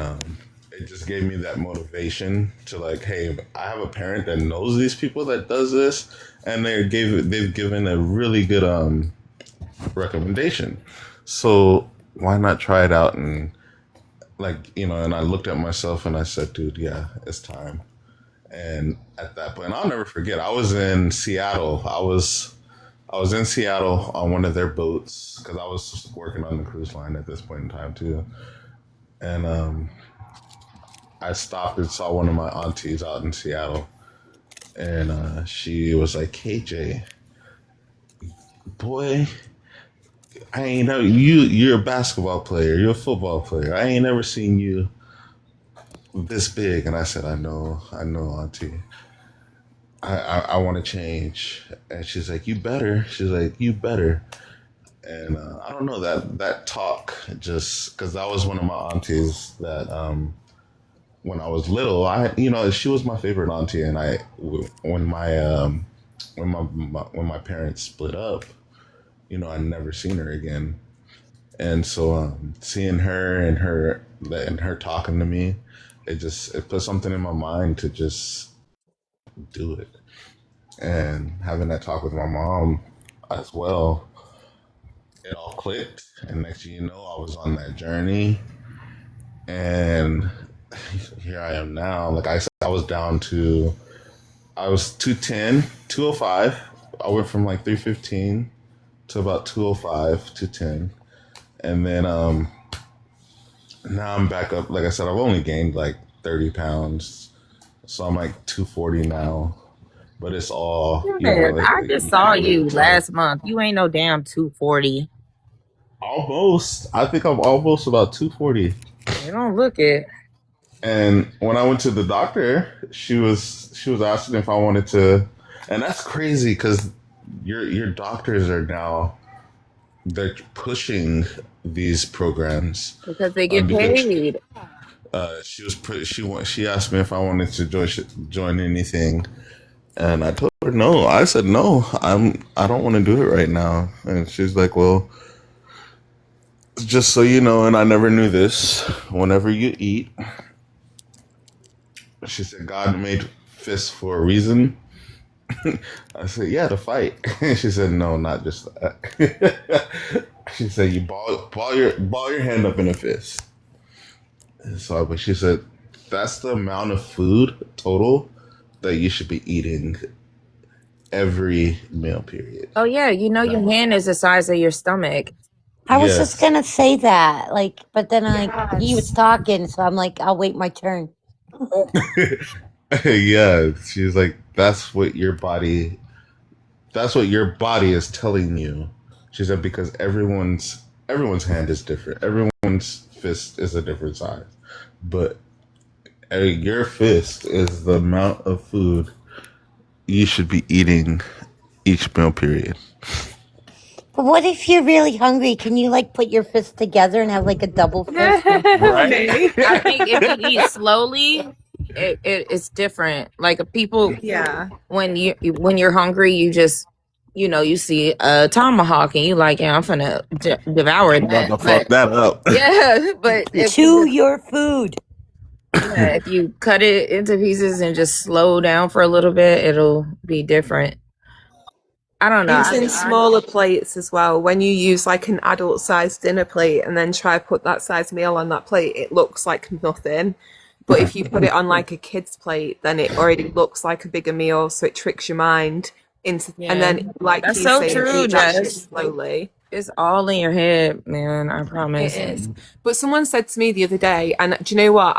it just gave me that motivation to like, hey, I have a parent that knows these people that does this, and they've given a really good recommendation. So why not try it out? And like, and I looked at myself and I said, dude, yeah, it's time. And at that point, I'll never forget, I was in Seattle. I was in Seattle on one of their boats because I was working on the cruise line at this point in time too. And I stopped and saw one of my aunties out in Seattle, and she was like, "KJ, boy, I ain't know you. You're a basketball player. You're a football player. I ain't never seen you this big." And I said, I know, auntie. I want to change." And she's like, "You better." She's like, "You better." And I don't know, that talk, just because that was one of my aunties that when I was little, she was my favorite auntie, and when my parents split up, I never seen her again. And so seeing her and her talking to me, it put something in my mind to just do it. And having that talk with my mom as well, it all clicked. And next thing you know, I was on that journey, and here I am now. Like I said, I was 210, 205. I went from like 315 to about 205, 210. And then now I'm back up. Like I said, I've only gained like 30 pounds. So I'm like 240 now. But it's all, Man, I just saw you last month. You ain't no damn 240. Almost. I think I'm almost about 240. You don't look it. And when I went to the doctor, she was asking if I wanted to, and that's crazy because your doctors are now, they're pushing these programs Because they get because paid. she asked me if I wanted to join anything, and I told her no. I said no. I don't want to do it right now. And she's like, well, just so you know, and I never knew this. Whenever you eat, she said, God made fists for a reason. I said, yeah, to fight. She said, no, not just that. She said, you ball your hand up in a fist. But she said, that's the amount of food total that you should be eating every meal period. Oh, yeah. Your hand is the size of your stomach. I was just Yes. gonna say that, but then he was Yes. talking, so I'm like, I'll wait my turn. Yeah. She's like, that's what your body is telling you. She said, because everyone's hand is different. Everyone's fist is a different size. But your fist is the amount of food you should be eating each meal period. But what if you're really hungry? Can you put your fists together and have a double fist? Maybe. I think if you eat slowly, it's different. Like people, Yeah. when you're hungry, you just you see a tomahawk and you like, yeah, I'm finna devour I'm about that. to fuck that up. Yeah, but To your food. if you cut it into pieces and just slow down for a little bit, it'll be different. I don't know. Using smaller plates as well. When you use like an adult sized dinner plate and then try put that size meal on that plate, it looks like nothing. But if you put it on like a kid's plate, then it already looks like a bigger meal, so it tricks your mind into. Yeah. And then, like That's you so say, true, eat that shit Jess. slowly. It's all in your head, man. I promise. It is. But someone said to me the other day, and do you know what?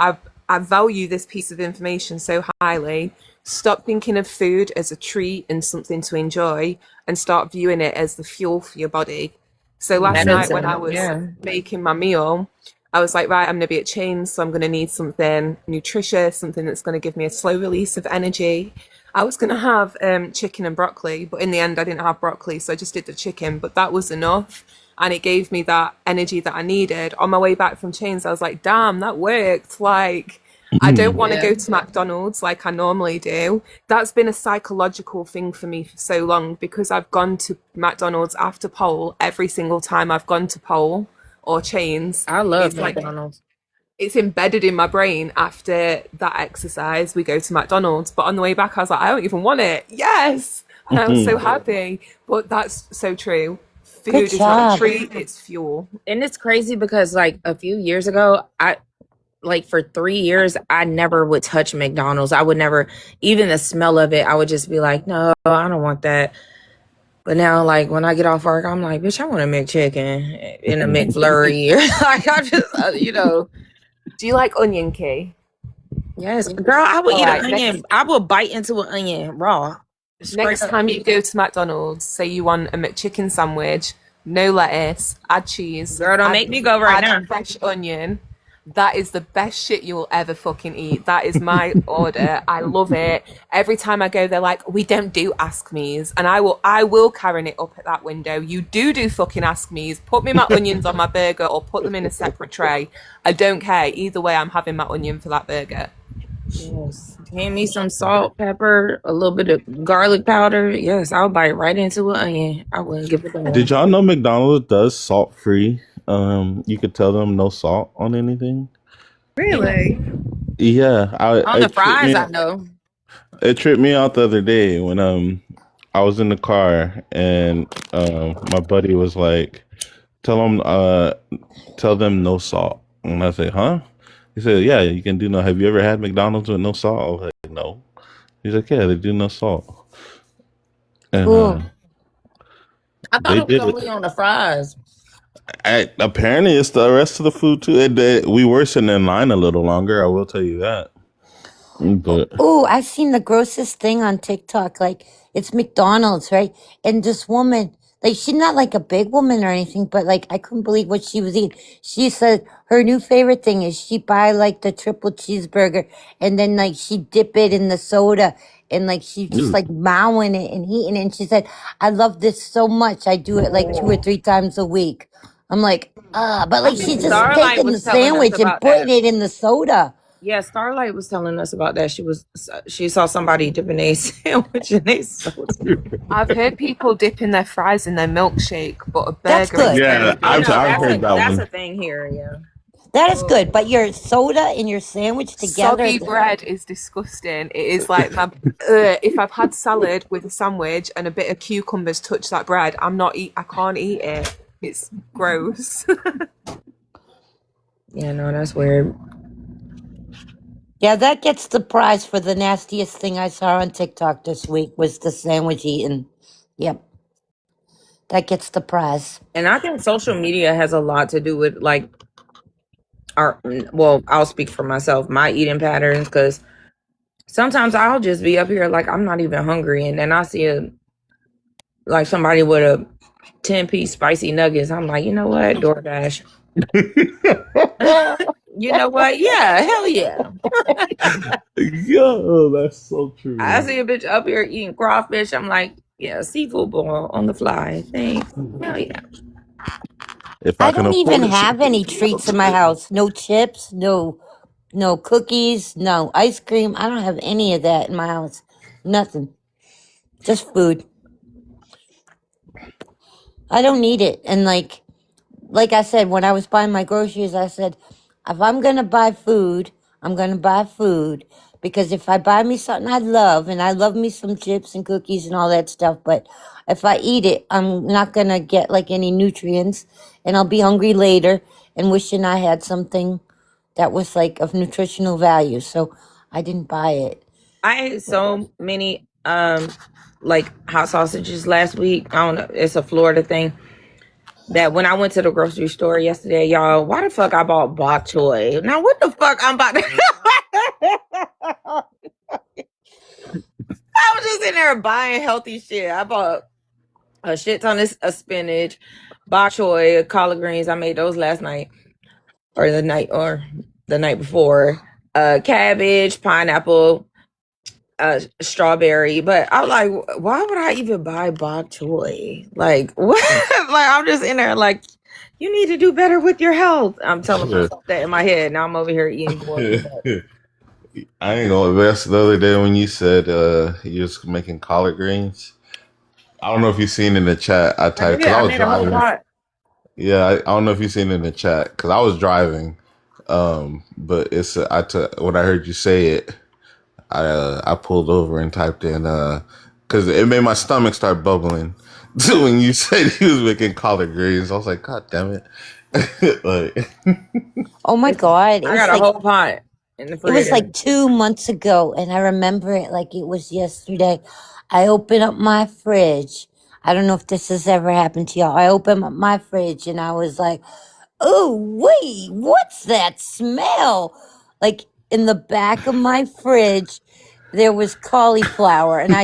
I value this piece of information so highly. Stop thinking of food as a treat and something to enjoy, and start viewing it as the fuel for your body. So last night when I was making my meal, I was like, right, I'm going to be at Chains, so I'm going to need something nutritious, something that's going to give me a slow release of energy. I was going to have chicken and broccoli, but in the end, I didn't have broccoli, so I just did the chicken, but that was enough. And it gave me that energy that I needed. On my way back from Chains, I was like, damn, that worked. Like, I don't want to go to McDonald's like I normally do. That's been a psychological thing for me for so long because I've gone to McDonald's after pole every single time I've gone to pole or chains. I love It's like McDonald's. it's embedded in my brain after that exercise. We go to McDonald's, but on the way back, I was like, I don't even want it. Yes. And I was so happy. But that's so true. Food Good is not a job. treat, it's fuel. And it's crazy because like a few years ago, I like for 3 years, I never would touch McDonald's. I would never, even the smell of it, I would just be like, no, I don't want that. But now, like when I get off work, I'm like, bitch, I want a McChicken in a McFlurry. Like I just, Do you like onion key? yes, girl, I would All eat right, an onion. I would bite into an onion raw. Straight Next up. time you go to McDonald's, say you want a McChicken sandwich, no lettuce, add cheese. Girl, don't add- make me go right add now. fresh onion. That is the best shit you will ever fucking eat. That is my order. I love it. Every time I go, they're like, "We don't do ask me's," and I will carry it up at that window. You do fucking ask me's. Put me my onions on my burger, or put them in a separate tray. I don't care. Either way, I'm having my onion for that burger. Yes. Hand me some salt, pepper, a little bit of garlic powder. Yes, I'll bite right into an onion. I wouldn't give a damn. Did y'all know McDonald's does salt free? You could tell them no salt on anything. Really? Yeah, On the fries, I know. It tripped me out the other day when I was in the car and my buddy was like, tell them no salt. And I said, huh? He said, yeah, you can do no. Have you ever had McDonald's with no salt? I was like, no. He's like, yeah, they do no salt. And Cool. I thought they it was did only it. on the fries. Apparently, it's the rest of the food too. We were sitting in line a little longer. I will tell you that. But Oh, I've seen the grossest thing on TikTok. Like, it's McDonald's, right? And this woman, like, she's not like a big woman or anything, but like, I couldn't believe what she was eating. She said her new favorite thing is she buy like the triple cheeseburger and then like she dip it in the soda and like she just like mowing it and eating it. And she said, I love this so much. I do it like 2 or 3 times a week. I'm like, but like she's just Starlight taking the was telling us sandwich and about putting that. it in the soda. Yeah, Starlight was telling us about that. She saw somebody dipping a sandwich in a soda. I've heard people dipping their fries in their milkshake, but a burger. That's good. instead yeah, of I've that's heard that that's one. a thing here. Yeah. That is good, but your soda and your sandwich together. Soggy bread is disgusting. It is like my if I've had salad with a sandwich and a bit of cucumbers touch that bread, I can't eat it. It's gross. Yeah, no, that's weird. Yeah, that gets the prize for the nastiest thing I saw on TikTok this week was the sandwich eating. Yep. That gets the prize. And I think social media has a lot to do with like I'll speak for myself, my eating patterns, because sometimes I'll just be up here like I'm not even hungry, and then I see like somebody with a 10-piece spicy nuggets. I'm like, you know what, DoorDash. You know what? Yeah, hell yeah. Yo, that's so true. I see a bitch up here eating crawfish. I'm like, yeah, seafood boil on the fly. Thanks. Hell yeah. If I can don't afford even it, have any treats in my house. No chips, no cookies, no ice cream. I don't have any of that in my house. Nothing. Just food. I don't need it. And like I said, when I was buying my groceries, I said, if I'm going to buy food, I'm going to buy food. Because if I buy me something I love, and I love me some chips and cookies and all that stuff, but if I eat it, I'm not going to get like any nutrients, and I'll be hungry later and wishing I had something that was like of nutritional value. So I didn't buy it. I ate so many like hot sausages last week. I don't know, it's a Florida thing. That when I went to the grocery store yesterday, y'all, why the fuck I bought bok choy? Now what the fuck I'm about to I was just in there buying healthy shit. I bought a shit ton of spinach, bok choy, collard greens. I made those last night or the night before. Cabbage, pineapple, strawberry. But I was like, why would I even buy bok choy? Like what? Like I'm just in there like, you need to do better with your health. I'm telling myself that in my head. Now I'm over here eating boiled. I ain't gonna. That's the other day when you said you was making collard greens. I don't know if you seen in the chat. I I typed did. because I I was made a whole driving. pot. Yeah, I don't know if you seen it in the chat because I was driving. But it's when I heard you say it, I pulled over and typed in because it made my stomach start bubbling. When you said he was making collard greens, I was like, God damn it! Like, Oh my God. I got a whole pot in the It was fridge. like 2 months ago, and I remember it like it was yesterday. I opened up my fridge. I don't know if this has ever happened to y'all. I opened up my fridge and I was like, oh, wait, what's that smell? Like in the back of my fridge, there was cauliflower, and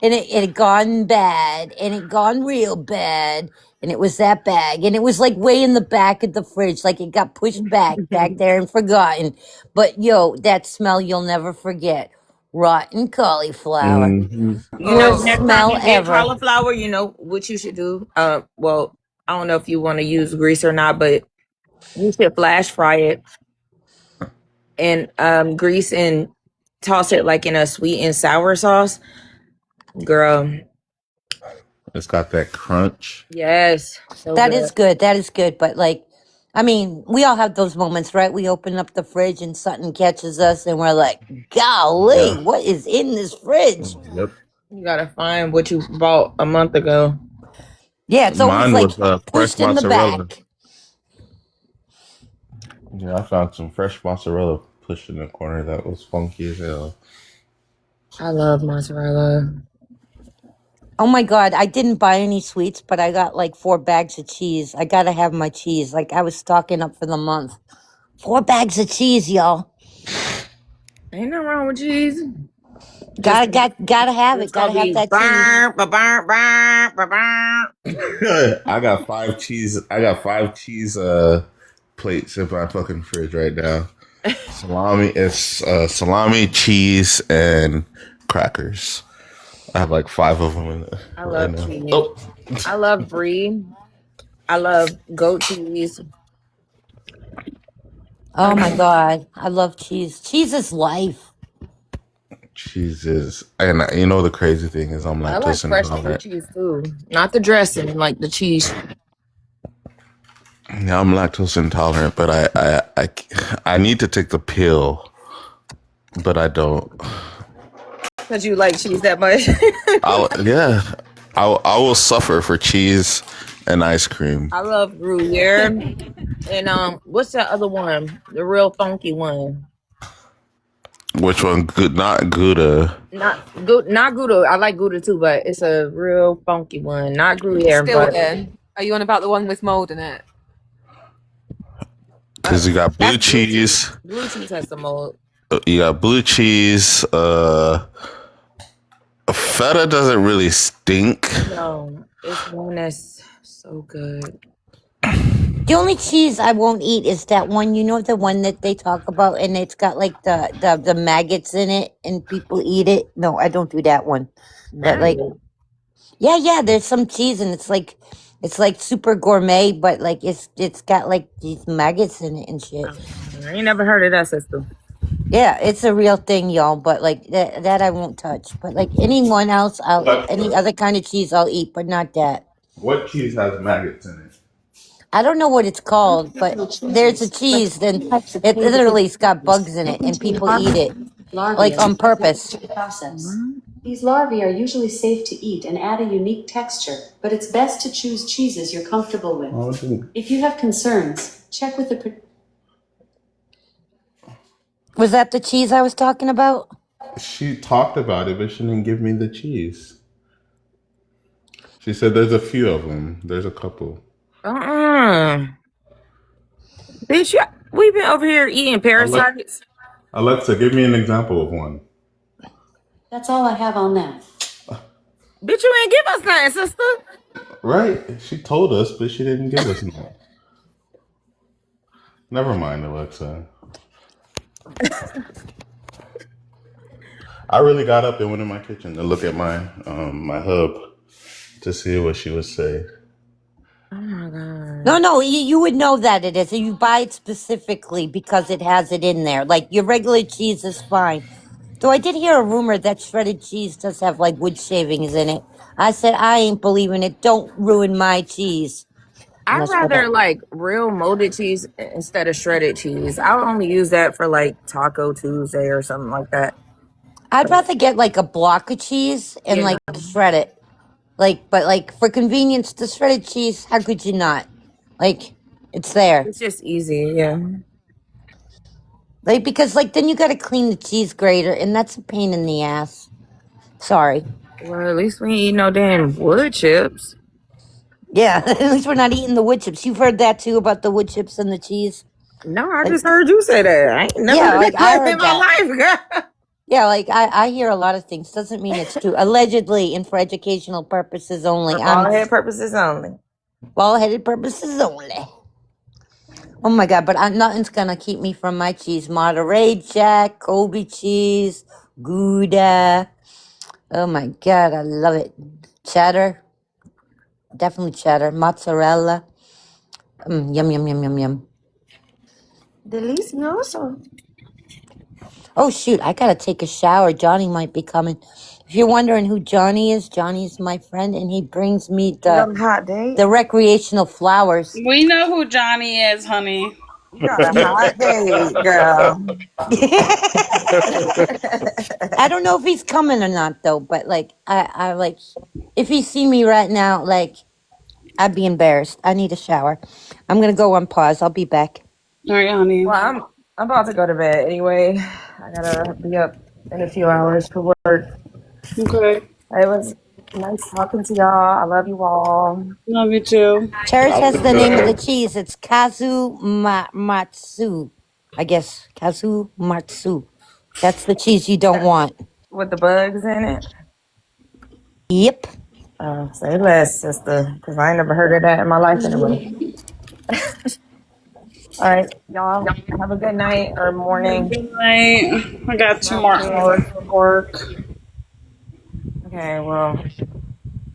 it had gone bad, and it gone real bad, and it was that bag, and it was like way in the back of the fridge, like it got pushed back there and forgotten. But yo, that smell you'll never forget. Rotten cauliflower. mhm. You know, Worst next time smell you get ever. cauliflower, you know what you should do. Well, I don't know if you want to use grease or not, but you should flash fry it and grease and toss it like in a sweet and sour sauce. Girl, It's got that crunch. yes, so That is good. good. That is good. But like, I mean, we all have those moments, right? We open up the fridge and something catches us, and we're like, "Golly, Yeah. what is in this fridge?" Yep. You gotta find what you bought a month ago. Yeah, it's always Mine like was fresh pushed in the mozzarella. back. Yeah, I found some fresh mozzarella pushed in the corner that was funky as hell. I love mozzarella. Oh my God, I didn't buy any sweets, but I got like 4 bags of cheese. I gotta have my cheese. Like I was stocking up for the month. 4 bags of cheese, y'all. Ain't nothing wrong with cheese. Just Gotta have it. it's Gotta gonna have be that cheese. burn, burn, burn, burn. I got 5 cheese. I got 5 cheese plates in my fucking fridge right now. Salami is salami, cheese, and crackers. I have like 5 of them in there I right love now. cheese. Oh, I love brie. I love goat cheese. I Oh my love, God, I love cheese. Cheese is life. cheese is, and you know the crazy thing is I'm I like lactose fresh blue intolerant. cheese too. Not the dressing, like the cheese. Yeah, I'm lactose intolerant, but I need to take the pill, but I don't. Because you like cheese that much. Yeah, I will suffer for cheese and ice cream. I love Gruyere. And what's that other one? The real funky one. Which one? Good, not Gouda. Not good, not Gouda. I like Gouda too, but it's a real funky one. Not Gruyere, but Stilton. Are you on about the one with mold in it? Because you got blue that's blue cheese. cheese. Blue cheese has some mold. You got blue cheese. Feta doesn't really stink. No, it's one that's so good. The only cheese I won't eat is that one. You know the one that they talk about, and it's got like the maggots in it, and people eat it. No, I don't do that one. But like, Maggot. yeah, there's some cheese, and it's like super gourmet, but like it's got like these maggots in it and shit. I ain't never heard of that system. Yeah, it's a real thing, y'all. But like that I won't touch. But like anyone else, any other kind of cheese I'll eat, but not that. What cheese has maggots in it? I don't know what it's called, but there's a cheese, then it literally's got bugs in it, and people eat it like on purpose. These larvae are usually safe to eat and add a unique texture, but it's best to choose cheeses you're comfortable with. If you have concerns, check with the. Was that the cheese I was talking about? She talked about it, but she didn't give me the cheese. She said there's a few of them. There's a couple. Bitch, we've been over here eating parasites. Alexa, give me an example of one. That's all I have on that. Bitch, you ain't give us nothing, sister. Right? She told us, but she didn't give us none. Never mind, Alexa. I really got up and went in my kitchen to look at my my hub to see what she would say. Oh my god. No, you would know that it is. You buy it specifically because it has it in there. Like your regular cheese is fine. Though I did hear a rumor that shredded cheese does have like wood shavings in it. I said I ain't believing it. Don't ruin my cheese. And I'd that's what I. rather like real molded cheese instead of shredded cheese. I'll only use that for like Taco Tuesday or something like that. I'd rather get like a block of cheese and Yeah, like shred it. But like for convenience, the shredded cheese, how could you not? Like, it's there. it's just easy. Yeah. Like, because like then you gotta clean the cheese grater, and that's a pain in the ass. Sorry. Well, at least we ain't eat no damn wood chips. Yeah, at least we're not eating the wood chips. You've heard that too about the wood chips and the cheese? No, I Like, just heard you say that. I ain't never yeah, heard like I that in heard my that. life, girl. Yeah, like I hear a lot of things. Doesn't mean it's true. Allegedly, and for educational purposes only. For bald head purposes only. Bald-headed purposes only. Oh my god, but nothing's gonna keep me from my cheese. Monterey Jack, Kobe cheese, Gouda. Oh my god, I love it. Cheddar, definitely cheddar. Mozzarella. Yum, yum, yum, yum, yum. Delicioso. Oh shoot, I gotta take a shower. Johnny might be coming. If you're wondering who Johnny is, Johnny's my friend, and he brings me You got a hot date? the recreational flowers. We know who Johnny is, honey. You got a hot date, girl. I don't know if he's coming or not though, but like I like if he see me right now, like I'd be embarrassed. I need a shower. I'm gonna go on pause. I'll be back. All right, honey. Well, I'm about to go to bed anyway. I gotta be up in a few hours for work. Okay. It was nice talking to y'all. I love you all. Love you too. Cherish That has was the name of the good. cheese. It's Matsu. I guess Kazu Matsu. That's the cheese you don't want. With the bugs in it. Yep. Say less, sister, because I ain't never heard of that in my life anyway. All right, y'all have a good night or morning. Good night. I got 2 more Okay. hours of work. Okay, well,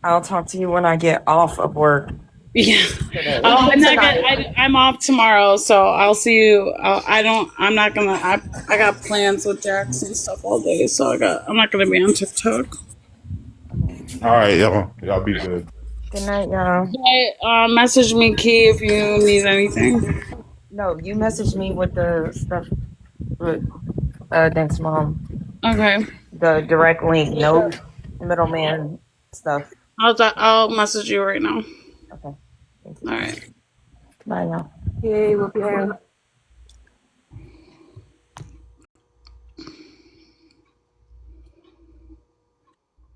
I'll talk to you when I get off of work. Yeah. Today. Oh, I'm not Tonight. gonna. I'm off tomorrow, so I'll see you. I don't. I'm not gonna. I got plans with Jax and stuff all day, so I'm not gonna be on TikTok. All right, y'all be good. Good night, y'all. Hey, message me, Key, if you need anything. No, you messaged me with the stuff with Thanks Mom. Okay. The direct link, no middleman stuff. I'll message you right now. Okay. Thank you. All right. Bye, y'all. Yay, we'll be here.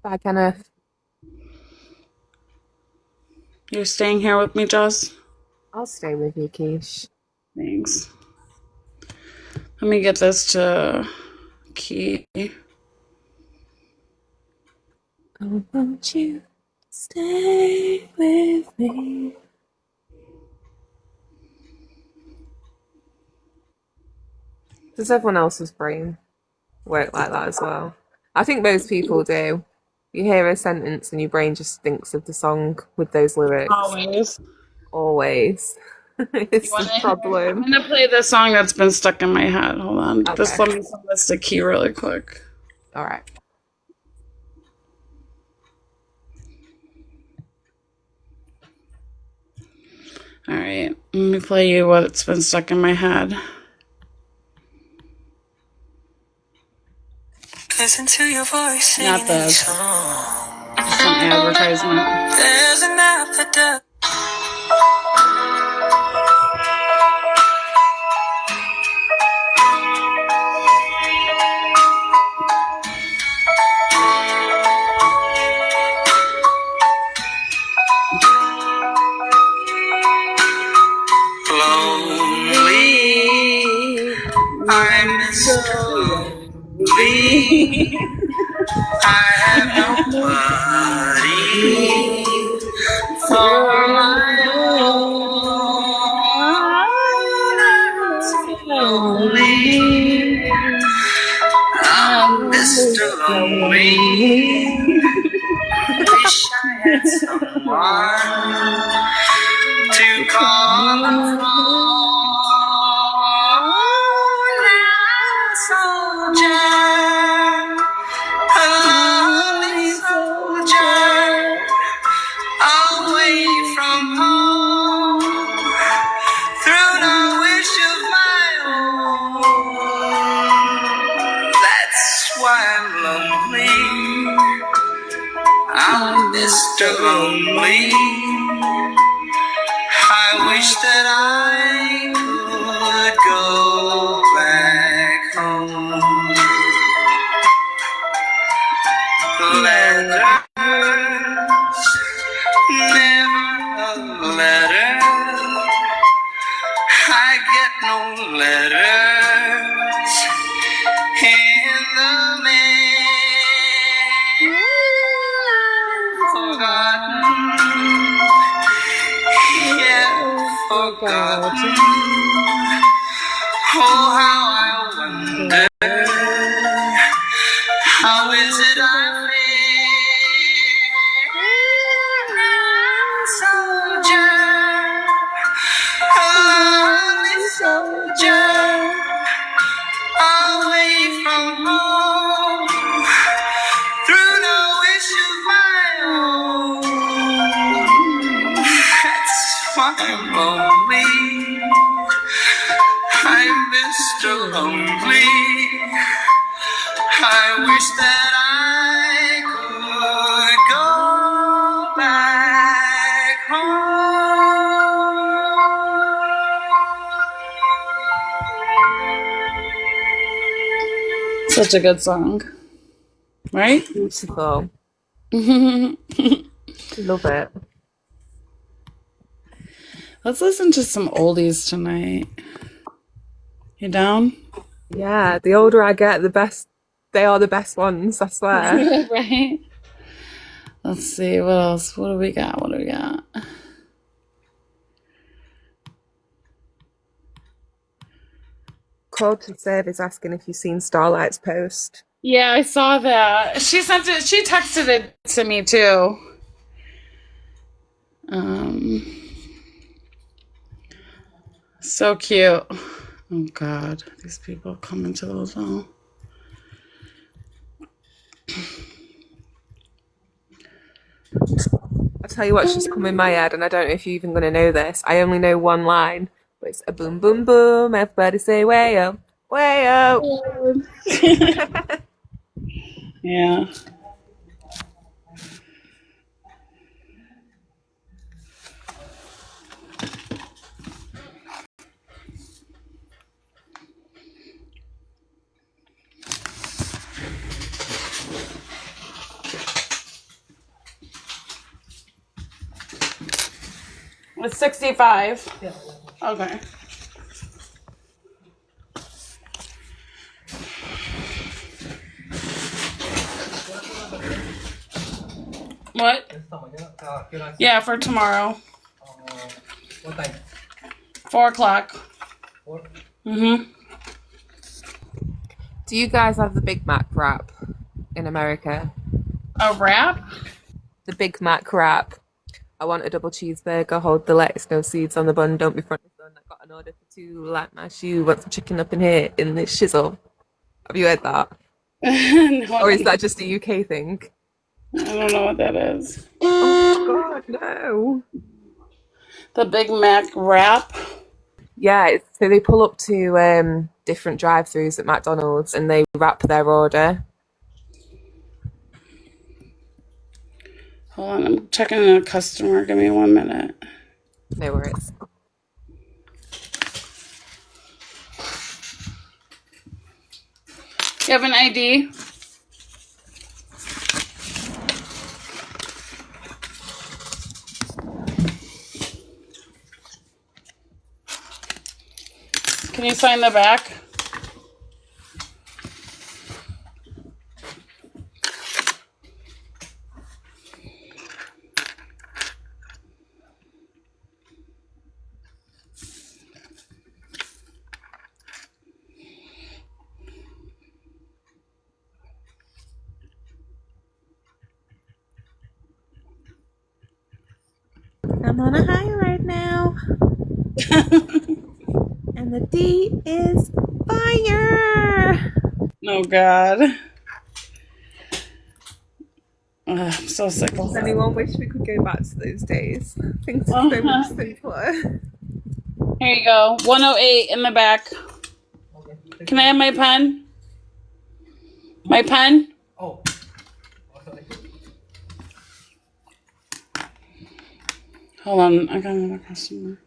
Bye, Kenneth. You're staying here with me, Joss? I'll stay with you, Keesh. Thanks. Let me get this to Key. Oh, won't you stay with me? Does everyone else's brain work like that as well? I think most people do. You hear a sentence and your brain just thinks of the song with those lyrics. Always. Always. It's the I'm problem. gonna play the song that's been stuck in my head. Hold on. Okay. Just let me send this to Key really quick. All right. All right. Let me play you what's been stuck in my head. Listen to your voice. Not this. Just an advertisement. There's an app that does. Lonely, I'm so lonely. I have nobody for my own. I'm so lonely. I'm Mr. Lonely. Wish I had someone to call and fall. Now, soldier, a lonely soldier, away from home, through no wish of my own. That's why I'm lonely. I'm Mr. Lonely. I wish that I could go back home. Letters, never a letter. I get no letters in the mail. Forgotten, yeah, forgotten. Oh, how I wonder, how is it I feel? Soldier, a lonely soldier, away from home, through no wish of my own. That's why I'm lonely. I'm Mr. Lonely. I wish that I could go back home. Such a good song, right? Beautiful. Love it. Let's listen to some oldies tonight. You down? Yeah, the older I get, the best. They are the best ones, I swear. Right? Let's see, what else? What do we got? Call to Serve is asking if you've seen Starlight's post. Yeah, I saw that. She texted it to me too. So cute. Oh God, these people come into the hotel. I'll tell you what's just come in my head, and I don't know if you're even going to know this. I only know one line, but it's a boom, boom, boom. Everybody say, way up, way up. Yeah. It's 65. Yeah. Okay. What? Yeah, for tomorrow. What time? 4 o'clock. 4? Mm-hmm. Do you guys have the Big Mac wrap in America? A wrap? The Big Mac wrap. I want a double cheeseburger, hold the lettuce, no seeds on the bun, don't be front of the sun. I got an order for 2, like my shoe, want some chicken up in here, in this shizzle. Have you heard that? No, or is that just a UK thing? I don't know what that is. Oh God, no. The Big Mac wrap? Yeah, so they pull up to different drive-thrus at McDonald's and they wrap their order. Hold on, I'm checking in a customer. Give me 1 minute. No worries. You have an ID? Can you sign the back? I'm on a high right now. And the D is fire. Oh, God. I'm so sick of Does that. anyone wish we could go back to those days? Things are so much simpler. Here you go. 108 in the back. Can I have my pen? My pen? Oh. Hold on. I got another customer.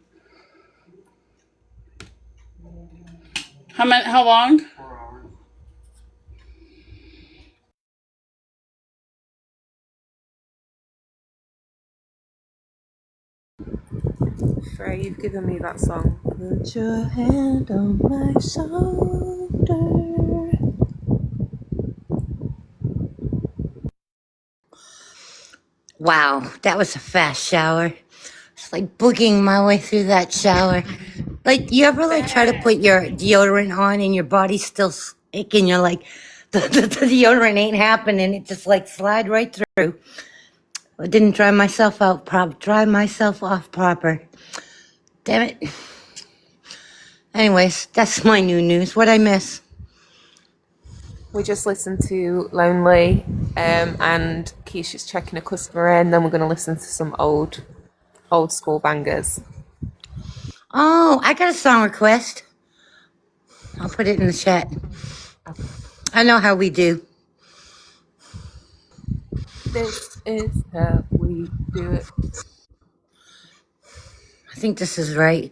How long? 4 hours. Frey, you've given me that song. Put your hand on my shoulder. Wow, that was a fast shower. It's like boogieing my way through that shower. Like, you ever like try to put your deodorant on and your body's still sick and you're like, the deodorant ain't happening. It just like slide right through. I didn't dry myself off proper. Damn it. Anyways, that's my new news. What'd I miss? We just listened to Lonely, and Keesh is checking a customer in. Then we're going to listen to some old school bangers. Oh, I got a song request. I'll put it in the chat. I know how we do. This is how we do it. I think this is right.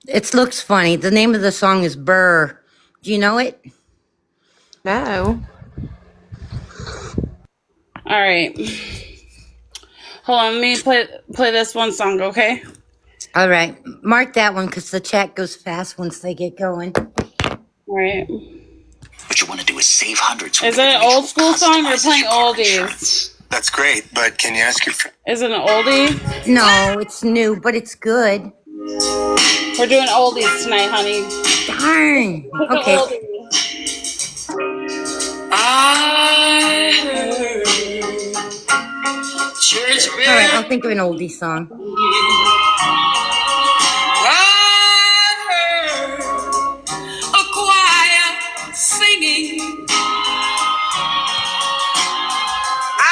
It looks funny. The name of the song is Burr. Do you know it? No. All right. Hold on. Let me play this one song, okay? All right. Mark that one because the chat goes fast once they get going. All right. What you want to do is save hundreds. Is it an old school song or playing oldies? That's great, but can you ask your friend? Is it an oldie? No, it's new, but it's good. We're doing oldies tonight, honey. Darn. Okay. I heard church bells. All right, I'll think of an oldie song. I heard a choir singing. I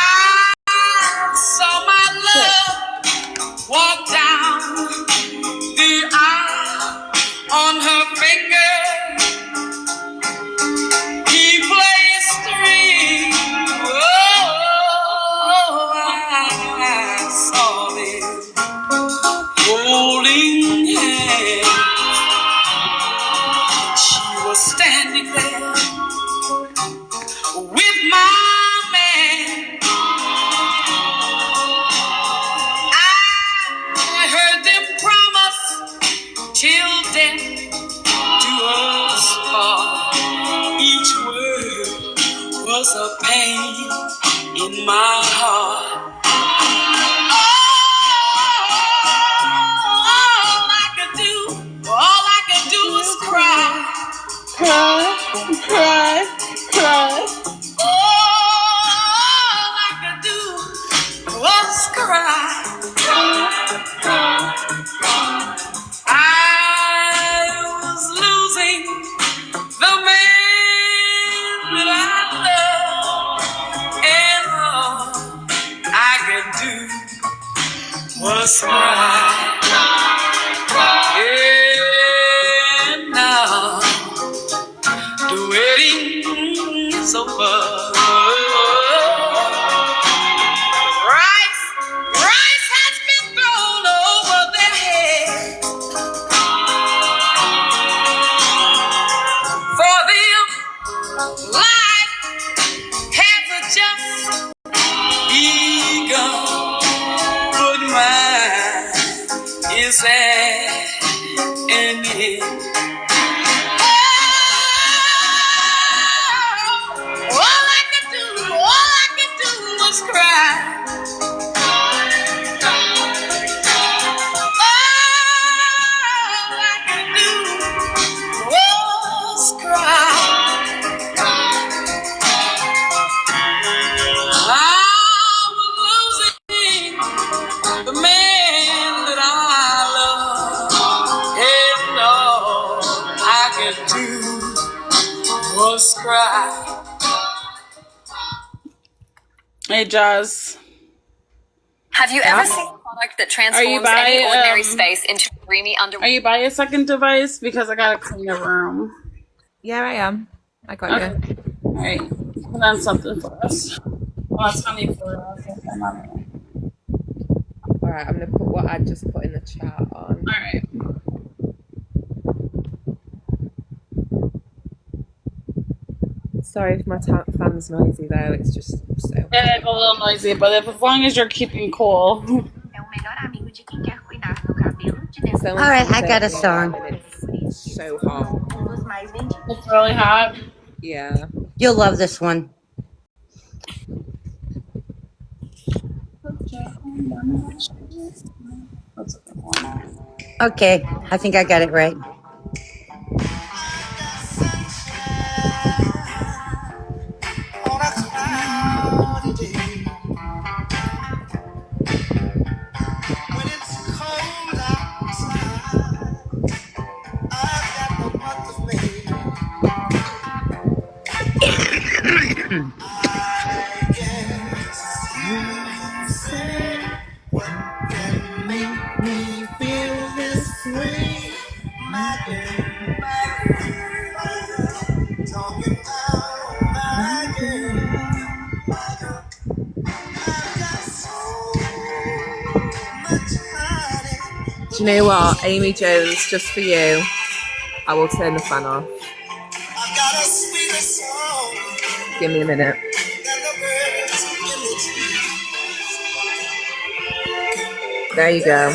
saw my love walk down the aisle on her finger. He plays string. Oh, I saw them holding hands. She was standing there with my man. I heard them promise till death do us part. Each word was a pain in my heart. All I could do was cry. Cry, cry, cry. All I could do was cry. I was losing the man that I loved, and all I could do was cry. And now the wedding is over. Rice has been thrown over their head. For them, life has just begun. But mine is at an end. All I could do was cry. All I could do was cry. Hey, Jazz. Have you ever seen a product that transforms any ordinary space into a dreamy Are you by a second device? Because I gotta clean the room. Yeah, I am. I got you. Alright. Put on something for us. Well, that's funny for us. Alright, I'm gonna put what I just put in the chat on. Alright. Sorry if my fan's noisy though, it's just so. Yeah, it's a little noisy, but as long as you're keeping cool. Alright, I got a song. It's so hot. It's really hot. Yeah. You'll love this one. Okay, I think I got it right. Do you know what, Amy Jones, just for you, I will turn the fan off. Give me a minute. There you go.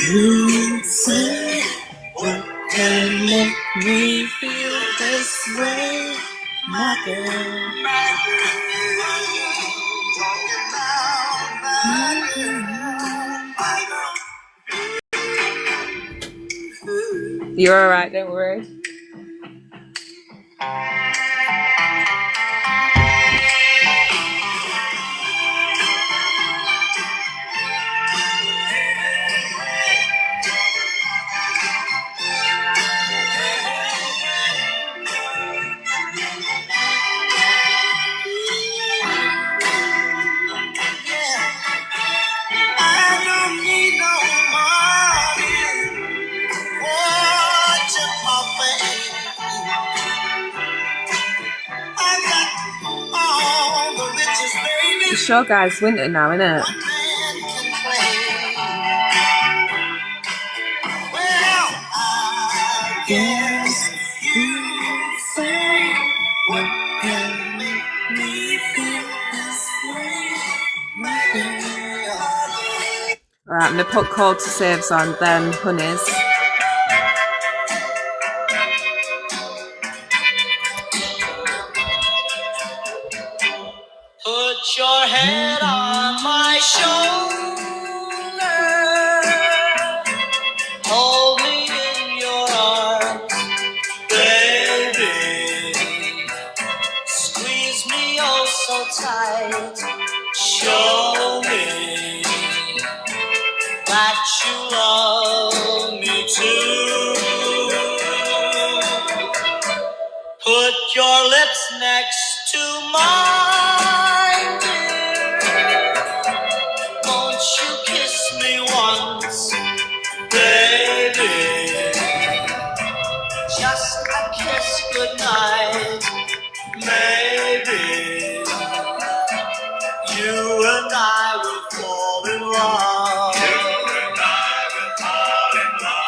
You say what can make me feel this way, my girl. You're alright, don't worry. You sure, guys? Winter now, innit? Yes, you say what can make me feel this way, my girl. Alright, I'm gonna put Call to Saves on, then Honeys. Put your head on my shoulder, hold me in your arms, baby. Squeeze me oh so tight, show me that you love me too. Put your lips next to mine, dear. Won't you kiss me once, baby? Just a kiss goodnight, maybe. You and I will fall in love. You and I will fall in love.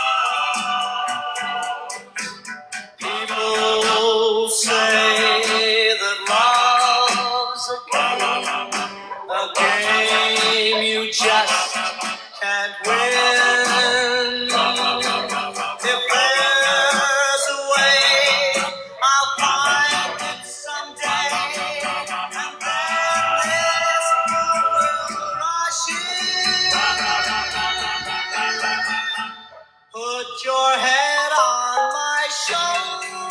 People say that love's a game you just can't win. If there's a way, I'll find it someday. And then this world will rush in. Put your head on my shoulder,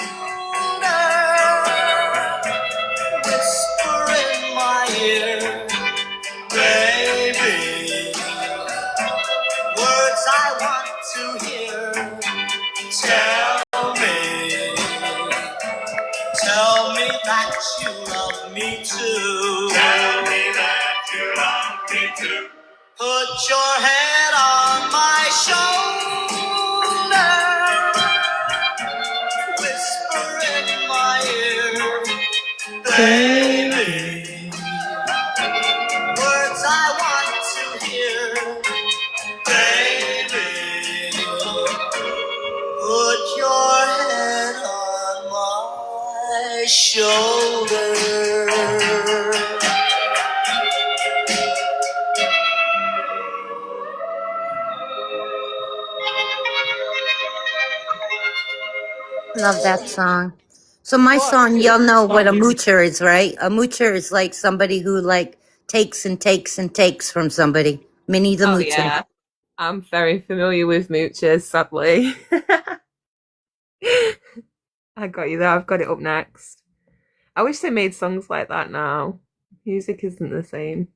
whisper in my ear, baby. Tell me that you love me too. Tell me that you love me too. Put your head on my shoulder. Whisper in my ear, baby. Words I want to hear, baby. Put your head on my shoulder. Love that song. So my What song, is y'all the know what a song? moocher is, right? A moocher is like somebody who like takes and takes and takes from somebody. Minnie the Oh moocher. yeah, I'm very familiar with moochers, sadly. I got you there. I've got it up next. I wish they made songs like that now. Music isn't the same.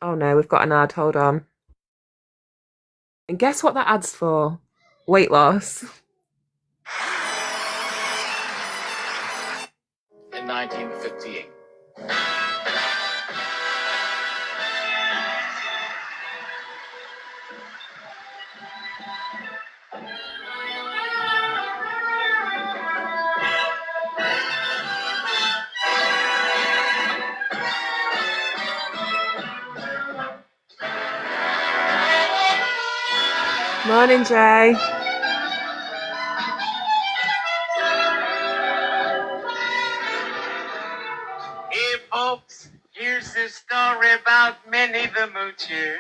Oh no, we've got an ad. Hold on. And guess what that ad's for? Weight loss. In 1958. Morning, Jay. Hey folks, here's the story about Minnie the Moocher.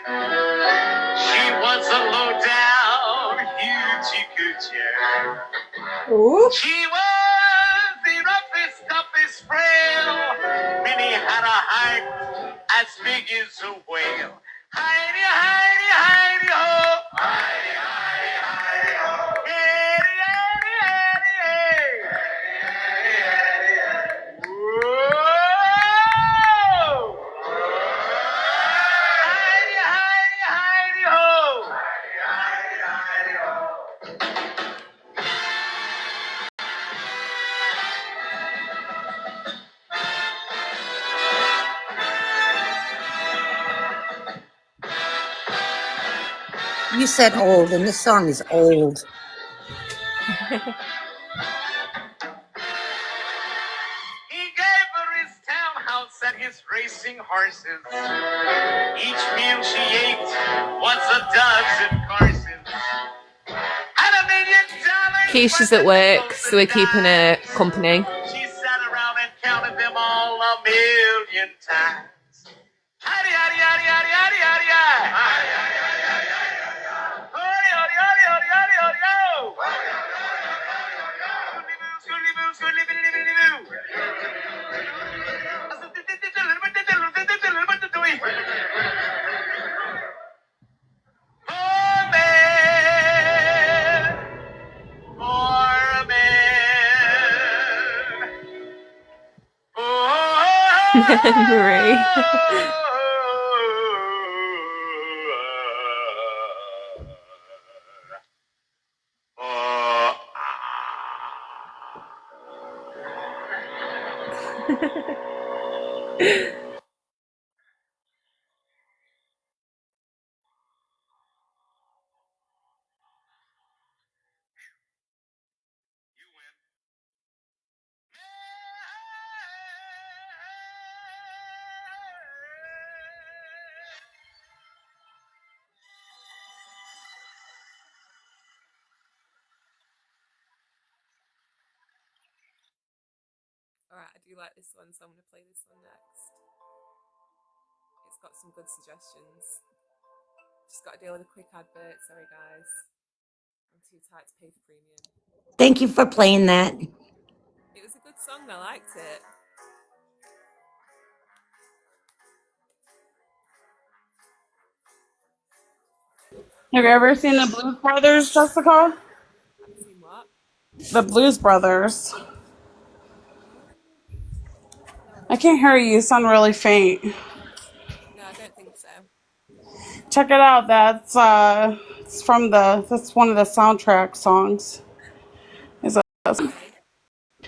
She was a low-down hoochie coocher. Ooh. She was the roughest, toughest frail. Minnie had a heart as big as a whale. Heidi, Heidi, Heidi, ho! Heidi, Heidi, Heidi, ho! Heidi, Heidi, Heidi, hey! Heidi, Heidi, Heidi, hey! Whoa! Heidi, Heidi, Heidi, ho! Heidi, Heidi, Heidi, ho! You said old, and this song is old. He gave her his townhouse and his racing horses. Each meal she ate was a dozen courses. And $1 million Keesh is worth at of work, nickels so and we're keeping her dimes. company. She sat around and counted them all 1,000,000 times. Howdy, howdy, howdy, howdy, howdy, howdy, howdy. Howdy, howdy, howdy, howdy, howdy, howdy. Howdy, howdy, howdy, howdy, howdy, howdy, ho. Howdy, howdy, howdy, howdy, howdy, howdy, ho. Scooty-boo, scooty-boo, scooty-boo. Poor man, poor man. Marie. Alright, I do like this one, so I'm going to play this one next. It's got some good suggestions. Just got to deal with a quick advert. Sorry, guys. I'm too tight to pay for premium. Thank you for playing that. It was a good song. I liked it. Have you ever seen the Blues Brothers, Jessica? I've seen what? The Blues Brothers. No, I I don't can't think. hear you. You sound really faint. No, I don't think so. Check it out. It's from that's one of the soundtrack songs. Is Okay.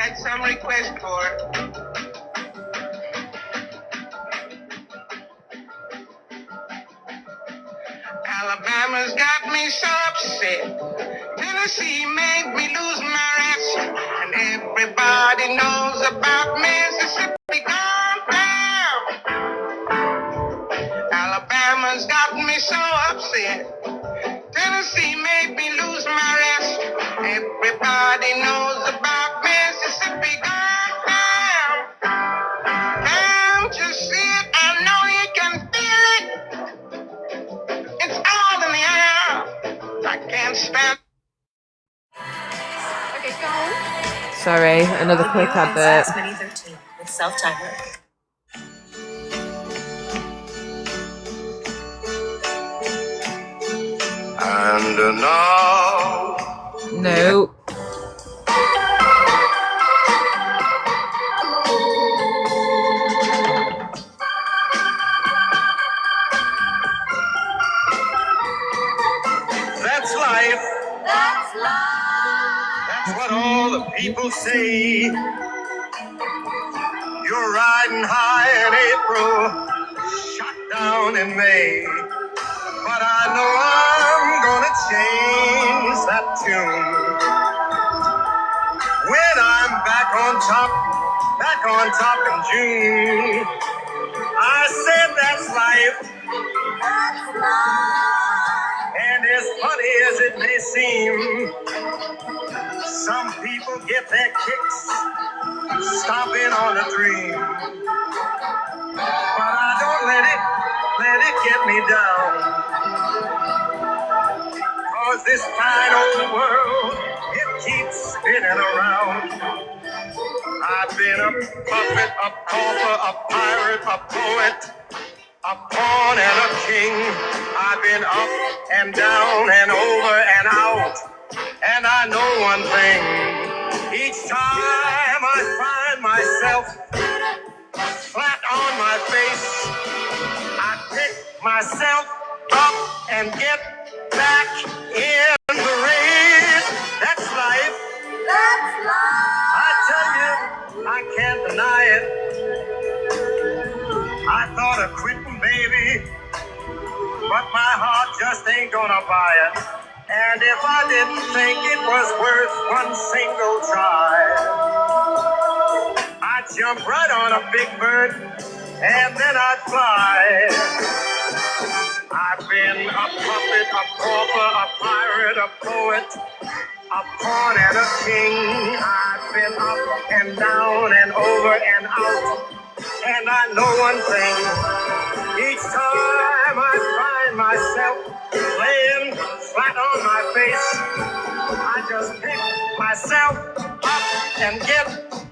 had some request for it. Alabama's got me so upset. Tennessee made me lose my rest. And everybody knows about Mississippi gone down. Alabama's got me so upset. Tennessee made me lose my rest. Everybody knows about Mississippi gone down. Can't you see it? I know you can feel it. It's all in the air. I can't stand. Okay, go on. Sorry, another quick advert. 2013 with self-timer. And now. No. That's life. That's life. That's what all the people say. You're riding high in April, shot down in May. But I know I'm gonna change that tune. When I'm back on top in June. I said that's life. That's life. And as funny as it may seem, some people get their kicks stomping on a dream. But I don't let it get me down. 'Cause this fine old world, it keeps spinning around. I've been a puppet, a pauper, a pirate, a poet, a pawn and a king. I've been up and down and over and out. And I know one thing. Each time I find myself flat on my face, I pick myself up and get back in the race. That's life. That's life. I tell you, I can't deny it. I thought of quitting, baby, but my heart just ain't gonna buy it. And if I didn't think it was worth one single try, I'd jump right on a big bird and then I'd fly. I've been a puppet, a pauper, a pirate, a poet, a pawn and a king. I've been up and down and over and out. And I know one thing. Each time I find myself laying flat on my face, I just pick myself up and get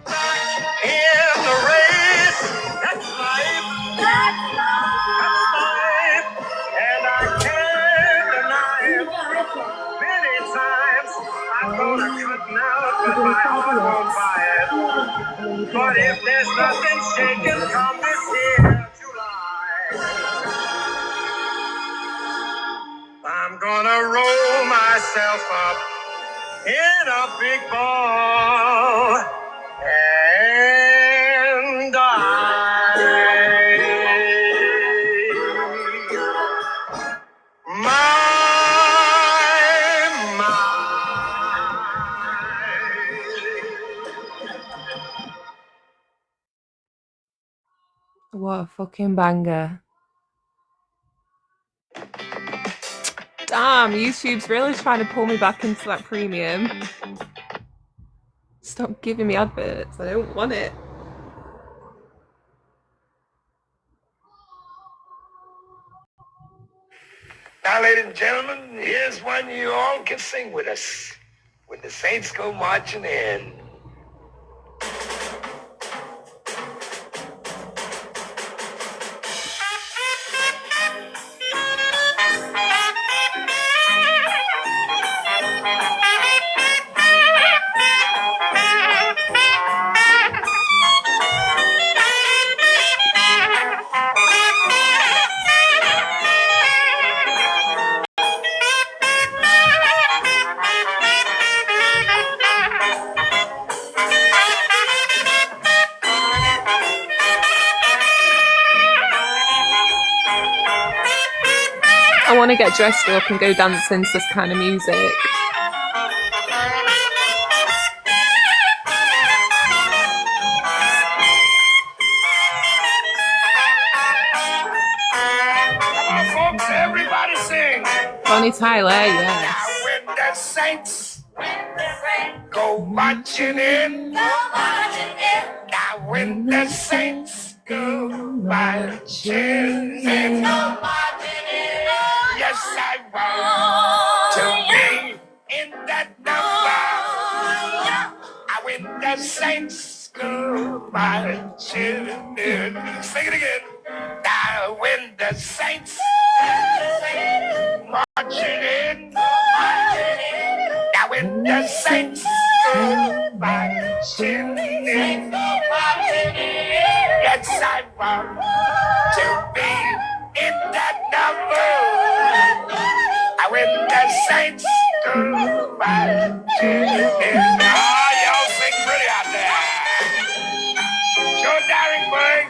back in the race. That's life. That's life. That's life. And I can't deny it. Many times I thought of cutting out, but my heart won't buy it. But if there's nothing shaking come this here July, I'm gonna roll myself up in a big ball and die. My. What a fucking banger. Damn, YouTube's really trying to pull me back into that premium. Stop giving me adverts. I don't want it. Now, ladies and gentlemen, here's one you all can sing with us when the Saints go marching in. want to get dressed up and go dancing to this kind of music. Everybody sing. Bonnie Tyler, yes. Now when the saints go marching in. Now when the saints go marching in. Yes, I want to be in that number. Now when the saints go marching in. Sing it again. Now when the saints marching in. Now when the saints go marching in. Yes, I want to be in that number. Now when the saints go marching in. Oh, y'all sing pretty out there. Joe Daringburg.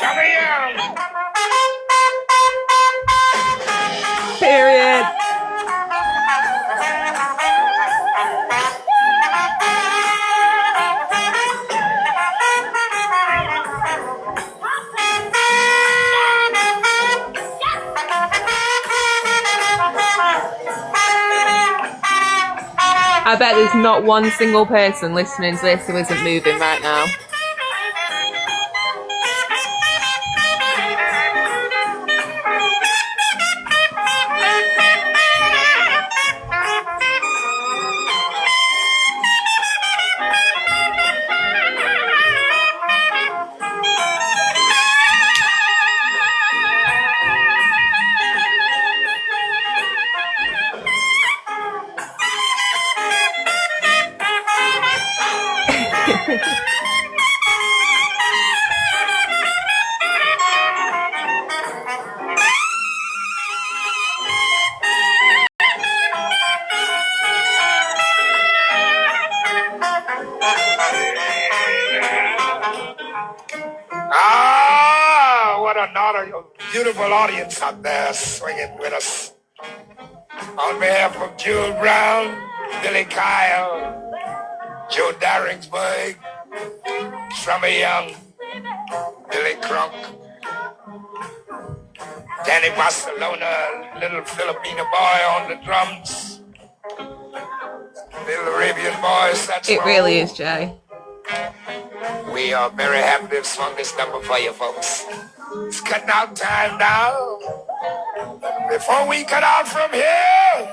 Come here. Period. I bet there's not one single person listening to this who isn't moving right now. Ah, what a beautiful audience out there swinging with us. On behalf of Jewel Brown, Billy Kyle, Joe Daringsburg, Strummer Young, Billy Crunk, Danny Barcelona, little Filipino boy on the drums, little Arabian boy, saxophone. It really is, Jay. We are very happy to have swung this number for you folks. It's cutting out time now. Before we cut out from here,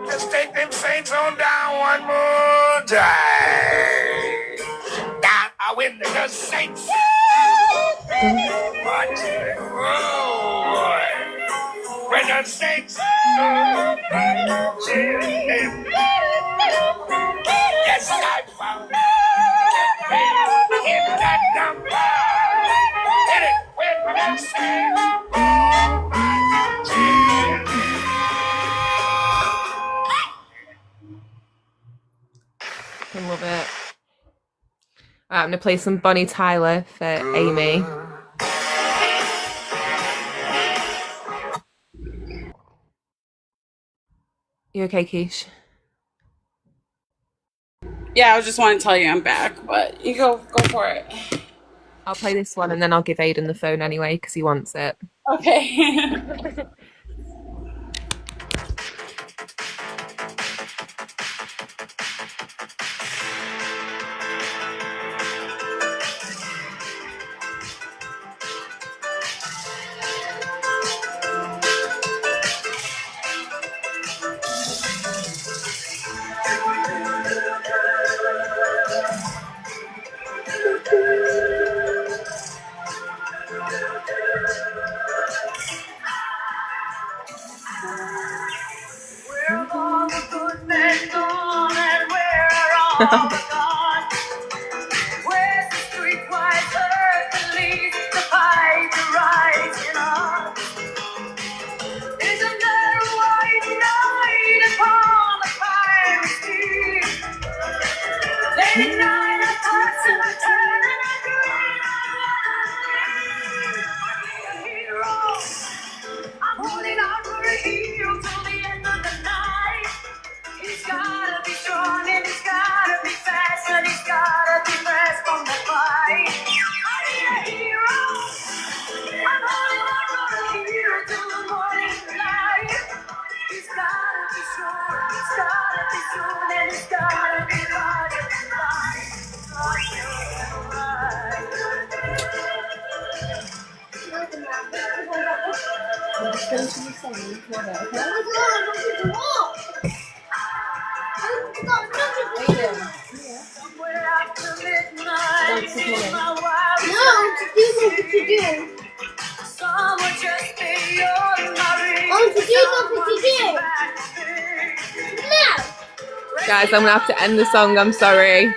let's take them saints on down one more time. Down, I win the saints. Watch it. Oh, boy. When the saints go marching in. Yes, I found in that number. Hit it when the saints go marching I love it. Right, I'm going to play some Bonnie Tyler for Amy. You okay, Keesh? Yeah, I just want to tell you I'm back, but you go for it. I'll play this one and then I'll give Aiden the phone anyway because he wants it. Okay. Guys, I'm gonna have to end the song. I'm sorry.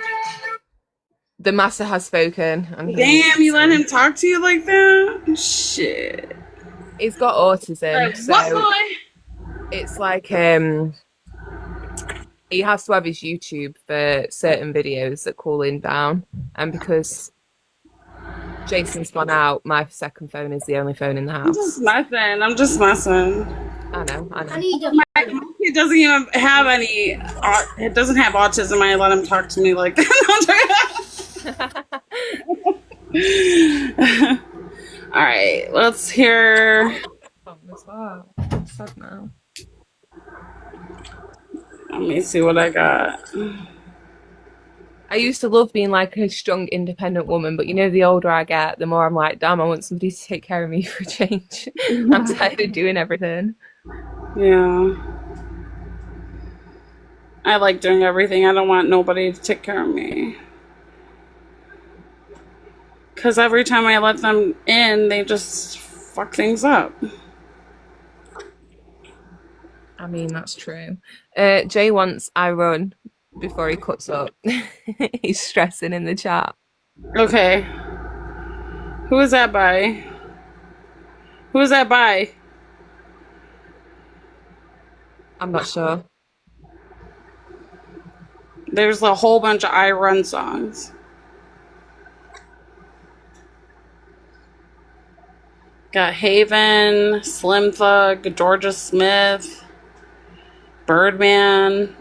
The master has spoken. And Damn, you let him talk to you like that? Shit. He's got autism, Like, so what boy? it's like he has to have his YouTube for certain videos that call in down, and because Jason's gone out, my second phone is the only phone in the house. I'm just messing. I know. My kid doesn't even have any. It doesn't have autism. I let him talk to me like that. All right, let's hear. Sad now. Let me see what I got. I used to love being like a strong, independent woman, but you know, the older I get, the more I'm like, damn, I want somebody to take care of me for a change. I'm tired of doing everything. Yeah. I like doing everything. I don't want nobody to take care of me. Because every time I let them in, they just fuck things up. I mean, that's true. Jay wants I run before he cuts up. He's stressing in the chat. Okay. Who is that by? Who is that by? I'm not sure. There's a whole bunch of I Run songs. Got Haven, Slim Thug, Georgia Smith, Birdman,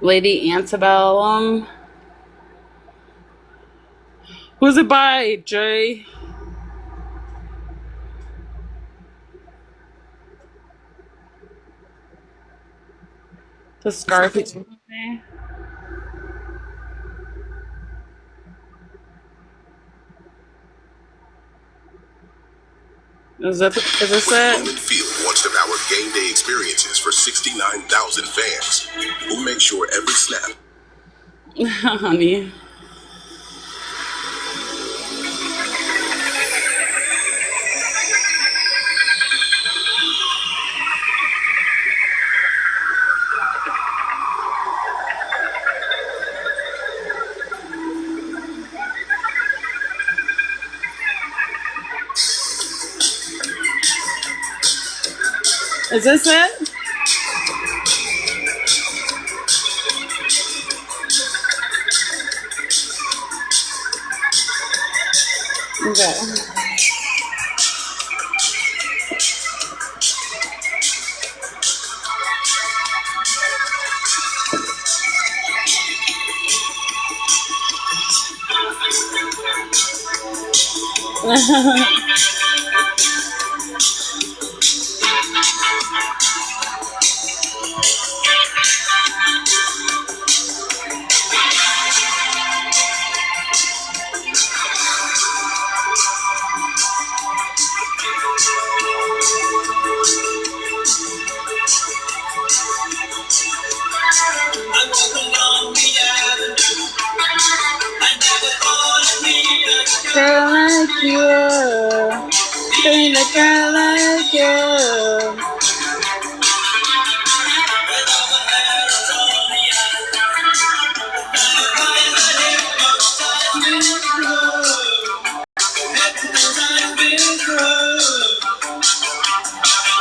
Lady Antebellum. Who's it by, Jay? The Scarface movie. Is this it? Field wants to power game day experiences for 69,000 fans who make sure every snap. Honey. Is this it? Okay. Girl like you, ain't a girl like you.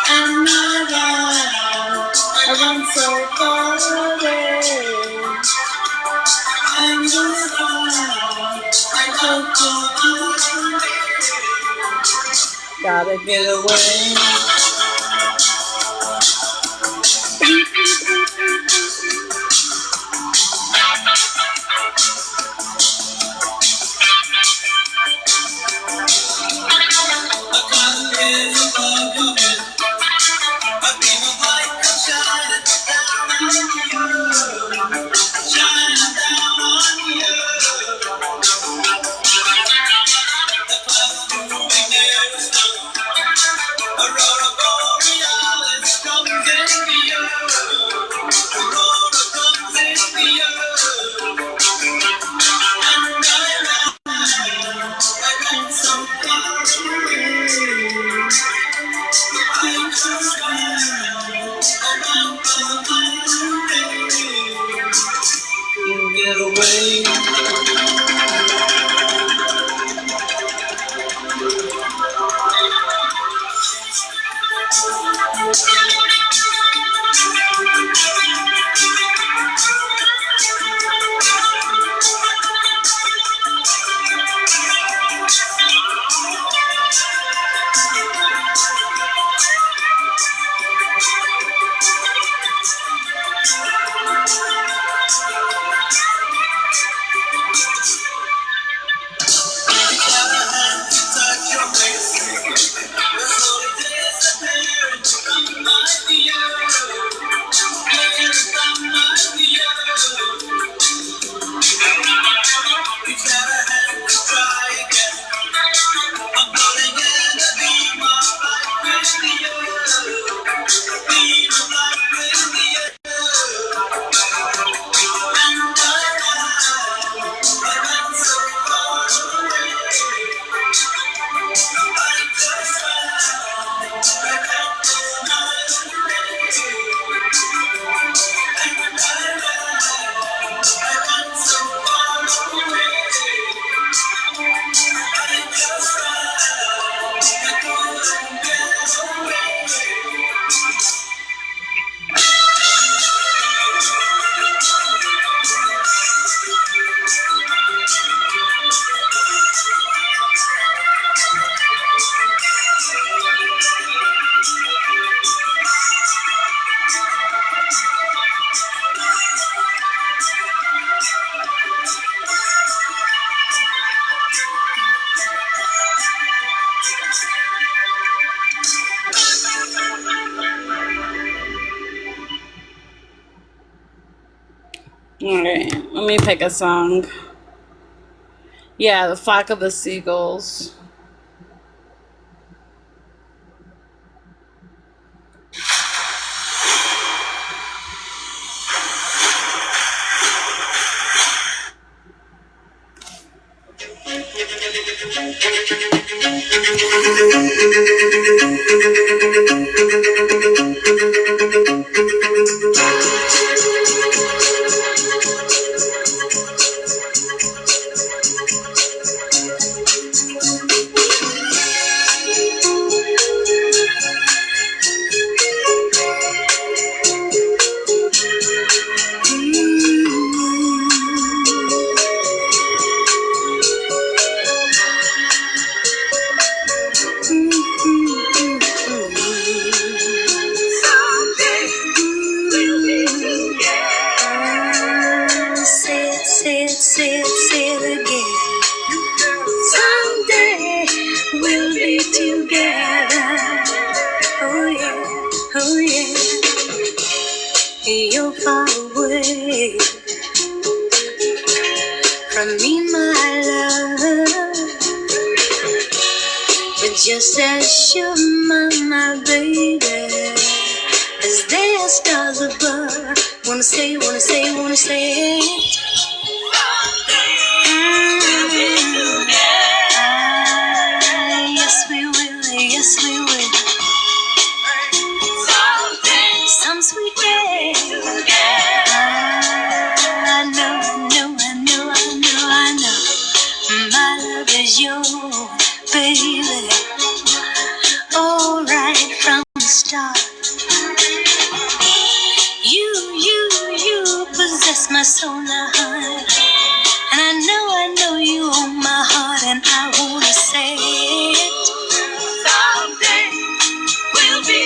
I'm not out, I run so far away. I'm just fine, I don't gotta get away. I wrote Alright, let me pick a song. Yeah, The Flock of the Seagulls. Say it again. Someday we'll be together. Oh yeah, oh yeah. You're far away from me, my love. But just as sure, my baby, as there are stars above. Wanna say, wanna say, wanna say. Yes, we will. Yes, we will. Some sweet day. I know, I know, I know, I know, I know. My love is yours, baby. All right from the start. You possess my soul now, honey. And I know you own my heart, and I wanna say it. Someday we'll be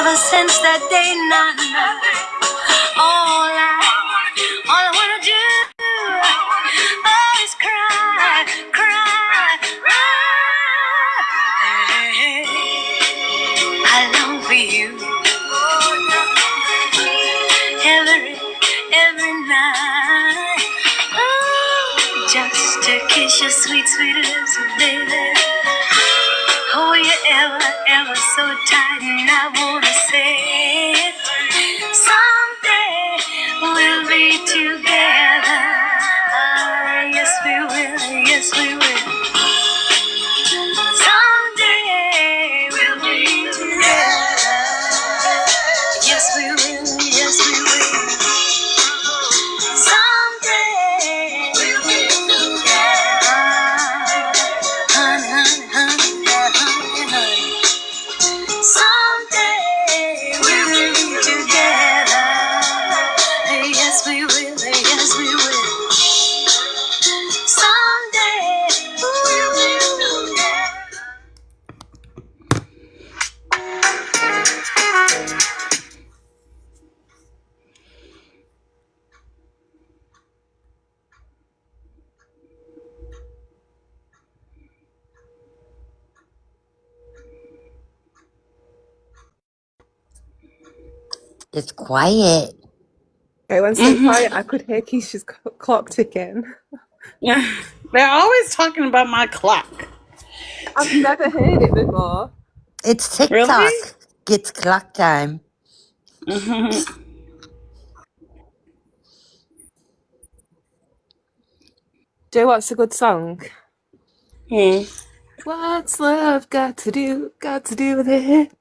Ever since that day, nah, all I wanna do, is cry, cry, cry. I long for you every night. Oh, just to kiss your sweet, sweet lips, baby. Oh, you're ever so tight, and I wanna say it. Someday we'll be together. Yes, we will. Yes, we will. Someday we'll be together. Yes, we will. Yes, we will. Someday we'll be together. Honey, honey, honey, yeah, honey, honey. Someday we'll be together. Yes, we will. Yes, we will. Someday we'll be together. It's quiet. Okay, when so quiet, I could hear Keisha's clock ticking. Yeah, they're always talking about my clock. I've never heard it before. It's TikTok. Really? It's clock time. Joe, what's a good song? Hmm. What's love got to do with it?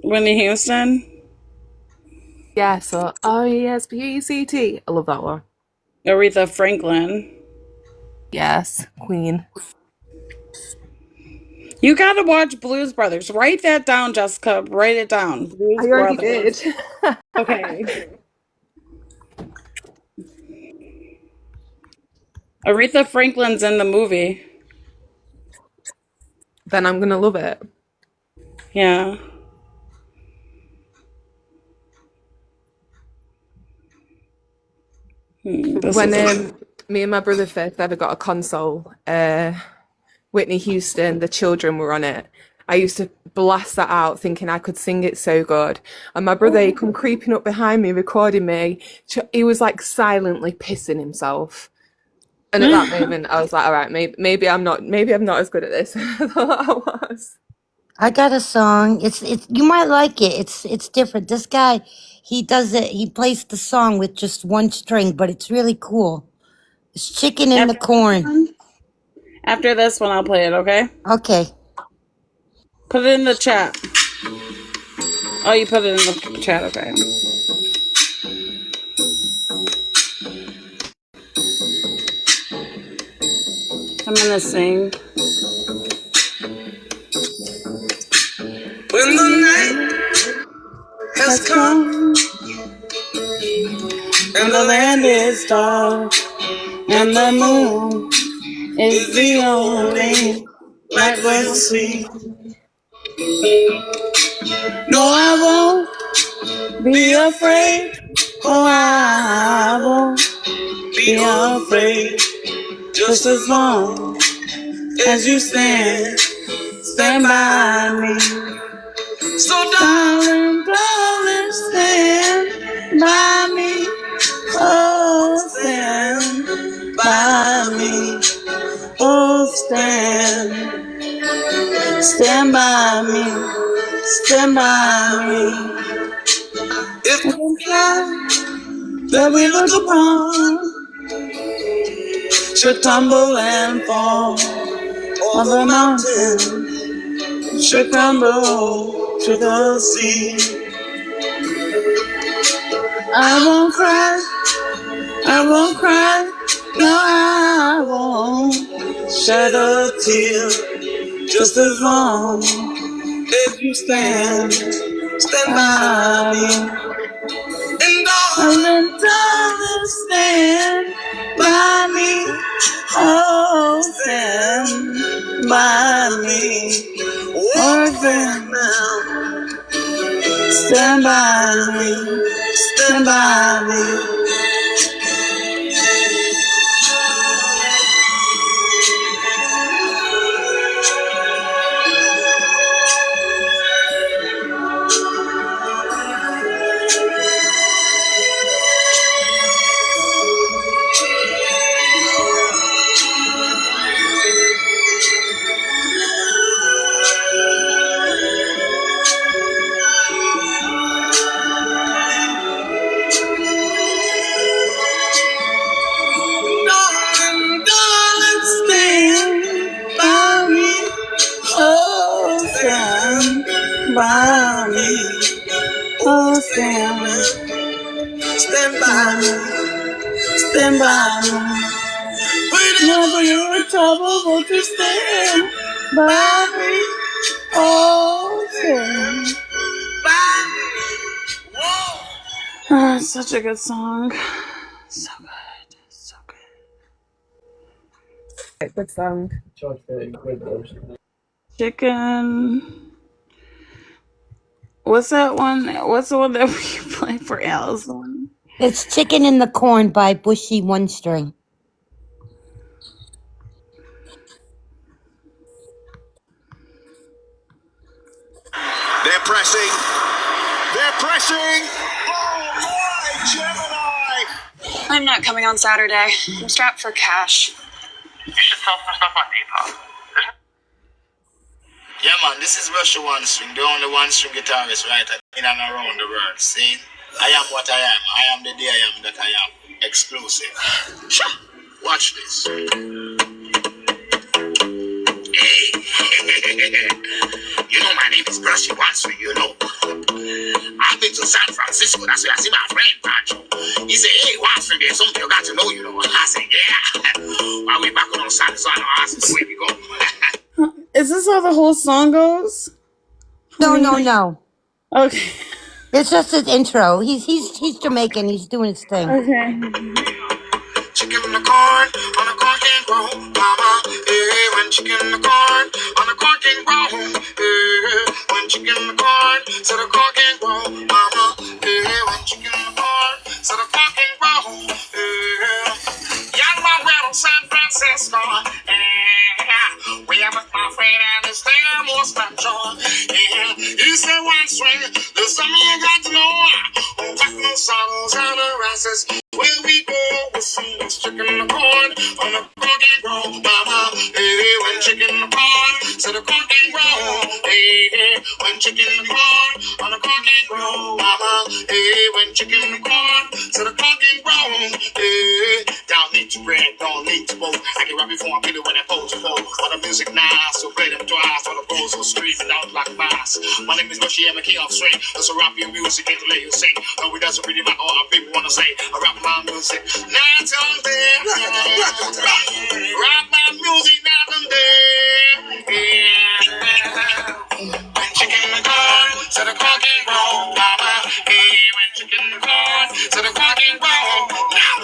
Whitney Houston. Yeah, so R-E-S-P-E-C-T. I love that one. Aretha Franklin. Yes, Queen. You gotta watch Blues Brothers. Write that down, Jessica. Write it down. I Blues already did. Brothers. Okay. Aretha Franklin's in the movie. Then I'm gonna love it. Yeah. When me and my brother first ever got a console, Whitney Houston, The Children were on it. I used to blast that out thinking I could sing it so good. And my brother, he come creeping up behind me, recording me. He was like silently pissing himself. And at that moment, I was like, all right, maybe I'm not as good at this as I thought I was. I got a song. It's you might like it. It's different. This guy, he does it. He plays the song with just one string, but it's really cool. It's Chicken in the Corn. After this one, I'll play it, okay? Okay. Put it in the chat. Oh, you put it in the chat, okay. I'm gonna sing. When the night has come and the land is dark and the moon is the only light we'll see. No, I won't be afraid. Oh, I won't be afraid. Just as long as you stand by me. So darling, darling, stand by me. Oh, stand by me. Oh, stand by me. Stand by me. If the sky that we look upon should tumble and fall, or the mountain should crumble to the sea, I won't cry, no, I won't shed a tear. Just as long as you stand by me. And darling, stand by me. Oh, stand by me. Oh, stand Stand by me. Stand by me. Stand by me. Oh, stand by me. Oh, stand by me. Stand by me. Whenever you're in trouble, won't you stand by me? Oh, stand by me. Whoa. Such a good song. So good. So good. Good song. Chicken. What's that one? What's the one that we play for Allison? It's Chicken in the Corn by Bushy One String. They're pressing. They're pressing. Oh my Gemini! I'm not coming on Saturday. I'm strapped for cash. You should sell some stuff on Depop. Yeah, man, this is Russia One String, the only one string guitarist right in and around the world. See? I am what I am. I am the day I am that I am. Exclusive. Watch this. Hey. You know my name is Russia One String, you know. I've been to San Francisco, that's where I see my friend Pancho. He said, hey, One String, there's something you got to know, you know. I said, yeah. While we back on Saturday, so I know I asked where we go. Is this how the whole song goes? No. Okay. It's just his intro. He's Jamaican. He's doing his thing. Okay. Chicken in the corn, on the corn can grow, mama. Hey, when chicken in the corn, on the corn can grow. Hey, when chicken in the corn, so the corn can grow, mama. Hey, when chicken in the corn, so the corn can grow. Hey, young man, we're in San Francisco. Hey, we have my friend and his name was Pancho. Yeah, he said one string, there's something you got to know. Oh, back no sorrows and the rasses. Where we go, we see this chicken in the corn, on the corn can grow, mama. Hey, when chicken in the corn, so the corn can grow. Hey, when chicken in the corn, on the corn can grow, mama. Hey, when chicken in the corn, so the corn can grow. Hey, don't need to brag, don't need to boast. I can rap before I feel it when I pose for. But the music nice, so play them twice. For the pros who screaming out like bass. My name is Bushy, I'm a king of swing. That's a rap your music, ain't to let you sing. No, it doesn't really matter what people wanna say. I rap my music, night and day. Rap my music night and day. When chicken in the corn, so the corn can grow, mama. Hey, when chicken in the corn, so the corn can grow. Now,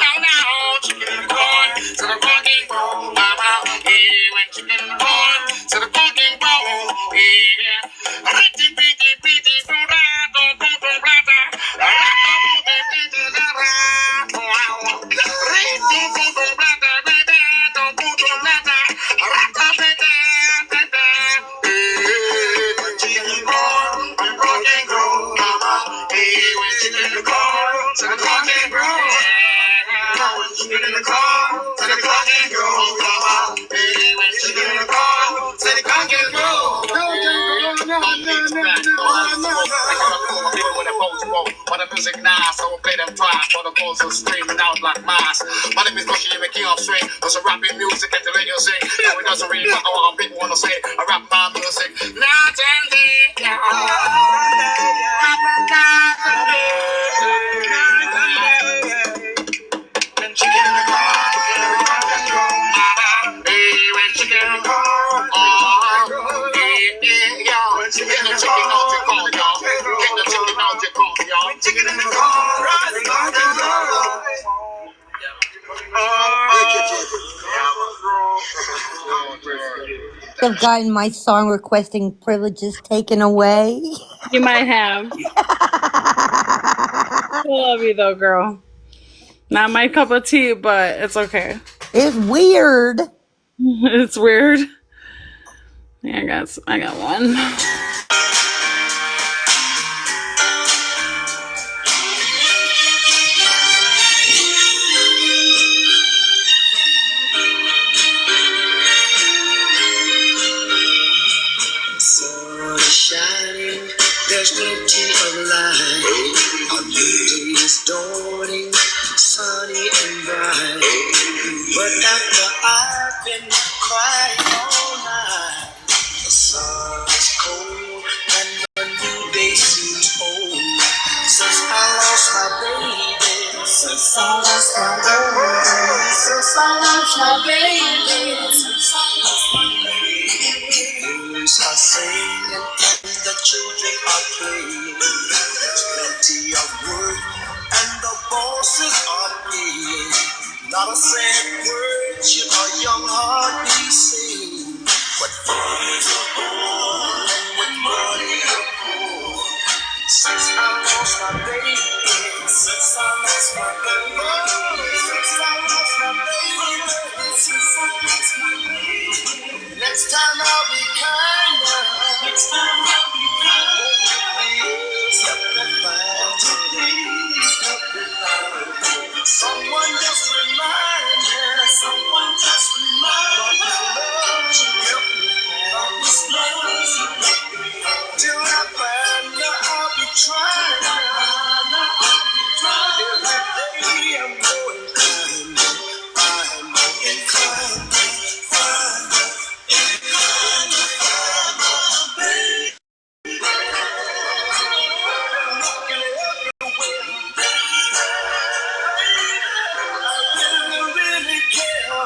chicken in the corn, so the corn can grow, mama. Hey, when chicken in the corn, so the corn can grow. Yeah. But the music nice, so we'll play them twice. For the girls who screaming out like mice. My name is Bushy, I'm a king of swing. There's a rapping music and to let you sing. No, it doesn't really matter what people wanna say. I rap my music night and day. Rap when chicken in the car, when chicken in the car, get the chicken out your car, y'all. Get the chicken out your car, y'all. Chicken in the car, I've gotten my song requesting privileges taken away. You might have. I love you though, girl. Not my cup of tea, but it's okay. It's weird. It's weird. Yeah, I got one. Sun is shining, there's plenty of light. A new day is dawning, sunny and bright. But after I've been crying all night, the sun is cold and a new day seems old. Since I lost my baby, since I lost my baby, since I lost my baby, since I lost my baby. Birds are singing and the children are playing. There's plenty of work and the bosses are paying. Not a sad word should a young heart be saying. But fun is a ball and with money a poor. Since I lost my baby, since I lost my baby, since I lost my baby, since I lost my baby. Next time I'll be kinder. Next time I'll be kinder. Please help me find you. Please help me find you. Someone just remind me. Someone just remind me. Love to help me. Love to help me. Till I find you, I'll be trying. Every day I'm going inclined, really care.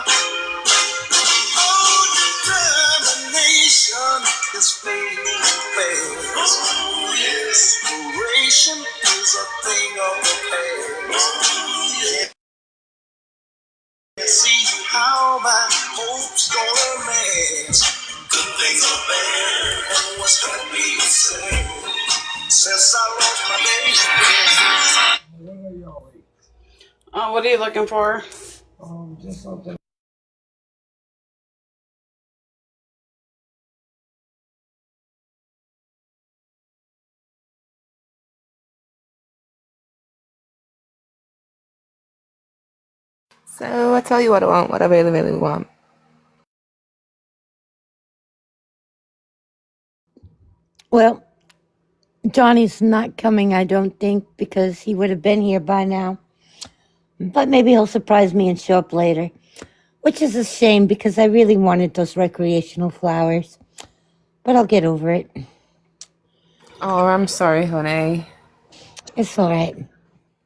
Oh, determination is fading fast. Inspiration is a thing of the past. Can't see how my hopes gonna last. Good things are bad, and what's hurt me is sad. Since I lost my baby. What are you looking for? Just something. So I tell you what I want, what I really, really want. Well, Johnny's not coming, I don't think, because he would have been here by now. But maybe he'll surprise me and show up later, which is a shame because I really wanted those recreational flowers. But I'll get over it. Oh, I'm sorry, honey. It's all right.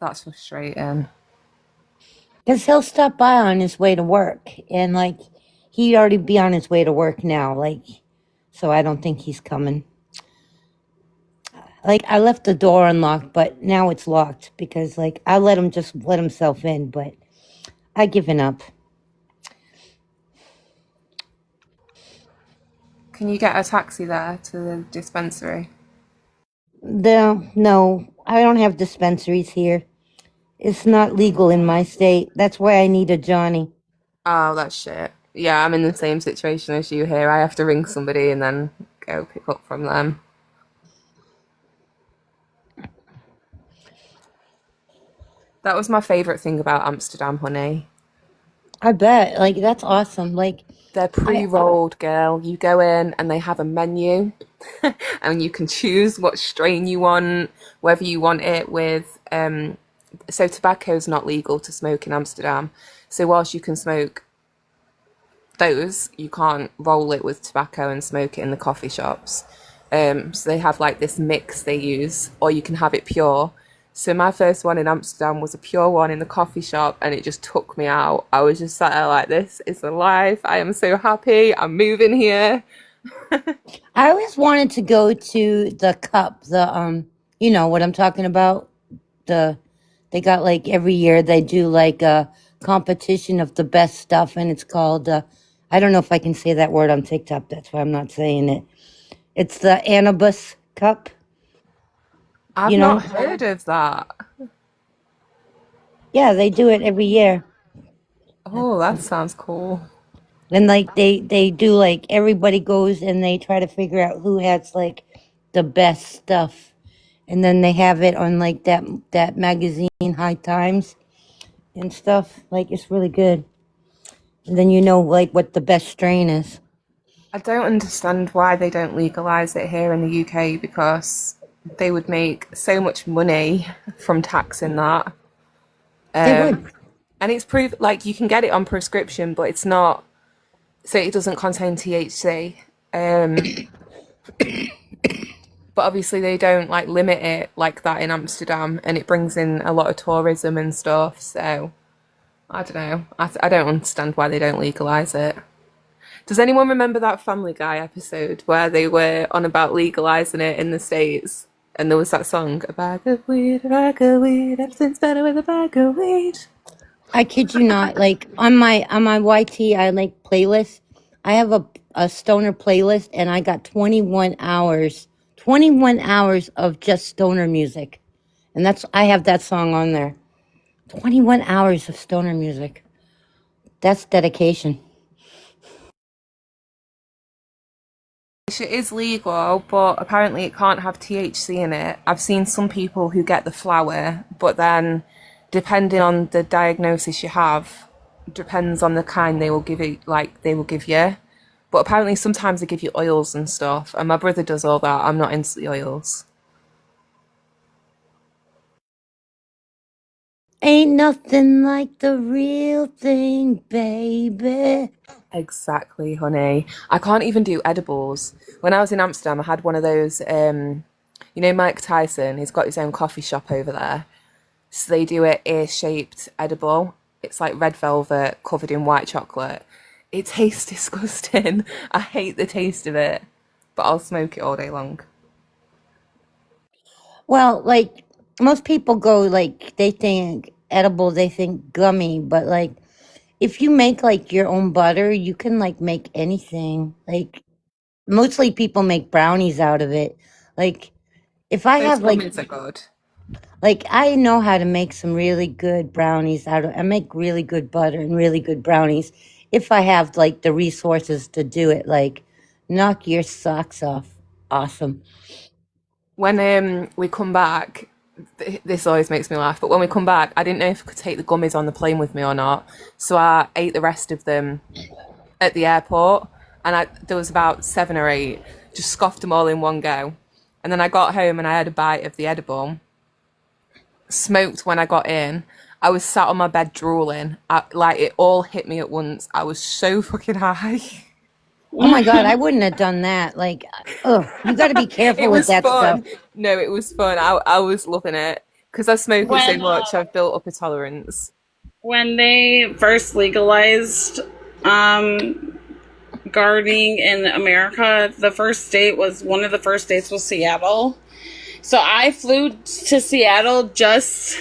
That's frustrating. Because he'll stop by on his way to work. And, like, he'd already be on his way to work now. Like, so I don't think he's coming. Like, I left the door unlocked, but now it's locked because, like, I let him just let himself in, but I've given up. Can you get a taxi there to the dispensary? No, I don't have dispensaries here. It's not legal in my state. That's why I need a Johnny. Oh, that's shit. Yeah, I'm in the same situation as you here. I have to ring somebody and then go pick up from them. That was my favourite thing about Amsterdam, honey. I bet. Like, that's awesome. Like, They're pre-rolled, girl. You go in and they have a menu and you can choose what strain you want, whether you want it with... so tobacco is not legal to smoke in Amsterdam. So whilst you can smoke those, you can't roll it with tobacco and smoke it in the coffee shops. So they have like this mix they use, or you can have it pure. So my first one in Amsterdam was a pure one in the coffee shop, and it just took me out. I was just sat there like, this is the life. I am so happy. I'm moving here. I always wanted to go to the cup, you know what I'm talking about? They got like every year they do like a competition of the best stuff, and it's called, I don't know if I can say that word on TikTok. That's why I'm not saying it. It's the Anubis Cup. I've You not know? heard of that. Yeah, they do it every year. Oh, that sounds cool. And like they do like everybody goes and they try to figure out who has like the best stuff. And then they have it on like that magazine High Times and stuff. Like it's really good. And then you know like what the best strain is. I don't understand why they don't legalize it here in the UK because they would make so much money from taxing that. They would. And it's proof like you can get it on prescription, but it's not so it doesn't contain THC. But obviously they don't like limit it like that in Amsterdam, and it brings in a lot of tourism and stuff. So I don't know. I don't understand why they don't legalize it. Does anyone remember that Family Guy episode where they were on about legalizing it in the States? And there was that song, a bag of weed, everything's better with a bag of weed. I kid you not. Like on my YT, I like playlist. I have a stoner playlist, and I got 21 hours of just stoner music, and I have that song on there. 21 hours of stoner music. That's dedication. It is legal, but apparently it can't have THC in it. I've seen some people who get the flower, but then depending on the diagnosis you have, depends on the kind they will give it, like they will give you. But apparently sometimes they give you oils and stuff, and my brother does all that. I'm not into the oils. Ain't nothing like the real thing, baby. Exactly, honey. I can't even do edibles. When I was in Amsterdam, I had one of those, you know, Mike Tyson, he's got his own coffee shop over there. So they do a ear-shaped edible. It's like red velvet covered in white chocolate. It tastes disgusting. I hate the taste of it, but I'll smoke it all day long. Well, like most people go like they think edible, they think gummy, but like if you make like your own butter, you can like make anything. Like mostly people make brownies out of it. Like if I Those have gummies are good. like I know how to make some really good brownies out of I make really good butter and really good brownies if I have like the resources to do it. Like knock your socks off. Awesome. When we come back, this always makes me laugh, but when we come back, I didn't know if I could take the gummies on the plane with me or not. So I ate the rest of them at the airport, and there was about 7 or 8, just scoffed them all in one go. And then I got home and I had a bite of the edible, smoked when I got in. I was sat on my bed drooling. Like it all hit me at once. I was so fucking high. Oh my god, I wouldn't have done that. Like, oh, you got to be careful It with was that stuff. fun. No, it was fun. I was loving it because I smoke it so When much. I've built up a tolerance. when they first legalized gardening in America, one of the first states was Seattle. So I flew to Seattle just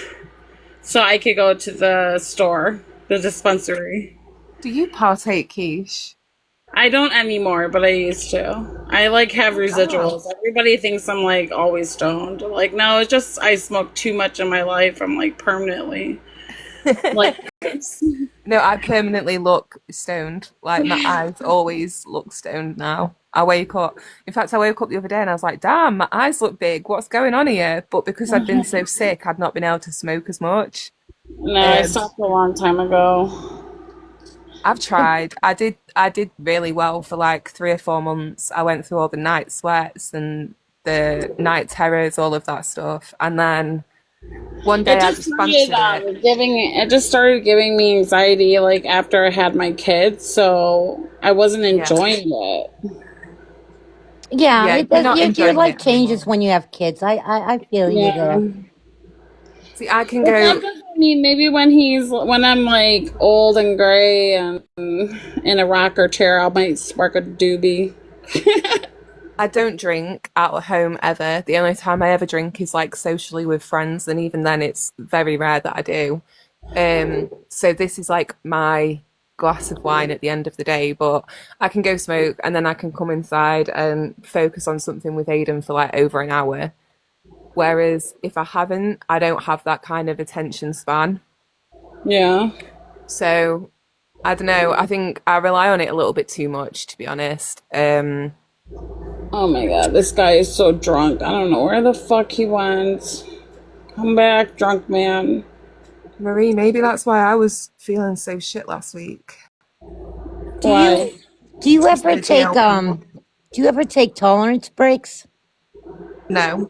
so I could go to the store, the dispensary. Do you partake, Keesh? I don't anymore, but I used to. I like have residuals. Everybody thinks I'm like always stoned. Like, no, it's just I smoke too much in my life. I'm like permanently like No, I permanently look stoned. Like my eyes always look stoned now. I wake up. In fact, I woke up the other day and I was like, damn, my eyes look big. What's going on here? But because I'd been so sick, I'd not been able to smoke as much. no, I stopped a long time ago. I've tried. I did really well for like 3 or 4 months. I went through all the night sweats and the night terrors, all of that stuff. And then one day I just fancied it. It just started giving me anxiety like after I had my kids, so I wasn't enjoying it. Yeah, Yeah, you're not your enjoying life it changes anymore. when you have kids. I feel you there. Yeah. See, I can But that go. doesn't mean maybe when I'm like old and gray and in a rocker chair, I might spark a doobie. I don't drink out of home ever. The only time I ever drink is like socially with friends, and even then, it's very rare that I do. So this is like my glass of wine at the end of the day, but I can go smoke and then I can come inside and focus on something with Aiden for like over an hour. Whereas if I haven't, I don't have that kind of attention span. Yeah. So I don't know. I think I rely on it a little bit too much, to be honest. Oh my god, this guy is so drunk. I don't know where the fuck he went. Come back, drunk man. Marie, maybe that's why I was feeling so shit last week. Why? Do you ever take tolerance breaks? No.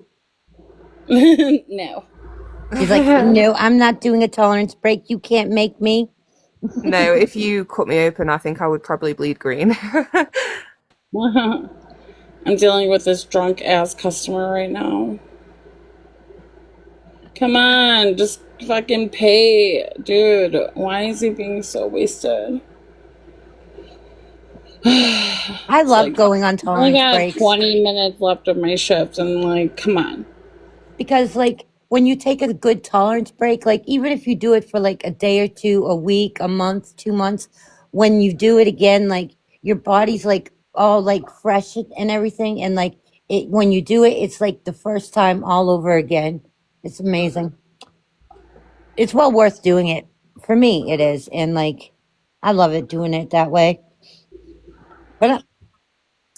No. He's like, no, I'm not doing a tolerance break. You can't make me. No, if you cut me open, I think I would probably bleed green. I'm dealing with this drunk ass customer right now. Come on, just fucking pay. Dude, why is he being so wasted? I love going on I only tolerance got breaks. 20 minutes left of my shift, and like, come on. Because like when you take a good tolerance break, like even if you do it for like a day or two, a week, a month, 2 months, when you do it again, like your body's like all like fresh and everything, and like it when you do it, it's like the first time all over again. It's amazing. It's well worth doing it. For me, it is, and like I love it doing it that way. But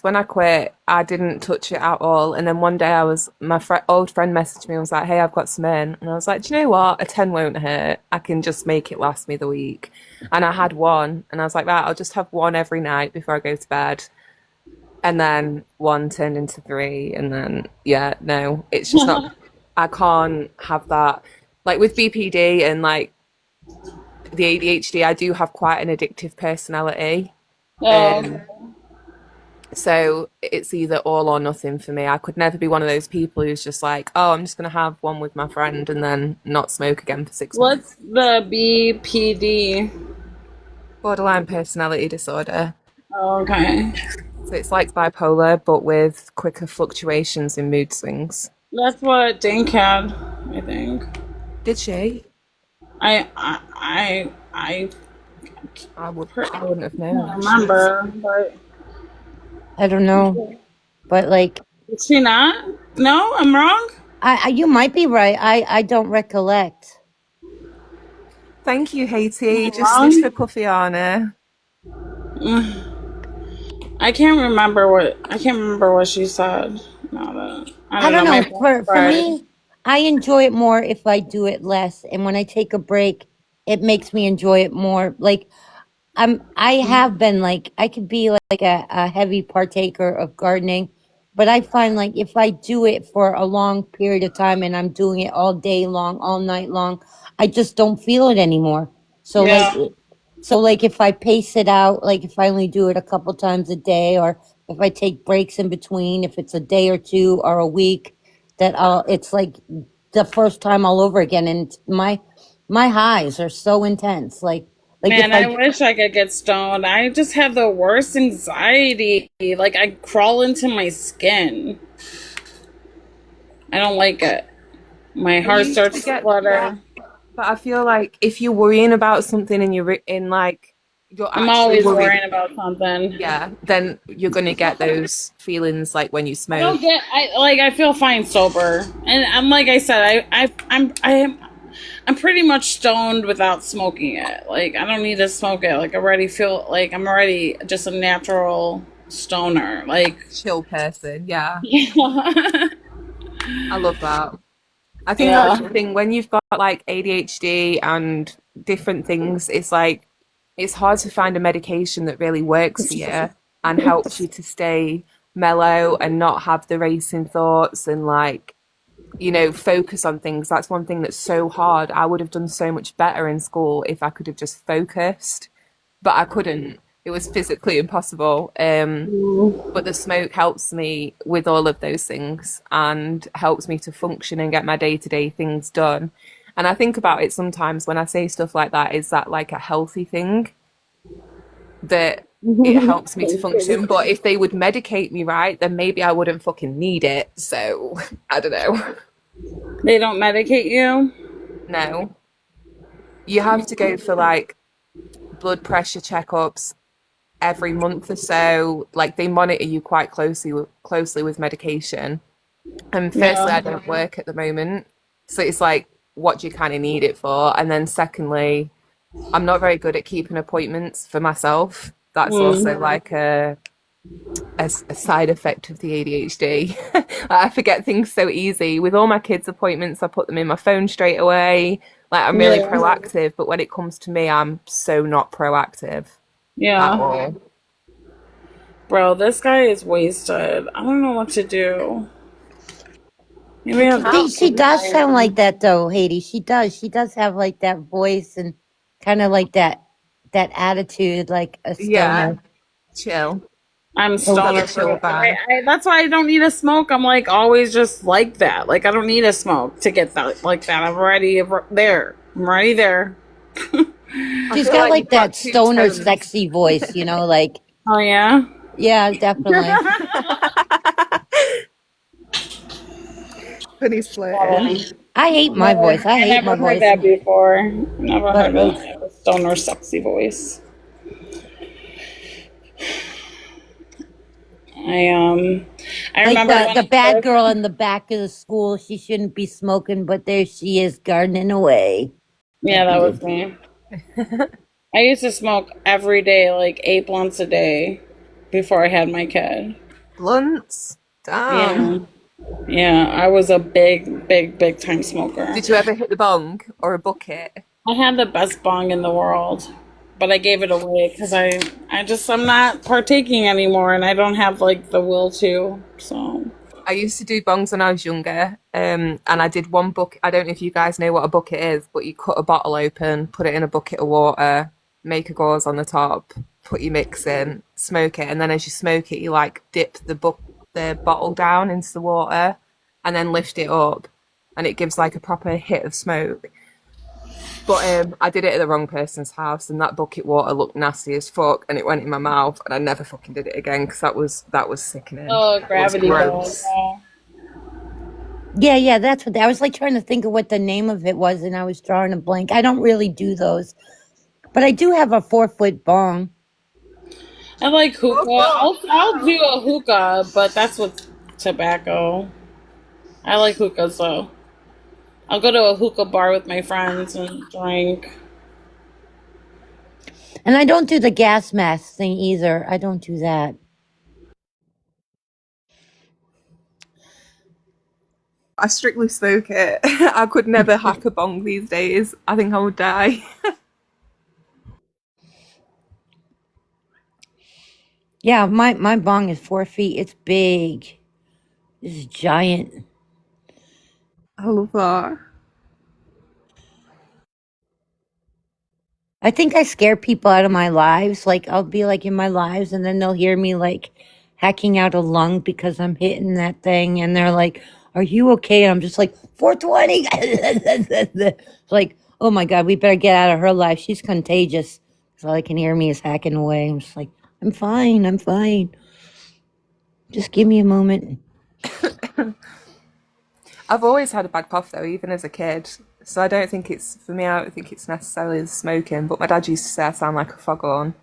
when I quit, I didn't touch it at all. And then one day my old friend messaged me and was like, hey, I've got some in. And I was like, do you know what? A 10 won't hurt. I can just make it last me the week. And I had one. And I was like, right, I'll just have one every night before I go to bed. And then one turned into 3. And then, yeah, no, it's just not, I can't have that. Like with BPD and like the ADHD, I do have quite an addictive personality. So it's either all or nothing for me. I could never be one of those people who's just like, oh, I'm just going to have one with my friend and then not smoke again for 6 months. What's the BPD? Borderline personality disorder. Oh, okay. So it's like bipolar, but with quicker fluctuations in mood swings. That's what Dink had, I think. Did she? I wouldn't have known. I remember, but I don't know. But like, is she not? No, I'm wrong. you might be right. I don't recollect. Thank you, Haiti. Just for Puffiana. I can't remember what she said. I don't know. For me, I enjoy it more if I do it less, and when I take a break, it makes me enjoy it more. Like I have been like I could be like a heavy partaker of gardening, but I find like if I do it for a long period of time and I'm doing it all day long, all night long, I just don't feel it anymore. So like if I pace it out, like if I only do it a couple times a day, or if I take breaks in between, if it's a day or two or a week, it's like the first time all over again, and my highs are so intense. Like man, I wish I could get stoned. I just have the worst anxiety. Like I crawl into my skin. I don't like it. My heart starts to flutter. But I feel like if you're worrying about something and you're in like I'm always worrying about something. Yeah, then you're gonna get those feelings like when you smoke. I feel fine sober, and I'm like I said, I'm pretty much stoned without smoking it. Like I don't need to smoke it. Like I already feel like I'm already just a natural stoner. Like chill person. Yeah. I love that. I think that's the thing when you've got like ADHD and different things. It's like it's hard to find a medication that really works for you and helps you to stay mellow and not have the racing thoughts and like, you know, focus on things. That's one thing that's so hard. I would have done so much better in school if I could have just focused, but I couldn't. It was physically impossible. But the smoke helps me with all of those things and helps me to function and get my day-to-day things done. And I think about it sometimes when I say stuff like that, is that like a healthy thing that it helps me to function? But if they would medicate me right, then maybe I wouldn't fucking need it. So I don't know. They don't medicate you? No. You have to go for like blood pressure checkups every month or so. Like they monitor you quite closely with medication. And firstly, I Yeah. don't work at the moment. So it's like, what do you kind of need it for? And then secondly, I'm not very good at keeping appointments for myself. That's also like a side effect of the ADHD. I forget things so easy. With all my kids' appointments, I put them in my phone straight away. Like I'm really Yeah. proactive, but when it comes to me, I'm so not proactive at Yeah. all. Bro, this guy is wasted. I don't know what to do. Maybe I have to She does deny sound like him. that though, Haiti. She does. She does have like that voice and kind of like that attitude, like a Yeah, stoner. chill. I'm So Got the stoner chill for vibe. that's why I don't need a smoke. I'm like always just like that. Like I don't need a smoke to get that like that. I'm already there. I'm already there. I she's feel got like like you've got that two stoner tones. sexy voice, you know, like Oh yeah. yeah, definitely. But he's flirting. I hate my Never, voice. I I hate never my heard voice. that before. Never But heard like a stoner sexy voice. I I like remember when the I bad first girl in the back of the school, she shouldn't be smoking, but there she is gardening away. yeah, Like that you was did. me. I used to smoke every day, like 8 blunts a day, before I had my kid. Blunts. Damn. Yeah, yeah, I was a big time smoker. Did you ever hit the bong or a bucket? I had the best bong in the world, but I gave it away because I'm not partaking anymore, and I don't have like the will to. So I used to do bongs when I was younger, and I did one bucket. I don't know if you guys know what a bucket is, but you cut a bottle open, put it in a bucket of water, make a gauze on the top, put your mix in, smoke it, and then as you smoke it, you like dip the bottle down into the water, and then lift it up, and it gives like a proper hit of smoke. But I did it at the wrong person's house, and that bucket water looked nasty as fuck, and it went in my mouth, and I never fucking did it again because that was sickening. oh, It was gravity bong. gross. Yeah. Yeah, that's what I was like trying to think of what the name of it was, and I was drawing a blank. I don't really do those, but I do have a 4 foot bong. I like hookah. I'll do a hookah, but that's with tobacco. I like hookahs though. I'll go to a hookah bar with my friends and drink. And I don't do the gas mask thing either. I don't do that. I strictly smoke it. I could never hack a bong these days. I think I would die. Yeah, my bong is 4 feet. It's big. It's giant. I love that. I think I scare people out of my lives. Like I'll be like in my lives, and then they'll hear me like hacking out a lung because I'm hitting that thing, and they're like, "Are you okay?" And I'm just like 420. It's like, oh my god, we better get out of her life. She's contagious. So all I can hear me is hacking away. I'm just like, I'm fine. I'm fine. Just give me a moment. I've always had a bad cough though, even as a kid. So I don't think it's for me. I don't think it's necessarily the smoking. But my dad used to say I sound like a foghorn.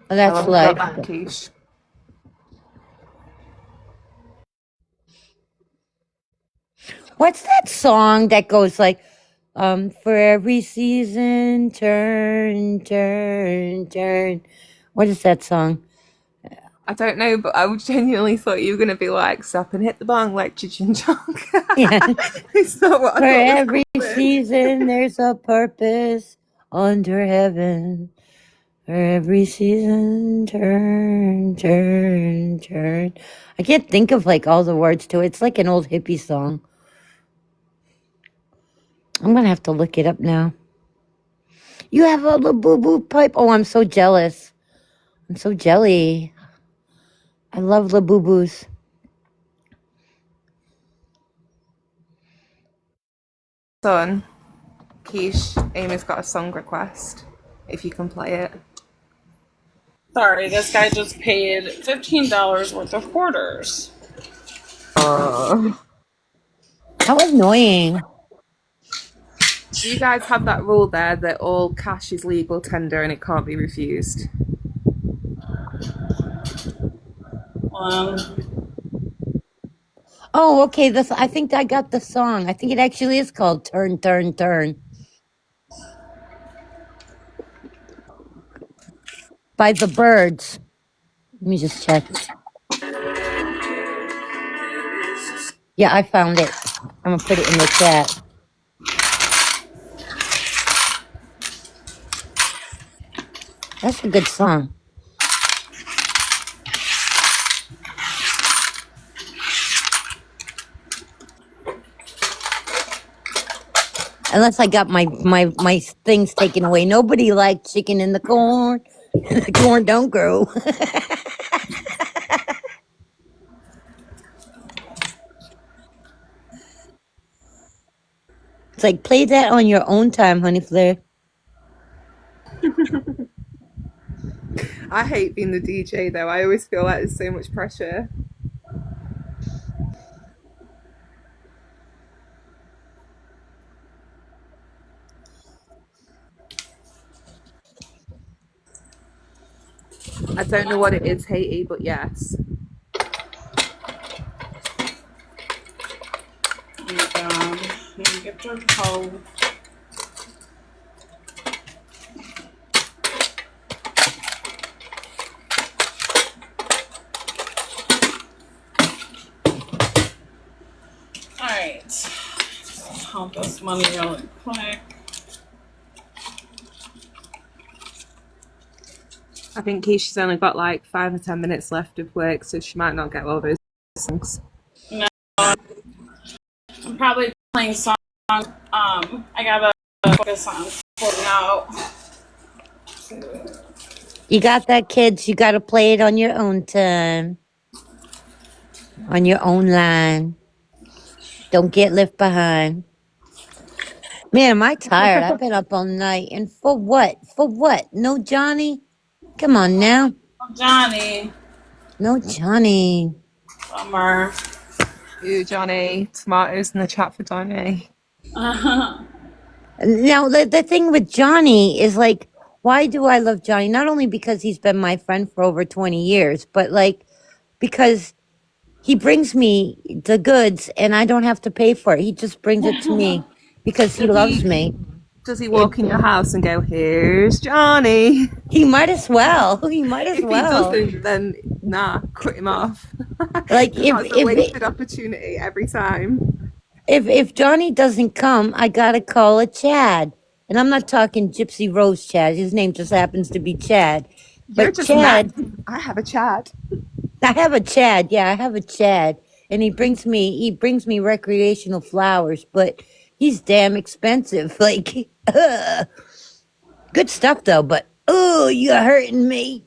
Oh, I that's love that life. back, Keesh. What's that song that goes like, for every season, turn, turn, turn. What is that song? I don't know, but I genuinely thought you were going to be like, stop and hit the bong like Cheech and Chong. Yeah. It's not what I For thought was every coming. season, there's a purpose under heaven. For every season, turn, turn, turn. I can't think of like all the words to it. It's like an old hippie song. I'm gonna have to look it up now. You have a little boo boo pipe. Oh, I'm so jealous. I'm so jelly. I love the boo boos. Son, Keish, Amy's got a song request. If you can play it. Sorry, this guy just paid $15 worth of quarters. How annoying. Do you guys have that rule there that all cash is legal tender and it can't be refused? Oh, okay. This I think I got the song. I think it actually is called "Turn, Turn, Turn" by the Birds. Let me just check. Yeah, I found it. I'm gonna put it in the chat. That's a good song. Unless I got my things taken away. Nobody liked chicken in the corn. The corn don't grow. It's like play that on your own time, honey Flair. I hate being the DJ though. I always feel like there's so much pressure. I don't know what it is, Haiti, but yes. Get your coat. Alright. Count this money really quick. I think Keisha's only got like 5 or 10 minutes left of work, so she might not get all those songs. No, I'm probably playing songs. I gotta focus on pulling out. You got that, kids. You gotta play it on your own time. On your own line. Don't get left behind. Man, am I tired? I've been up all night. And for what? For what? No Johnny? Come on now. Oh, Johnny. No Johnny. Bummer. Ooh, Johnny. Tomatoes in the chat for Johnny. Now, the thing with Johnny is like, why do I love Johnny? Not only because he's been my friend for over 20 years, but like, because he brings me the goods and I don't have to pay for it. He just brings it to me because he loves me. Does he walk in your house and go, "Here's Johnny"? He might as well. He might as well. If he doesn't, then nah, cut him off. Like That's a wasted opportunity every time. If Johnny doesn't come, I gotta call a Chad. And I'm not talking Gypsy Rose Chad. His name just happens to be Chad. You're But just Chad, mad. I have a Chad. I have a Chad. Yeah, I have a Chad, and he brings me recreational flowers, but he's damn expensive. Like, good stuff though. But oh, you're hurting me.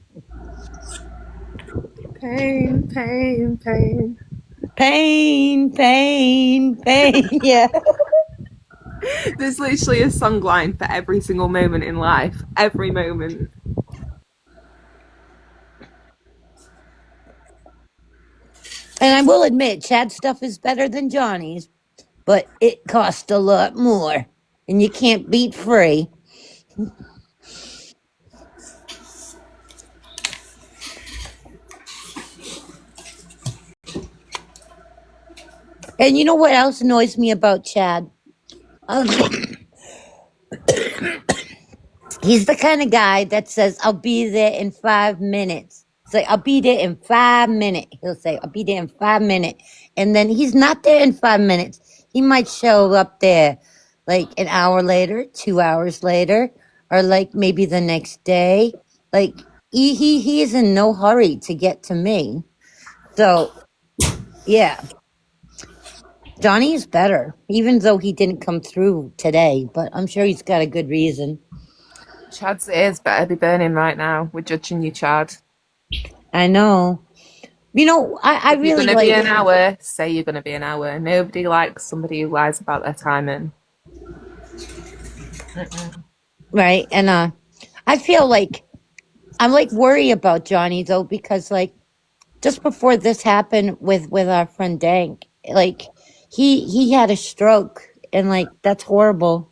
Pain, pain, pain. Pain, pain, pain. Yeah. There's literally a song line for every single moment in life. Every moment. And I will admit, Chad's stuff is better than Johnny's, but it costs a lot more, and you can't beat free. And you know what else annoys me about Chad? He's the kind of guy that says, "I'll be there in 5 minutes." It's like, "I'll be there in 5 minutes." He'll say, "I'll be there in 5 minutes." And then he's not there in 5 minutes. He might show up there like an hour later, 2 hours later, or like maybe the next day. Like he is in no hurry to get to me. So yeah. Johnny is better, even though he didn't come through today, but I'm sure he's got a good reason. Chad's ears better be burning right now. We're judging you, Chad. I know. You know, I if really you're gonna like. be an hour, say you're gonna be an hour. Nobody likes somebody who lies about their timing. Right, and I feel like I'm like worried about Johnny though because like just before this happened with our friend Dank, like he had a stroke and like that's horrible.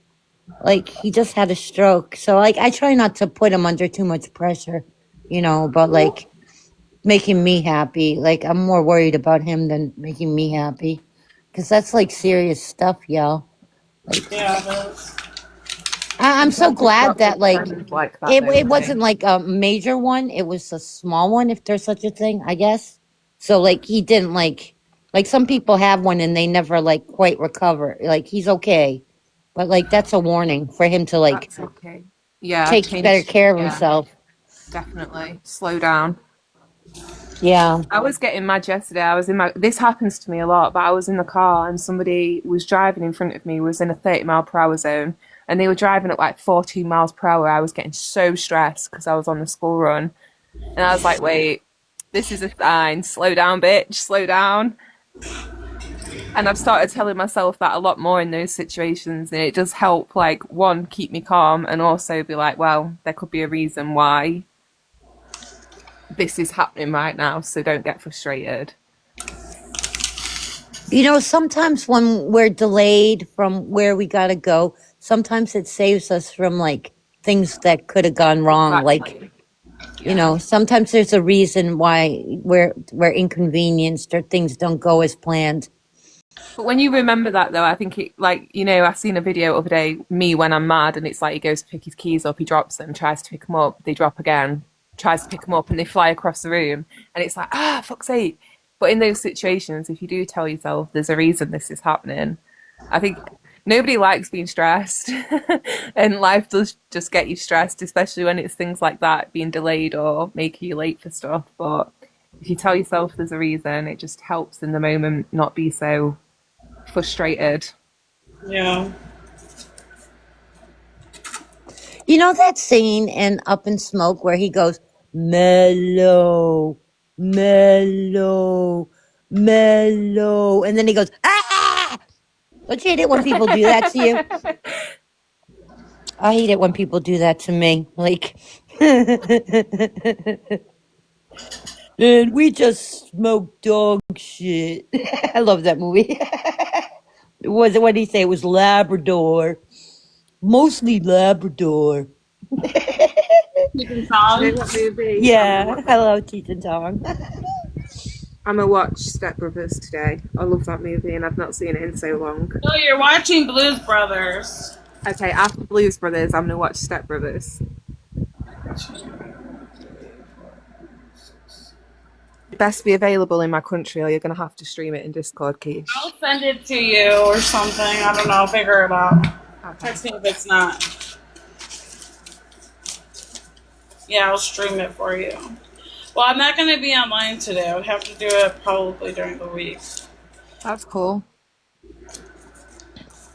Like he just had a stroke. So like I try not to put him under too much pressure, but like making me happy. Like I'm more worried about him than making me happy. Cause that's like serious stuff, y'all. Like Yeah, it is. I'm so Sometimes it's glad not that good like friends like that, it though, it is it? wasn't like a major one. It was a small one, if there's such a thing, I guess. So like he didn't like some people have one and they never like quite recover. Like he's okay. But like that's a warning for him to like That's okay. Yeah, take better change. care of Yeah, himself. definitely. Slow down. Yeah. I was getting mad yesterday. I was in my. This happens to me a lot, but I was in the car and somebody was driving in front of me. Was in a 30-mile-per-hour zone, and they were driving at like 14 miles per hour. I was getting so stressed because I was on the school run, and I was like, "Wait, this is a sign. Slow down, bitch. Slow down." And I've started telling myself that a lot more in those situations, and it does help. Like one, keep me calm, and also be like, "Well, there could be a reason why this is happening right now, so don't get frustrated." Sometimes when we're delayed from where we gotta go, sometimes it saves us from like things that could have gone wrong. Like, Exactly. Yeah. sometimes there's a reason why we're inconvenienced or things don't go as planned. But when you remember that, though, I think it, like, I seen a video of a day, me when I'm mad, and it's like he goes to pick his keys up, he drops them, tries to pick them up, they drop again, tries to pick them up, and they fly across the room. And it's like, fuck's sake. But in those situations, if you do tell yourself there's a reason this is happening, I think nobody likes being stressed. And life does just get you stressed, especially when it's things like that, being delayed or making you late for stuff. But if you tell yourself there's a reason, it just helps in the moment not be so frustrated. Yeah. That scene in Up in Smoke where he goes, mellow, mellow, mellow, and then he goes, ah! Don't you hate it when people do that to you? I hate it when people do that to me. Like, and we just smoked dog shit. I love that movie. Was it, what did he say? It was Labrador. Mostly Labrador. You can Do you tell. know what movie Yeah, I love Cheech and Chong. I'm gonna watch Step Brothers today. I love that movie and I've not seen it in so long. Oh, you're watching Blues Brothers. Okay, after Blues Brothers, I'm gonna watch Step Brothers. Best be available in my country or you're gonna have to stream it in Discord, Keesh. I'll send it to you or something. I don't know. Figure it out. Okay. Text me if it's not. Yeah, I'll stream it for you. Well, I'm not going to be online today. I would have to do it probably during the week. That's cool.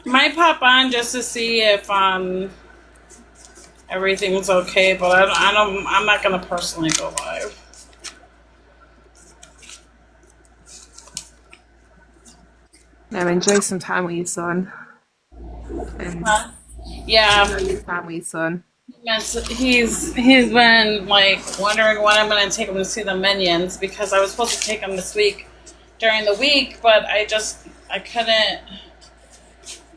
Might pop on just to see if everything's okay, but I'm not going to personally go live. Now enjoy some time with your son. And Yeah. enjoy your time with your son. Yes, he's been like wondering when I'm gonna take him to see the Minions because I was supposed to take him this week during the week, but I couldn't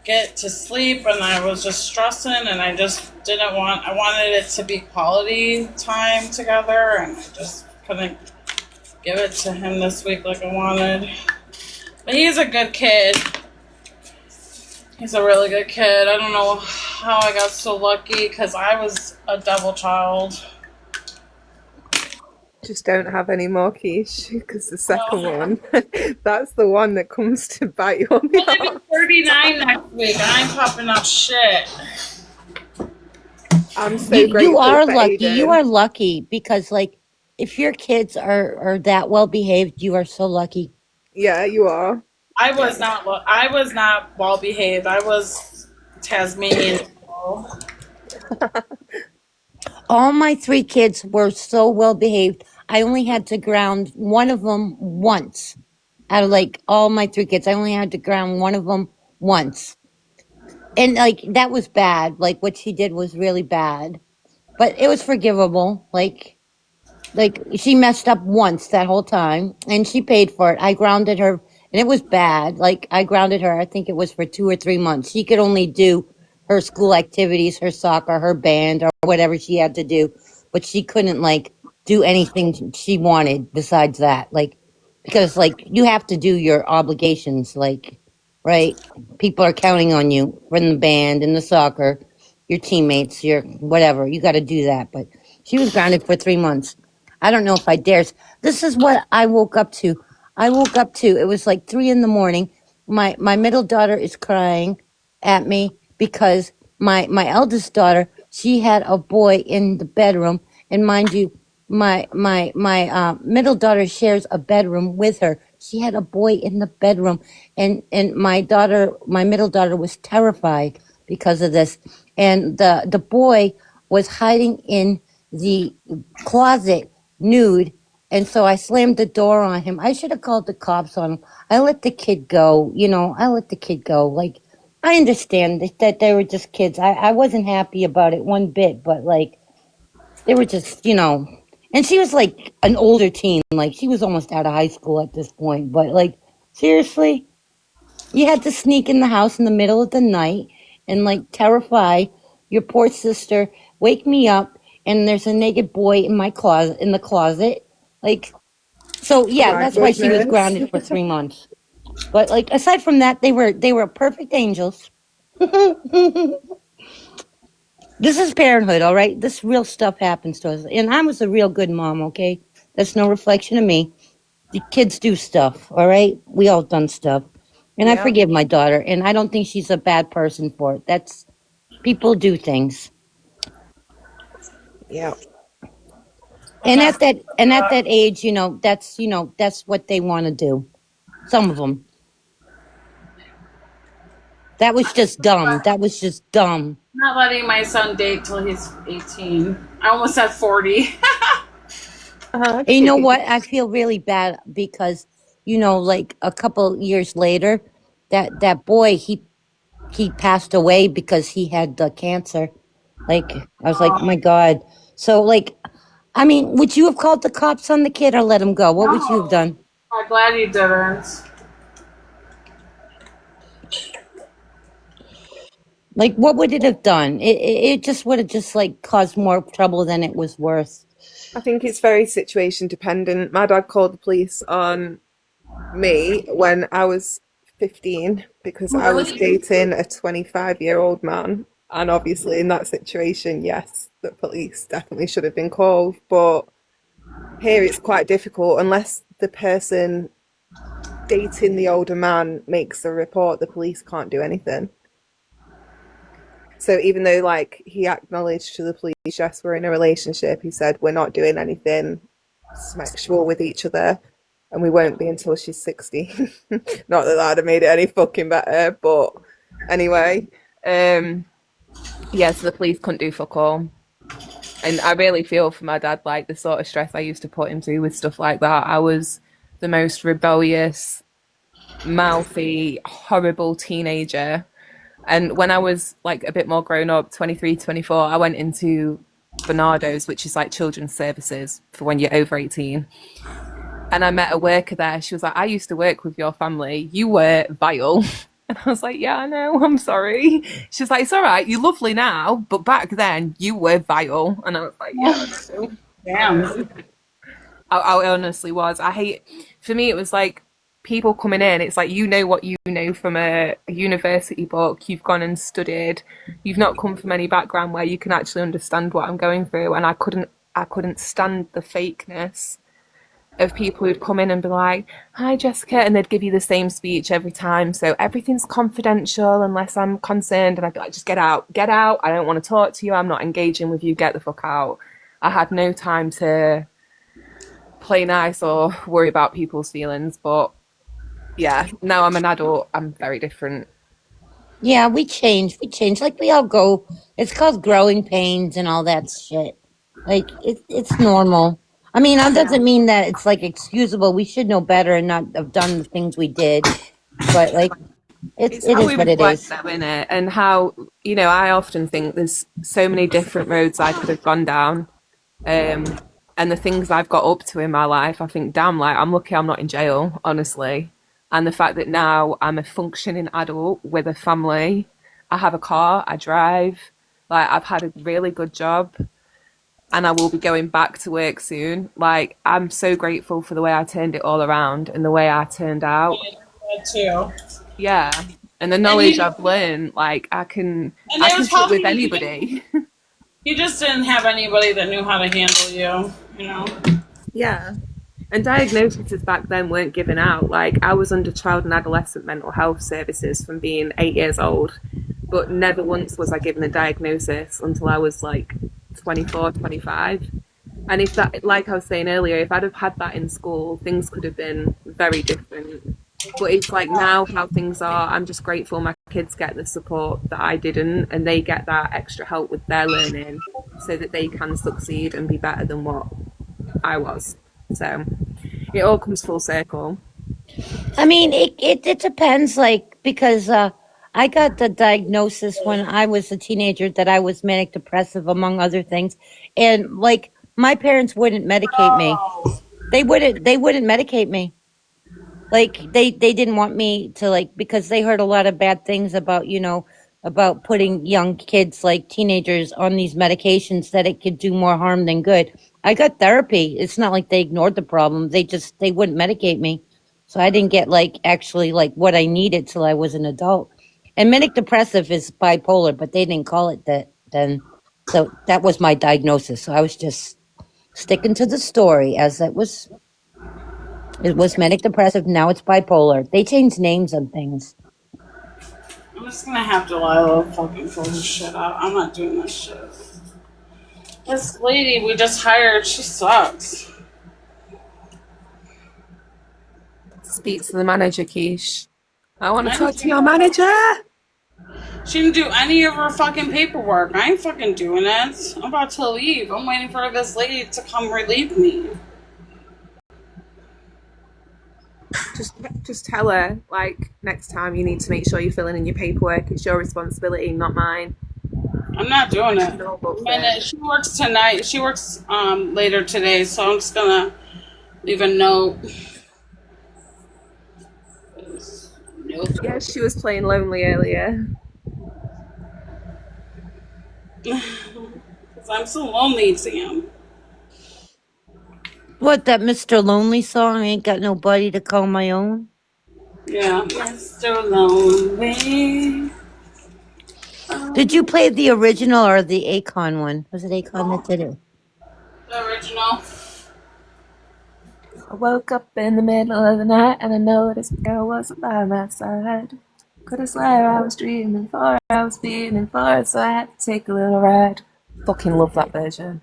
get to sleep and I was just stressing and I wanted it to be quality time together and I just couldn't give it to him this week like I wanted. But he's a good kid. He's a really good kid. I don't know how I got so lucky because I was a double child. Just don't have any more, Keesh, because the second one, that's the one that comes to bite you on the I'm gonna be 39 next week. I ain't popping up shit. I'm so grateful. You are for lucky. Aiden. You are lucky because, like, if your kids are that well behaved, you are so lucky. Yeah, you are. I was not well behaved. I was Tasmanian. All my 3 kids were so well behaved. I only had to ground one of them once. Out of like all my 3 kids, I only had to ground one of them once. And like that was bad. Like what she did was really bad. But it was forgivable. Like she messed up once that whole time and she paid for it. I grounded her and it was bad. Like I grounded her, I think it was for 2 or 3 months. She could only do her school activities, her soccer, her band, or whatever she had to do, but she couldn't like do anything she wanted besides that. Like, because like you have to do your obligations, like, right? People are counting on you from the band and the soccer, your teammates, your whatever. You got to do that. But she was grounded for 3 months. I don't know if I dares. This is what I woke up to. I woke up to, it was like 3 in the morning. My middle daughter is crying at me because my eldest daughter, she had a boy in the bedroom, and mind you, my middle daughter shares a bedroom with her. She had a boy in the bedroom, and my middle daughter was terrified because of this, and the boy was hiding in the closet nude. And so I slammed the door on him. I should have called the cops on him. I let the kid go. I let the kid go. Like, I understand that they were just kids. I wasn't happy about it one bit, but like, they were just, and she was like an older teen. Like, she was almost out of high school at this point. But like, seriously, you had to sneak in the house in the middle of the night and like terrify your poor sister, wake me up, and there's a naked boy in the closet. Like, so yeah, My that's why she was goodness. grounded for 3 months. But like, aside from that, they were perfect angels. This is parenthood, all right? This real stuff happens to us. And I was a real good mom, okay? That's no reflection of me. The kids do stuff, all right? We all done stuff. And I Yeah, forgive my daughter, and I don't think she's a bad person for it. That's people do things. yeah. And at that age, that's what they want to do. Some of them. That was just dumb. That was just dumb. Not letting my son date till he's 18. I almost said 40. And you know what? I feel really bad because, like a couple years later, that boy he passed away because he had the cancer. Like, I was like, my God. So like, I mean, would you have called the cops on the kid or let him go? What would you have No. done? I'm glad you didn't. Like, what would it have done? It just would have just like caused more trouble than it was worth. I think it's very situation dependent. My dad called the police on me when I was 15 because I was Really? dating a 25-year-old man. And obviously, in that situation, yes, the police definitely should have been called. But here it's quite difficult unless the person dating the older man makes a report, the police can't do anything. So even though like he acknowledged to the police, yes, we're in a relationship, he said we're not doing anything sexual with each other and we won't be until she's 60. Not that that'd have made it any fucking better, but anyway. Yeah, so the police couldn't do fuck all. And I really feel for my dad, like the sort of stress I used to put him through with stuff like that. I was the most rebellious, mouthy, horrible teenager. And when I was like a bit more grown up, 23, 24, I went into Bernardo's, which is like children's services for when you're over 18. And I met a worker there. She was like, I used to work with your family. You were vile. And I was like, yeah, I know. I'm sorry. She's like, it's all right. You're lovely now. But back then, you were vile. And I was like, yeah, I know. Damn. I honestly was. For me, it was like people coming in. It's like, you know what you know from a university book. You've gone and studied. You've not come from any background where you can actually understand what I'm going through. And I couldn't stand the fakeness of people who'd come in and be like, hi, Jessica. And they'd give you the same speech every time. So everything's confidential unless I'm concerned. And I'd be like, just get out. Get out. I don't want to talk to you. I'm not engaging with you. Get the fuck out. I had no time to play nice or worry about people's feelings. But yeah, now I'm an adult, I'm very different. Yeah, we change. We change. Like we all go. It's called growing pains and all that shit. Like it's normal. I mean, that doesn't mean that it's like excusable. We should know better and not have done the things we did. But like, It's it how is we what it reflect is. though, innit? And how, I often think there's so many different roads I could have gone down. And the things I've got up to in my life, I think, damn, like, I'm lucky I'm not in jail, honestly. And the fact that now I'm a functioning adult with a family I have a car, I drive, like I've had a really good job, and I will be going back to work soon. Like, I'm so grateful for the way I turned it all around and the way I turned out. That too. Yeah. And the And knowledge you, I've learned, like I can and it was sit with helping you. anybody. You just didn't have anybody that knew how to handle you, you know? Yeah. And diagnoses back then weren't given out. Like, I was under child and adolescent mental health services from being 8 years old, but never once was I given a diagnosis until I was like 24, 25. And if that, like I was saying earlier, if I'd have had that in school, things could have been very different. But it's like now how things are, I'm just grateful my kids get the support that I didn't, and they get that extra help with their learning so that they can succeed and be better than what I was. So it all comes full circle. I mean, it depends, like, because I got the diagnosis when I was a teenager that I was manic depressive, among other things. And like, my parents wouldn't medicate me. They wouldn't medicate me. Like, they didn't want me to, like, because they heard a lot of bad things about, about putting young kids, like teenagers, on these medications, that it could do more harm than good. I got therapy. It's not like they ignored the problem. They wouldn't medicate me. So I didn't get, like, actually, like, what I needed till I was an adult. And manic depressive is bipolar, but they didn't call it that then. So that was my diagnosis. So I was just sticking to the story as it was. It was manic depressive. Now it's bipolar. They changed names on things. I'm just gonna have Delilah fucking fill this shit out. I'm not doing this shit. This lady we just hired, she sucks. Speak to the manager, Keesh. I want to talk to your manager. She didn't do any of her fucking paperwork. I ain't fucking doing it. I'm about to leave. I'm waiting for this lady to come relieve me. Just tell her, like, next time you need to make sure you're filling in your paperwork. It's your responsibility, not mine. I'm not doing it. And she works tonight. She works later today, so I'm just gonna leave a note. Yeah, she was playing lonely earlier. Because I'm so lonely, Sam. What, that Mr. Lonely song? I ain't got nobody to call my own. Yeah, Mr. Lonely. Did you play the original or the Akon one? Was it Akon that did it? The original. I woke up in the middle of the night and I noticed the girl wasn't by my side. Could have swear I was dreaming for, I was feeling for it, so I had to take a little ride. Fucking love that version.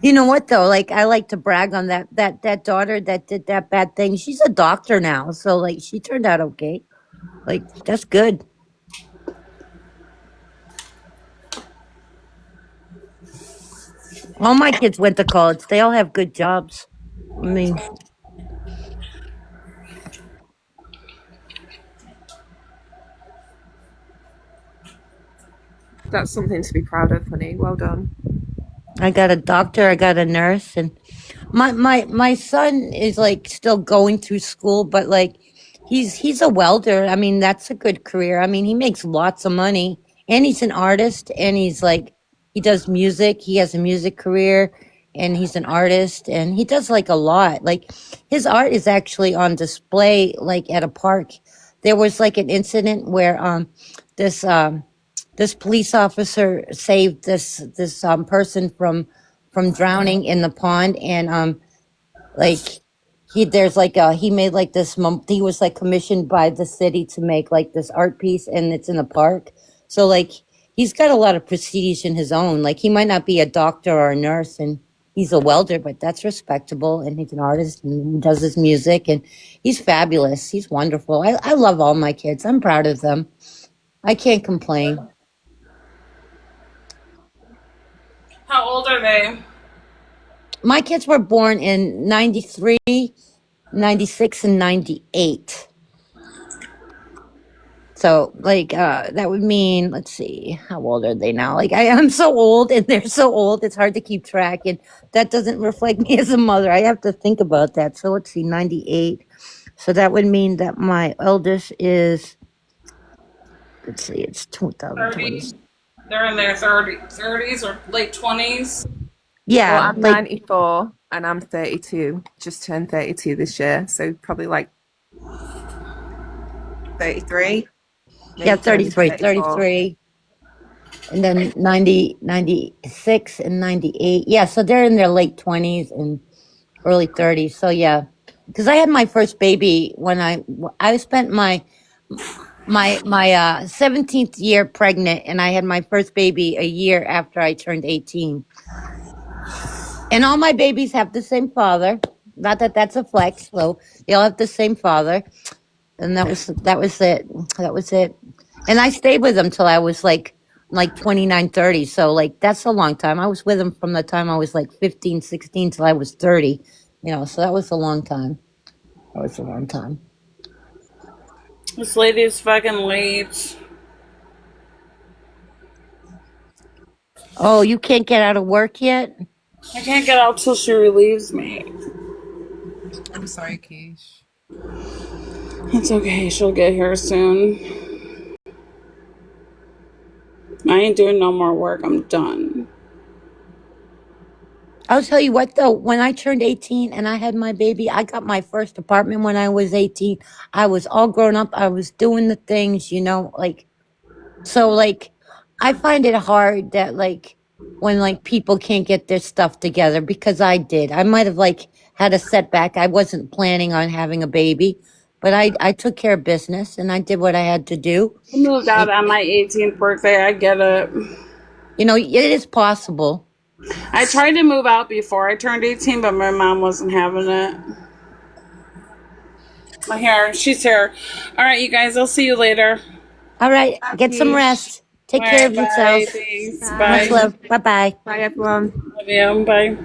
You know what though? Like, I like to brag on that daughter that did that bad thing. She's a doctor now, so like she turned out okay. Like, that's good. All my kids went to college. They all have good jobs. I mean, That's something to be proud of, honey. Well done. I got a doctor, I got a nurse, and my son is like still going through school, but like he's a welder. I mean, that's a good career. I mean, he makes lots of money, and he's an artist, and he's like, he does music. He has a music career, and he's an artist, and he does like a lot. Like, his art is actually on display, like at a park. There was like an incident where this this police officer saved this person from drowning in the pond, and like, he made like this he was like commissioned by the city to make like this art piece, and it's in the park. So like, he's got a lot of prestige in his own. Like, he might not be a doctor or a nurse, and he's a welder, but that's respectable, and he's an artist and he does his music, and he's fabulous. He's wonderful. I love all my kids. I'm proud of them. I can't complain. How old are they? My kids were born in 93, 96, and 98. So like that would mean, let's see, how old are they now? Like I'm so old and they're so old, it's hard to keep track, and that doesn't reflect me as a mother. I have to think about that. So let's see, 98. So that would mean that my eldest is, let's see, it's 2020. 30. They're in their 30s or late 20s. Well, Yeah, I'm like 94 and I'm 32. Just turned 32 this year, so probably like 33, yeah, maybe turning 33, 34. 33. And then 90, 96 and 98. Yeah, so they're in their late 20s and early 30s. So yeah, because I had my first baby when I spent my 17th year pregnant, and I had my first baby a year after I turned 18. And all my babies have the same father. Not that that's a flex. So they all have the same father, and that was it. And I stayed with him till I was like 29, 30. So like that's a long time. I was with him from the time I was like 15, 16 till I was 30. So that was a long time. That was a long time. This lady is fucking late. Oh, you can't get out of work yet? I can't get out till she relieves me. I'm sorry, Keesh. It's okay. She'll get here soon. I ain't doing no more work. I'm done. I'll tell you what though, when I turned 18 and I had my baby, I got my first apartment when I was 18. I was all grown up. I was doing the things, so like I find it hard that like when like people can't get their stuff together, because I did. I might have like had a setback. I wasn't planning on having a baby, but I took care of business and I did what I had to do. I moved out And, on my 18th birthday. I get it. it is possible. I tried to move out before I turned 18, but my mom wasn't having it. My hair, she's here. All right, you guys, I'll see you later. All right, Bye, get some Keesh. rest. All Take care right, of bye. yourself. Thanks. Much Bye. Bye. love. Bye bye. Bye, everyone. Love you. Bye.